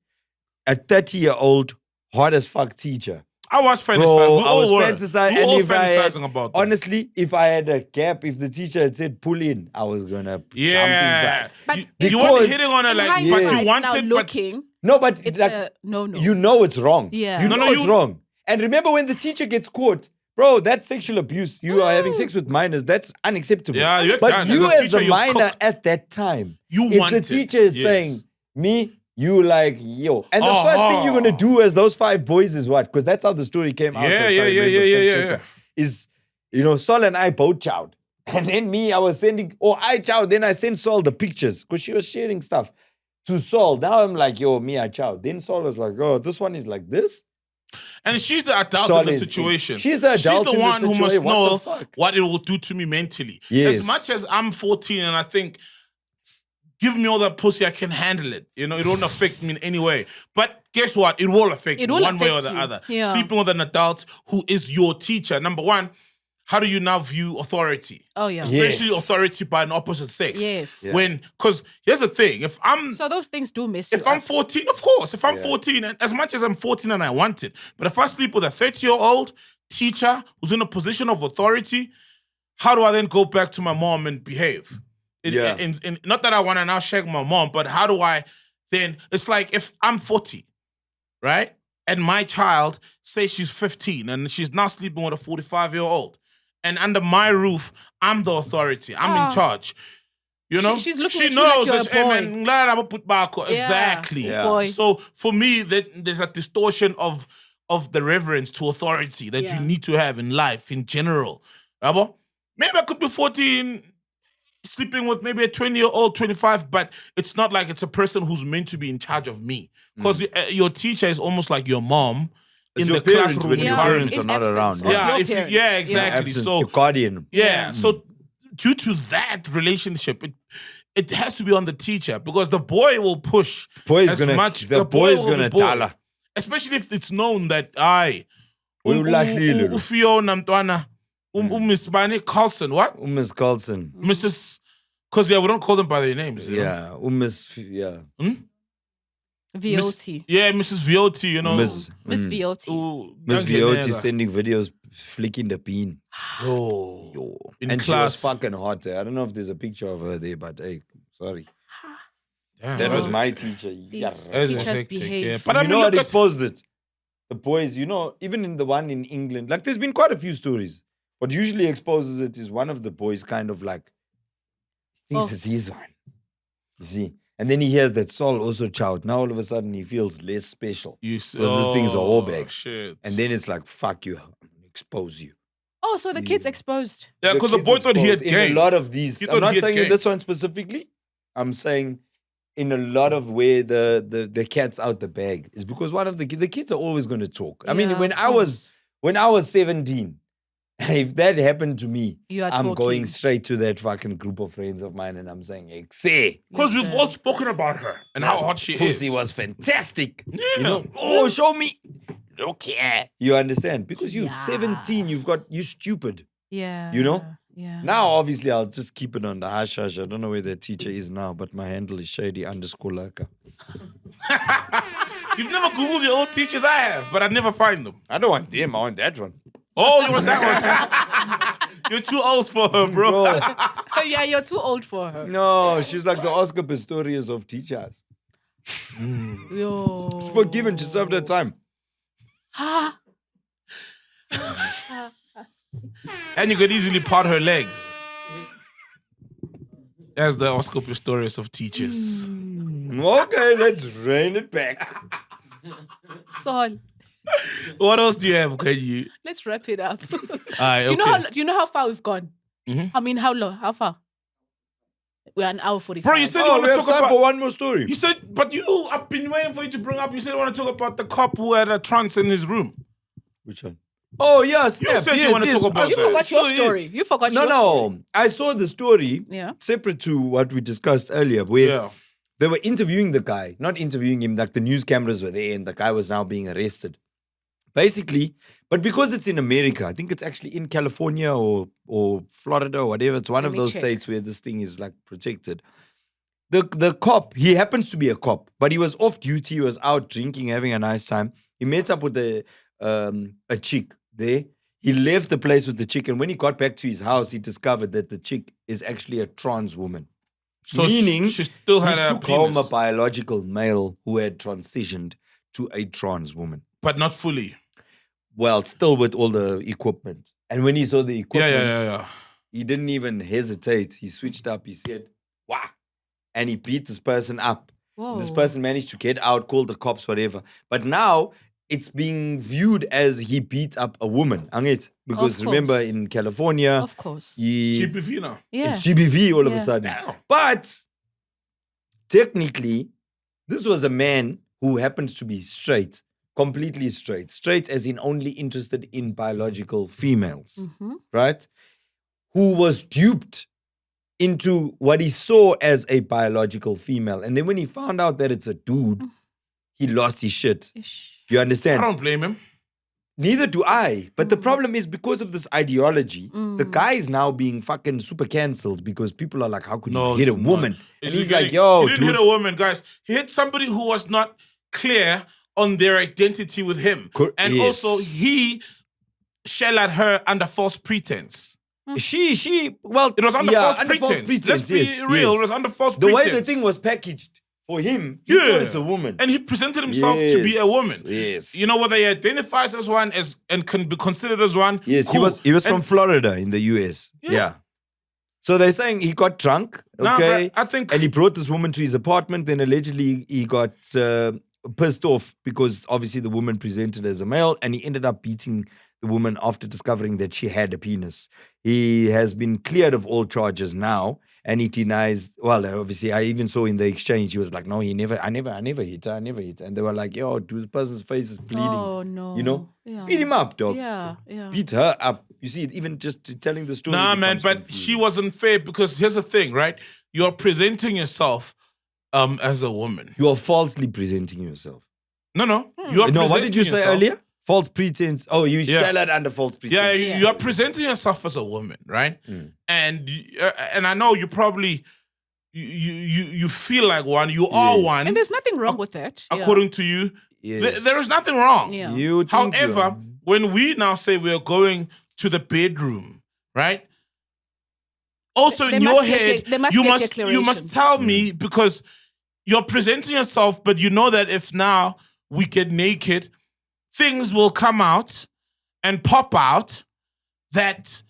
a 30-year-old hot as fuck teacher. I was fantasizing. Bro, We I all was were. fantasizing. We all And if I had, fantasizing about that. honestly, if I had a gap, if the teacher had said pull in, I was gonna jump Yeah. inside. But You it- weren't Because- hitting on her In like, but hindsight, you now wanted, but looking, No, but it's like, a no. you know it's wrong. Yeah. You No, know no, it's you- wrong. And remember when the teacher gets caught, bro, that's sexual abuse. You are having sex with minors. That's unacceptable. Yeah, yes, but as you a as teacher, the you're minor cooked. at that time, You if wanted. the teacher is Yes. saying, me, you like, yo. And the Oh, first thing you're going oh. to do as those 5 boys is what? Because that's how the story came out. Yeah, so if I yeah, remember, yeah, fact checker, is, you know, Sol and I both chowed. And then me, I was sending, I chowed. Then I sent Sol the pictures because she was sharing stuff to Sol. Now I'm like, yo, me, I chowed. Then Sol was like, oh, this one is like this. And she's the adult in Solid. the situation. She's the adult She's the in the one who must situation. What the know fuck? what it will do to me mentally. Yes. As much as I'm 14 and I think, give me all that pussy, I can handle it. You know, it won't affect me in any way. But guess what? It will affect It me will one way or affect the you. other. Yeah. Sleeping with an adult who is your teacher. Number one, how do you now view authority? Oh yeah. Yeah. Especially authority by an opposite sex. Yes. Yeah. When, because here's the thing, if I'm So those things do mess you If I'm up. 14, of course. If I'm 14, and as much as I'm 14 and I want it, but if I sleep with a 30-year-old teacher who's in a position of authority, how do I then go back to my mom and behave? Yeah. Not that I want to now shag my mom, but how do I then? It's like if I'm 40, right? And my child, say she's 15, and she's now sleeping with a 45-year-old. And under my roof, I'm the authority. I'm in charge. You know? She's looking she at you like knows you're a that, hey, boy. man, glad I'm put back. Exactly. Yeah. Boy. So for me, there's a distortion of the reverence to authority that Yeah. you need to have in life in general. Yabo? Maybe I could be 14, sleeping with maybe a 20-year-old, 25, but it's not like it's a person who's meant to be in charge of me. Because your teacher is almost like your mom It's in your the parents classroom when your environment. parents It's are not absence around. of Yeah, your if you- parents. yeah, exactly. Absence, So- your guardian. Yeah. So due to that relationship, it has to be on the teacher because the boy will push Boy's as gonna, much. the boy boy's will gonna be boy. tala. Especially if it's known that I Ulahlile lo. Fiona Mtwana, Miss Bani Carlson, what? Miss Carlson. Mrs. Because we don't call them by their names. you know? Yeah. Miss, yeah. VOT. Yeah, Mrs. Viotti, you know. Miss VOT. Miss Viotti Viotti sending videos flicking the bean. Oh. Yo. In And class. she was fucking hot. I don't know if there's a picture of her there, but hey, sorry. Damn. That was my teacher. These Yeah. That's teachers hectic, behave. yeah. But I You mean, know what look at, exposed it? The boys, you know, even in the one in England, like there's been quite a few stories. What usually exposes it is one of the boys kind of like thinks Oh. it's his one. You see? And then he hears that Saul also chowed. Now all of a sudden he feels less special. because this thing's a whole bag. Shit. And then it's like, fuck you, I'm gonna expose you. Oh, so the kid's exposed. yeah, because the kids boy thought he had exposed game. in a lot of these. He I'm thought not he had saying in game. this one specifically. I'm saying in a lot of where the cat's out the bag is because one of the kids are always going to talk. I mean, Yeah, when of I was 17, if that happened to me, You are I'm talking. going straight to that fucking group of friends of mine and I'm saying, hey, say, Because we've all spoken about her and how hot she pussy is. was fantastic. Yeah. You know, oh, show me. Okay. You understand? Because you're 17, you're stupid. Yeah. You know? Yeah. Now, obviously, I'll just keep it on the hush hush. I don't know where the teacher is now, but my handle is shady_laka. You've never Googled your old teachers? I have, but I never find them. I don't want them. I want that one. Oh, you want that one? You're too old for her, bro. Bro, Yeah, you're too old for her. no, she's like the Oscar Pistorius of teachers. Yo. She's forgiven. She served her time. Ah. And you could easily part her legs. As the Oscar Pistorius of teachers. Okay, let's rein it back. Sol, What else do you have? Can you? let's wrap it up. Alright, Do you know how far we've gone? Mhm. I mean, how long? How far? We're an hour 45. Bro, you said you Oh, want we to have talk time about. for one more story. You said, but I've been waiting for you to bring up. You said you want to talk about the cop who had a trance in his room. Which one? Oh, yes. You said you want to talk about you that. forgot your story. You forgot No, your story. no. I saw the story Yeah. separate to what we discussed earlier, where Yeah. they were interviewing the guy, not interviewing him, like the news cameras were there and the guy was now being arrested. Basically, but because it's in America, I think it's actually in California or Florida or whatever, it's one Let of me those check. states where this thing is like protected. The cop, he happens to be a cop, but he was off duty, he was out drinking, having a nice time. He met up with a chick there. He left the place with the chick, and when he got back to his house, he discovered that the chick is actually a trans woman. So Meaning, she still had he a took home a penis, biological male who had transitioned to a trans woman. but not fully. Well, still with all the equipment. And when he saw the equipment, Yeah. he didn't even hesitate. He switched up. He said, "Wow." And he beat this person up. Whoa. This person managed to get out, call the cops, whatever. But now it's being viewed as he beat up a woman. Angit? Because Of remember course. in California, Of course. he, GPV now. Yeah. it's GBV all of a Yeah. sudden. Damn. But technically, this was a man who happens to be straight, completely straight. Straight as in only interested in biological females, Mhm. right? Who was duped into what he saw as a biological female. And then when he found out that it's a dude, he lost his shit. Ish. You I understand? don't blame him. Neither do I. But the problem is because of this ideology, the guy is now being fucking super cancelled because people are like, how could you hit a it's not. woman? And Is he's he like, getting- yo, he didn't dude. hit a woman, guys. He hit somebody who was not clear on their identity with him, and Yes. also he shell at her under false pretense. Well, It was under yeah, false under pretense. Let's be yes, real. yes. It was under false The pretense. way the thing was packaged for him, he thought it's a woman. And he presented himself to be a woman. Yes. You know, whether he identifies as one and can be considered as one. Yes, cool. he was from And- Florida in the US. Yeah. Yeah. So they're saying he got drunk, Nah, okay? bruh, I think And he brought this woman to his apartment. Then allegedly he got pissed off because obviously the woman presented as a male, and he ended up beating the woman after discovering that she had a penis. He has been cleared of all charges now, and he denies. Well, obviously, I even saw in the exchange he was like, "No, I never hit her. I never hit her." And they were like, "Yo, dude, this person's face is bleeding. Oh, no. You know, Yeah. beat him up, dog. Yeah. Yeah. Beat her up. You see, even just telling the story. Nah, man, becomes but confusing. she wasn't fair because here's the thing, right? You're presenting yourself as a woman. You are falsely presenting yourself. No, you are. No, what did you presenting say yourself- earlier? False pretense. Oh, you Yeah. shell out under false pretense. Yeah, Yeah. you are presenting yourself as a woman, right? Mm. And I know you probably you feel like one. You are Yes. one, And there's nothing wrong with that. Yeah. according to you. Yes. There is nothing wrong. Yeah. You think you However, are. when we now say we're going to the bedroom, right? Also There in must your be a head, there must you be a must declaration. tell me because you're presenting yourself, but you know that if now we get naked, things will come out and pop out that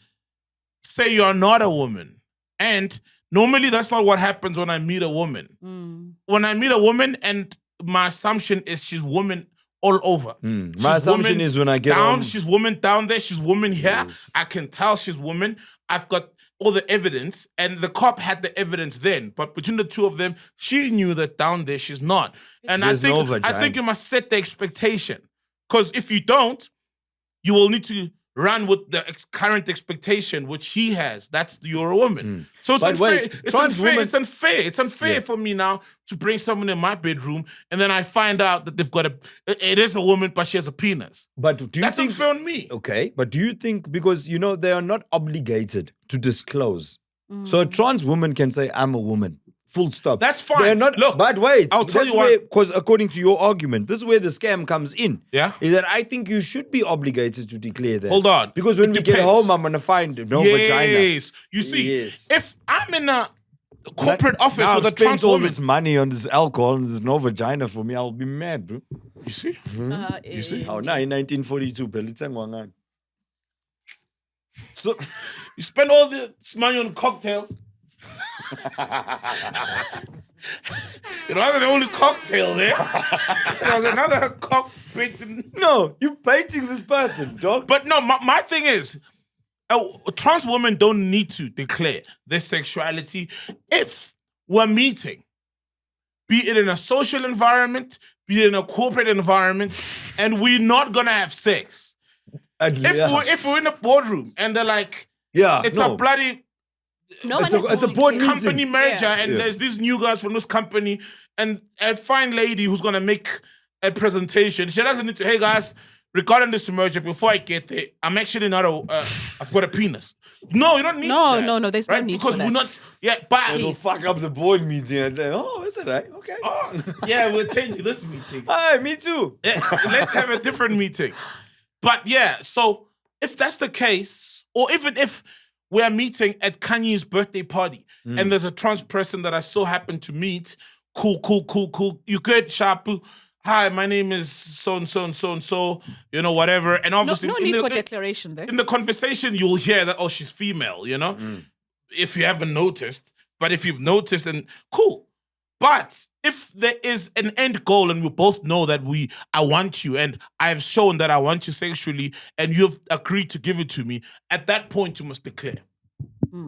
say you're not a woman. And normally that's not what happens when I meet a woman. Mm. When I meet a woman, and my assumption is she's woman all over. My She's assumption woman is when I get down, home, she's woman down there, she's woman here. Yes. I can tell she's woman. I've got all the evidence, and the cop had the evidence then. But between the two of them, she knew that down there she's not. And There's no I vagina. think you must set the expectation. Because if you don't, you will need to run with the current expectation which he has. That's you're a woman. So it's But unfair. wait, It's trans unfair. women- It's unfair. It's unfair Yeah. for me now to bring someone in my bedroom and then I find out that they've got it is a woman, but she has a penis. but do you That's think? unfair on me. Okay, but do you think because they are not obligated to disclose? So a trans woman can say, "I'm a woman," Full stop. That's fine. They're not. Look, but wait, I'll tell you what. Because according to your argument, this is where the scam comes in. Yeah. Is that I think you should be obligated to declare that. Hold on. Because when It we get depends. home, I'm gonna find no vagina. Yes. You see, Yes. if I'm in a corporate office Now with a I've spent trans all woman, this money on this alcohol and there's no vagina for me, I'll be mad, bro. you see, You see? Oh, now in 1942, so you spend all this money on cocktails. It wasn't the only cocktail there. There was another cockpit. no, you baiting this person, dog. But no, my thing is, trans women don't need to declare their sexuality if we're meeting, be it in a social environment, be it in a corporate environment, and we're not gonna have sex. If we're in a boardroom and they're like, it's a bloody No It's one a- has it's a to board declare. company merger, and Yeah. there's these new guys from this company, and a fine lady who's gonna make a presentation. She doesn't need to. Hey guys, regarding this merger, before I get there, I'm actually not I've got a penis. No, you don't need No, that, no, there's no right? need because for we're that. not. Yeah, but It'll fuck up the board meeting and say, oh, is it right? Okay. yeah, we're changing this meeting. Hi, me too. Yeah, let's have a different meeting. But yeah, so if that's the case, or even if we're meeting at Kanye's birthday party and there's a trans person that I so happen to meet, cool. You good, Shapu? Hi, my name is so, you know, whatever. And No, obviously, no need for declaration there. in the conversation, you'll hear that, oh, she's female, you know? If you haven't noticed. But if you've noticed, then cool. But if there is an end goal and we both know that I want you and I've shown that I want you sexually and you've agreed to give it to me, at that point you must declare.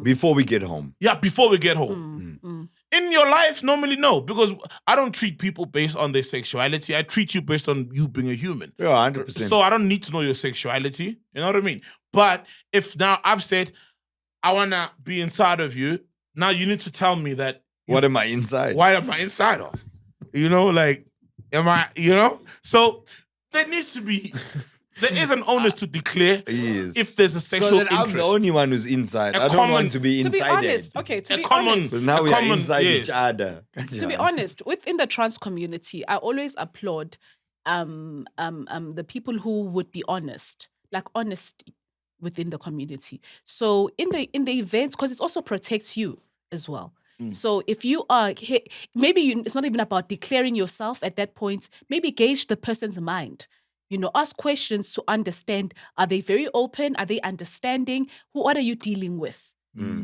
Before we get home. Yeah, before we get home. In your life, normally no, because I don't treat people based on their sexuality. I treat you based on you being a human. Yeah, 100%. So I don't need to know your sexuality. You know what I mean? But if now I've said, I want to be inside of you, now you need to tell me that. What am I inside? What am I inside of? You know, like, am I, you know? So there needs to be, there is an onus to declare Yes. if there's a sexual so that interest. I'm the only one who's inside. A I don't common- want to be To inside be honest, okay, to A be common- honest, Because now a we are common- inside yes. each other. to be honest, within the trans community, I always applaud the people who would be honest, like honesty within the community. So in the events, because it also protects you as well. So if you are maybe it's not even about declaring yourself at that point. Maybe gauge the person's mind. You know, ask questions to understand. Are they very open? Are they understanding? What are you dealing with?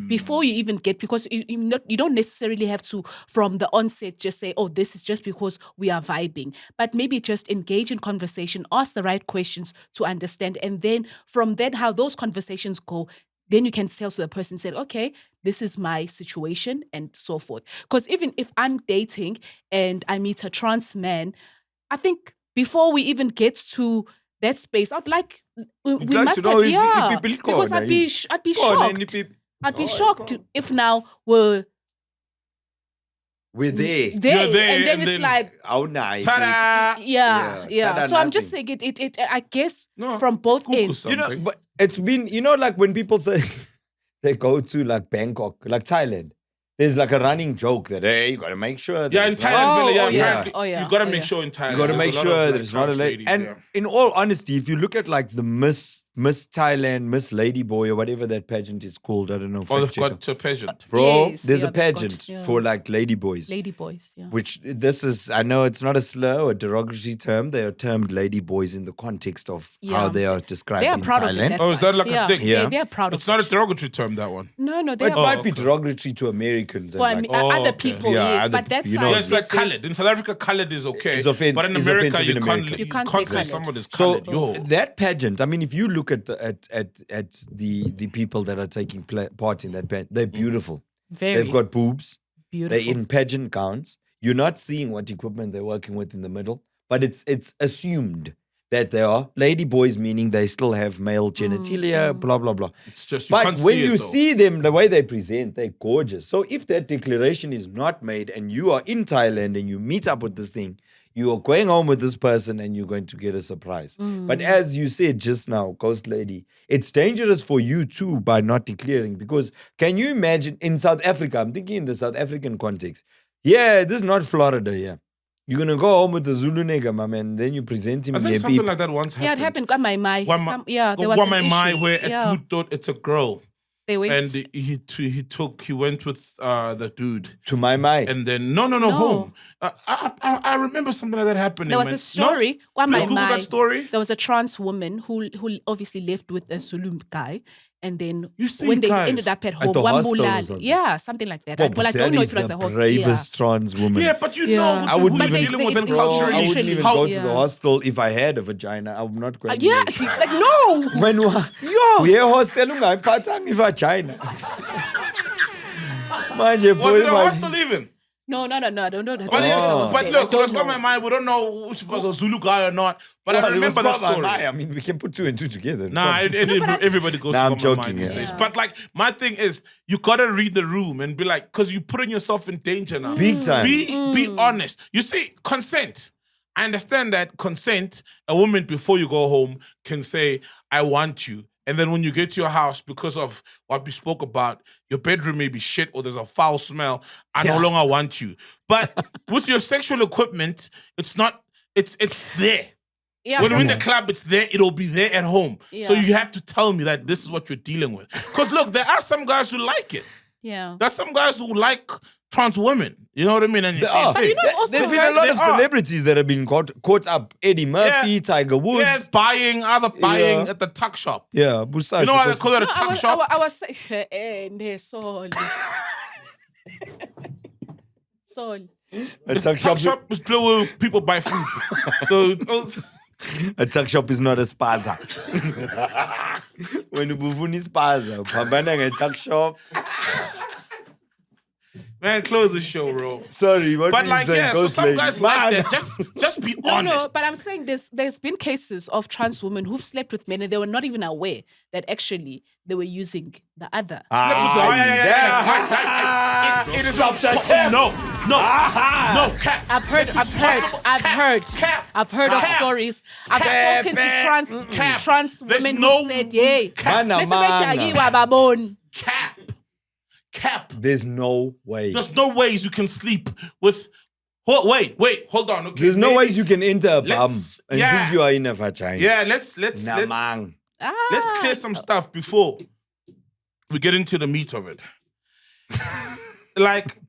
Before you even get, because you don't necessarily have to, from the onset, just say, oh, this is just because we are vibing. But maybe just engage in conversation, ask the right questions to understand. And then from then, how those conversations go, then you can tell to the person, say, okay, this is my situation and so forth. Because even if I'm dating and I meet a trans man, I think before we even get to that space, I'd like, we like must to know have, if yeah, people because corner, I'd be shocked. I'd be shocked if now we're We're there. there, You're there, and then and it's then- like, Oh, nice. Ta-da! yeah. tada, So I'm just nothing. saying it I guess No, from both Google ends. something. You know, but it's been, you know, like when people say they go to like Bangkok, like Thailand, there's like a running joke that, hey, you got to make sure that Yeah, in it's not- Thailand, Oh, yeah, yeah. apparently, Oh, yeah. you gotta Oh, make yeah. sure in Thailand. You got to there's make a lot sure of, that like, it's not a trans lady. ladies, And yeah. in all honesty, if you look at like the Miss Thailand, Miss Ladyboy, or whatever that pageant is called, I don't know. Oh, fact they've checker. got a pageant. Bro, Yes, there's yeah, a they've got- pageant yeah. for like ladyboys. Lady boys, yeah. Which this is, I know it's not a slur or a derogatory term. They are termed ladyboys in the context of how Yeah. they are described They are in proud Thailand. of it. That's Oh, is that like a yeah. thing? Yeah. They're proud It's of not a it. derogatory term, that one. No, But they're it might be okay. derogatory to Americans. And for like, Oh, other okay. people, Yeah, yes. other But that's people, you know, Yeah, it's like Yes. colored. In South Africa, colored is okay. It's offensive- but in it's America, offensive you in can't, America. You can't say say colored. someone is so colored. Yo. that pageant, I mean, if you look at the people that are taking part in that pageant, they're beautiful. very They've got boobs. beautiful. They're in pageant gowns. You're not seeing what equipment they're working with in the middle, but it's assumed that they are lady boys, meaning they still have male genitalia, blah blah blah. It's just, you But can't when see it, you though. see them, the way they present, they're gorgeous. So if that declaration is not made and you are in Thailand and you meet up with this thing, You are going home with this person and you're going to get a surprise. But as you said just now, Ghost Lady, it's dangerous for you too by not declaring. Because can you imagine in South Africa, I'm thinking in the South African context, yeah, this is not Florida, yeah. You're going to go home with the Zulu nigga, my man, and then you present him I in think your something people. like that once happened. Yeah, it happened. There was an issue. Where a Yeah. dude thought it's a girl. They went. And he went with the dude. To my mind. And then, no, home. I remember something like that happening. There was man. a story. No? Google that story. There was a trans woman who obviously left with a Zulu guy. And then You see, when they guys, ended up at home, the hostel or Wambulala. something. Yeah, something like that. Well, Well, I that don't know is if it was the a hostel. bravest trans woman. Yeah, but you Yeah. know, I wouldn't who even you're dealing with them they- Bro, I culturally. wouldn't even How- go to yeah. the hostel if I had a vagina. I'm not going Yeah, like no. When Yo. uye hostel ungayiphathanga ivagina. Manje Was it a boy, hostel even? No, I don't know. But, That's yeah, what I was but saying. look, I don't it's got my know. mind. We don't know if it was a Zulu guy or not. But well, I it was remember that Baba story. and I mean, we can put 2 and 2 together. Nah, everybody goes Nah, to I'm Baba joking, Mind these yeah. days. Yeah. But like, my thing is, you gotta read the room and be like, because you're putting yourself in danger now. Big time. Be honest. You see, consent. I understand that consent, a woman before you go home can say, I want you. And then when you get to your house, because of what we spoke about, your bedroom may be shit or there's a foul smell, I no longer want you. But with your sexual equipment, it's not, it's there. Yeah. When we're in the club, it's there. It'll be there at home. So Yeah. you have to tell me that this is what you're dealing with. Because look, there are some guys who like it. Yeah. There's some guys who like trans women. You know what I mean? And There are. But you know, There- also There's been a lot there of are. celebrities that have been caught up. Eddie Murphy, Yeah. Tiger Woods. yes, buying Yeah. at the tuck shop. Yeah, Busashi. You know why they call it a No, tuck shop? I was saying, sorry. Sorry. a This tuck tuck shop. shop is playing where people buy food. So it's also, A tuck shop is not a spaza. When you bufuni spaza, pambana a tuck shop. man, close the show, bro. Sorry, what But we like, saying, yeah, so Ghost some Lady? guys like Man. that. Just be No, honest. but I'm saying there's been cases of trans women who've slept with men and they were not even aware that actually they were using the other. It is no, cap. I've heard of stories. I've spoken to trans There's women no who said, "Yay, Mana, mana. Cap. There's no way. There's no ways you can sleep with. Wait, hold on. Okay, There's no maybe- ways you can enter a bum Let's- and yeah. think you are in a vagina. Yeah, let's Namang. clear some stuff before we get into the meat of it. Like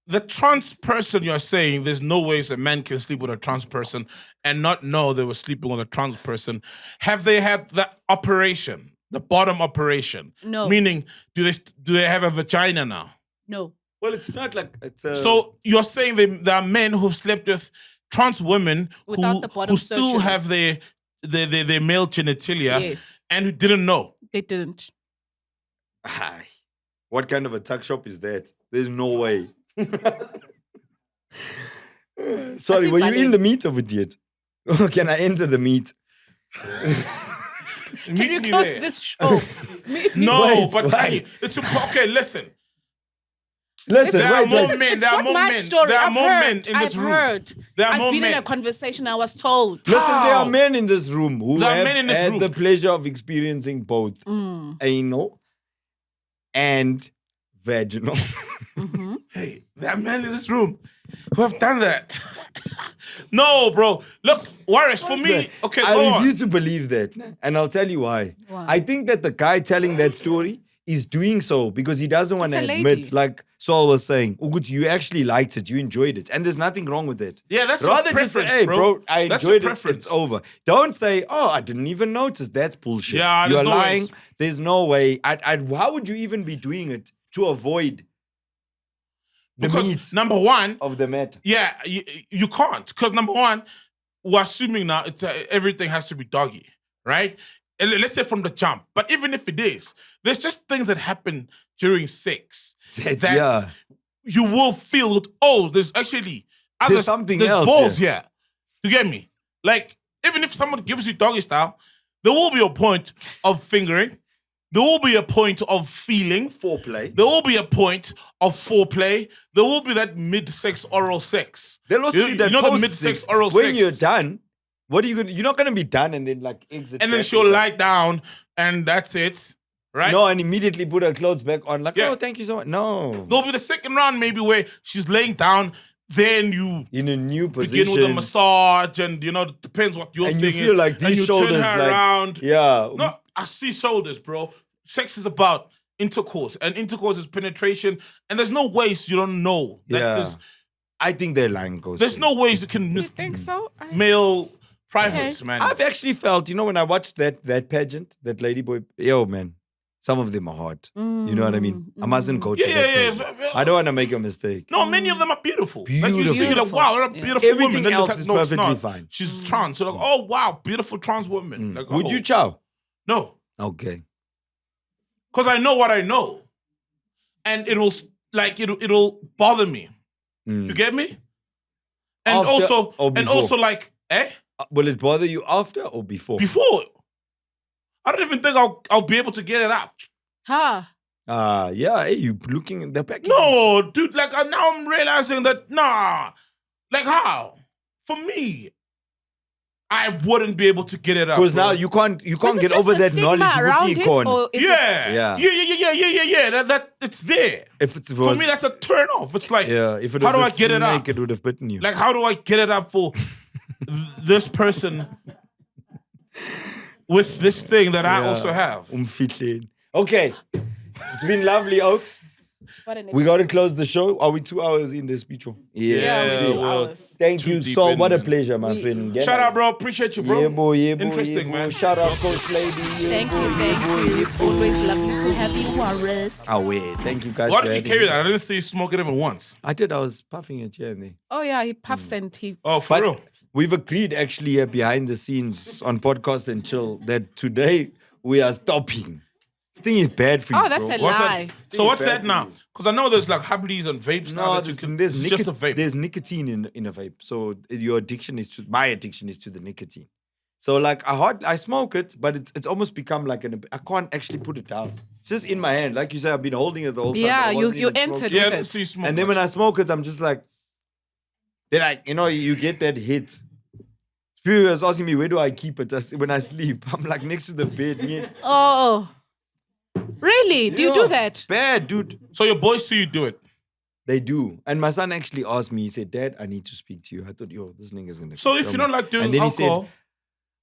the trans person you're saying, there's no ways a man can sleep with a trans person and not know they were sleeping with a trans person. Have they had that operation, the bottom operation? No. Meaning, do they have a vagina now? No. Well, it's not like it's a. So you're saying there are men who've slept with trans women Without the bottom who still surgery. have their male genitalia Yes. and who didn't know. They didn't. Aye. What kind of a tuck shop is that? There's no way. Sorry, were you in the meat of it yet? Can I enter the meat? Can you close this show? No, Wait, but why? can you, it's okay. Listen, Listen, there are wait, more wait. men. It's There are not more my men. story. There are I've more men heard. in this I've room. heard. There are I've more been in men. a conversation. I was told. Listen, there How? are men in this room who There are have men in this had room. the pleasure of experiencing both anal and vaginal. Hey, there are men in this room who have done that. No, bro. Look, Waris, for me, okay, go I on. refuse to believe that, and I'll tell you why. Why? I think that the guy telling that story is doing so because he doesn't want to It's a admit, lady. like Saul was saying, Ugut, you actually liked it, you enjoyed it, and there's nothing wrong with it. Yeah, that's your Rather just say, preference, hey, bro. I That's your enjoyed it, preference. it's over. Don't say, oh, I didn't even notice. That's bullshit. Yeah, You're there's no lying. ways. There's no way. How would you even be doing it to avoid the because meat number one, of the matter? yeah, you can't. Because number one, we're assuming now everything has to be doggy, right? And let's say from the jump. But even if it is, there's just things that happen during sex that yeah. you will feel, oh, there's actually There's something there's else, balls yeah. here. You get me? Like, even if someone gives you doggy style, there will be a point of fingering. There will be a point of feeling. Foreplay. There will be a point of foreplay. There will be that mid-sex oral sex. There'll also be that the post mid-sex sex. oral When sex. you're done, what are you gonna? You're not gonna be done and then like exit. And then back she'll and lie down and that's it. Right? No, and immediately put her clothes back on. Like, Yeah. oh, thank you so much. No, There'll be the second round maybe where she's laying down. Then you in a new position. begin with a massage and, it depends what your and thing you feel is. like and these you shoulders, turn her like, around. yeah. No, I see shoulders, bro. Sex is about intercourse, and intercourse is penetration. And there's no ways you don't know. That Yeah. I think they're lying, Ghost. There's no ways you can You miss think so? male privates, Okay. man. I've actually felt, when I watched that pageant, that ladyboy, yo, man, some of them are hot. You know what I mean? I mustn't go to Yeah, that yeah, pageant. yeah. I don't want to make a mistake. No, many of them are beautiful. Like you Beautiful. see, you're like, wow, what a beautiful Everything woman. Then else it's is like, no, it's perfectly not. fine. She's trans. So like, oh wow, beautiful trans woman. Like, Would oh. you chow? No, Okay. because I know what I know, and it'll bother me. You get me? And After also, or and before? also, like, Will it bother you after or before? before. I don't even think I'll be able to get it out. Ha. Yeah, hey, you looking in the package? No, dude. Like now I'm realizing that like how? For me, I wouldn't be able to get it out. Because bro. now you can't Is get it just over the that stigma knowledge. around With it, econ. or is it- Yeah. That it's there. If it For was, me, that's a turn off. It's like, if it how was do a I get it snake, out? it would have bitten you. Like, how do I get it up for this person with this thing that I also have? Umfihleni. Okay, it's been lovely, Oaks. What an We got to close the show. Are we 2 hours in this speech? Yeah, Yeah, we're 2 well, hours. Thank Too you, deep Sol. in, What a man. pleasure, my friend. Shout out, bro. Appreciate you, bro. Yeah, boy. Interesting, man. Shout out, Coach Lady. Thank you. It's always lovely to have you, Warris. Oh, wait. Thank you, guys. Why for did you having carry me. that? I didn't see you smoke it even once. I did. I was puffing it here and there. Oh yeah, he puffs and he. Oh, for real? We've agreed actually behind the scenes on Podcast and Chill that today we are stopping. This thing is bad for you. Oh, that's bro. a What's lie. that? So what's bad that for now? you. Because I know there's like Hablis and vapes now No, that you can. there's It's just a vape. There's nicotine in a vape. So your addiction is to my addiction is to the nicotine. So like I smoke it, but it's almost become like I can't actually put it down. It's just in my hand. Like you said, I've been holding it the whole time. Yeah, but I you wasn't even entered smoking. Yeah, I with didn't it. see you smoke. And then when I smoke it, I'm just like, then you get that hit. People was asking me, where do I keep it? When I sleep, I'm like next to the bed. Yeah. Oh, really? Do you do that? Bad, dude. So your boys see you do it. They do. And my son actually asked me, he said, Dad, I need to speak to you. I thought, yo, this nigga's going to So if you don't like doing And then he alcohol, said,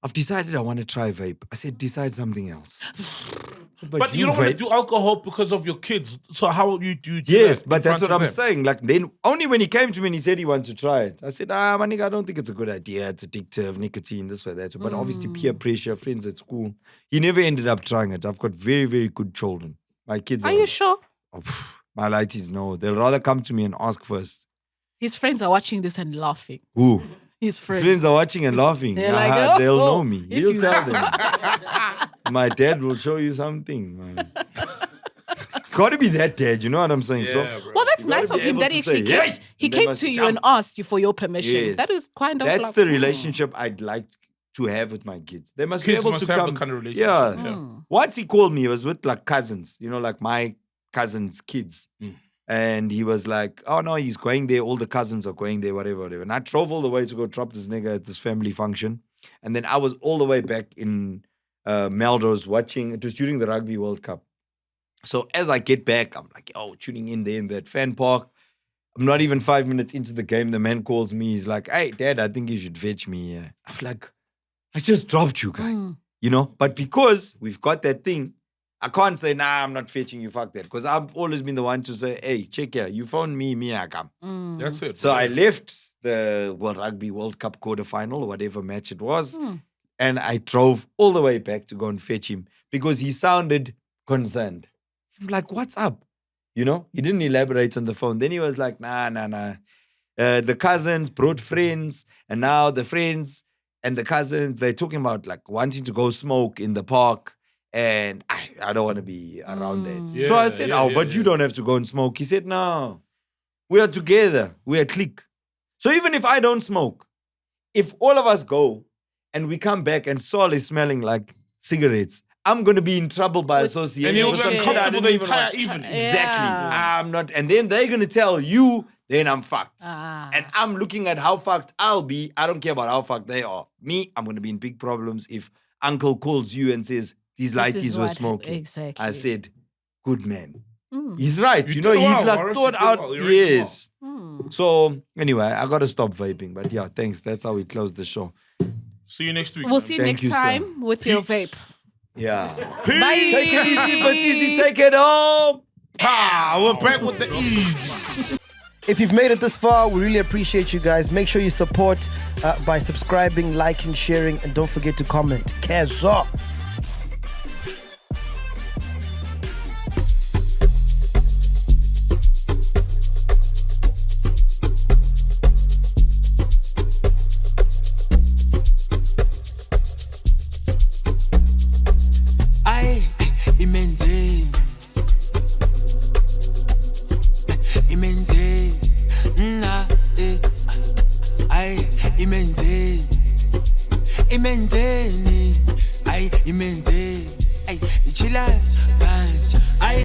I've decided I want to try vape. I said, decide something else. but you don't want to vape? do alcohol because of your kids. So how would you do Yes, that but in that's front what of I'm them? saying. Like then, only when he came to me and he said he wants to try it. I said, my nigga, I don't think it's a good idea. It's addictive, nicotine, this way, that. But obviously peer pressure, friends at school. He never ended up trying it. I've got very, very good children. My kids Are you sure? My lighties know. They'll rather come to me and ask first. His friends are watching this and laughing. Who? His His friends. friends are watching and laughing. They're like, they'll oh, know me. if He'll you- tell them. My dad will show you something, man. Gotta be that dad, you know what I'm saying? Yeah, So bro. Well, that's You gotta nice of be him able that to he actually say, came, "Hey!" he And they came must to you jump. and asked you for your permission. Yes. That is kind of that's like, the relationship I'd like to have with my kids. They must be Kids able must to have come. the kind of relationship. Yeah. Yeah. Once he called me, it was with like cousins, like my cousins' kids. And he was like, oh no, he's going there. All the cousins are going there, whatever. And I drove all the way to go drop this nigga at this family function. And then I was all the way back in Melrose watching. It was during the Rugby World Cup. So as I get back, I'm like, tuning in there in that fan park. I'm not even 5 minutes into the game. The man calls me. He's like, hey, Dad, I think you should fetch me. I'm like, I just dropped you, guy. But because we've got that thing, I can't say, nah, I'm not fetching you, fuck that. Because I've always been the one to say, hey, check here, you phone me, I come. That's it. So I left the Rugby World Cup quarterfinal or whatever match it was. And I drove all the way back to go and fetch him because he sounded concerned. I'm like, what's up? He didn't elaborate on the phone. Then he was like, nah. The cousins brought friends. And now the friends and the cousins, they're talking about like wanting to go smoke in the park. And I don't want to be around that. So I said, but you don't have to go and smoke. He said, no, we are together. We are clique. So even if I don't smoke, if all of us go and we come back and Saul is smelling like cigarettes, I'm going to be in trouble by association. And you'll with be some shit I uncomfortable the didn't even entire want. evening. Exactly. Yeah. I'm not. And then they're going to tell you, then I'm fucked. Ah. And I'm looking at how fucked I'll be. I don't care about how fucked they are. Me, I'm going to be in big problems if uncle calls you and says, these This is lighties were what- smoking. exactly. I said, good man. Mm. He's right. You You know, did he well, like Morris. thought You did out. well. You really did Yes. Mm. So anyway, I got to stop vaping. But yeah, thanks. That's how we close the show. See you next week. We'll man. see you Thank next you, sir. time with your vape. Yeah. Peace. Take it easy, but easy. Take it home. We're back with the easy. If you've made it this far, we really appreciate you guys. Make sure you support by subscribing, liking, sharing, and don't forget to comment. Cash up. Ay, imenzeni. Imenzeni. Ay, imenzeni. Imenzeni. Ay, imenzeni. Ay, chillers, punch. Ay.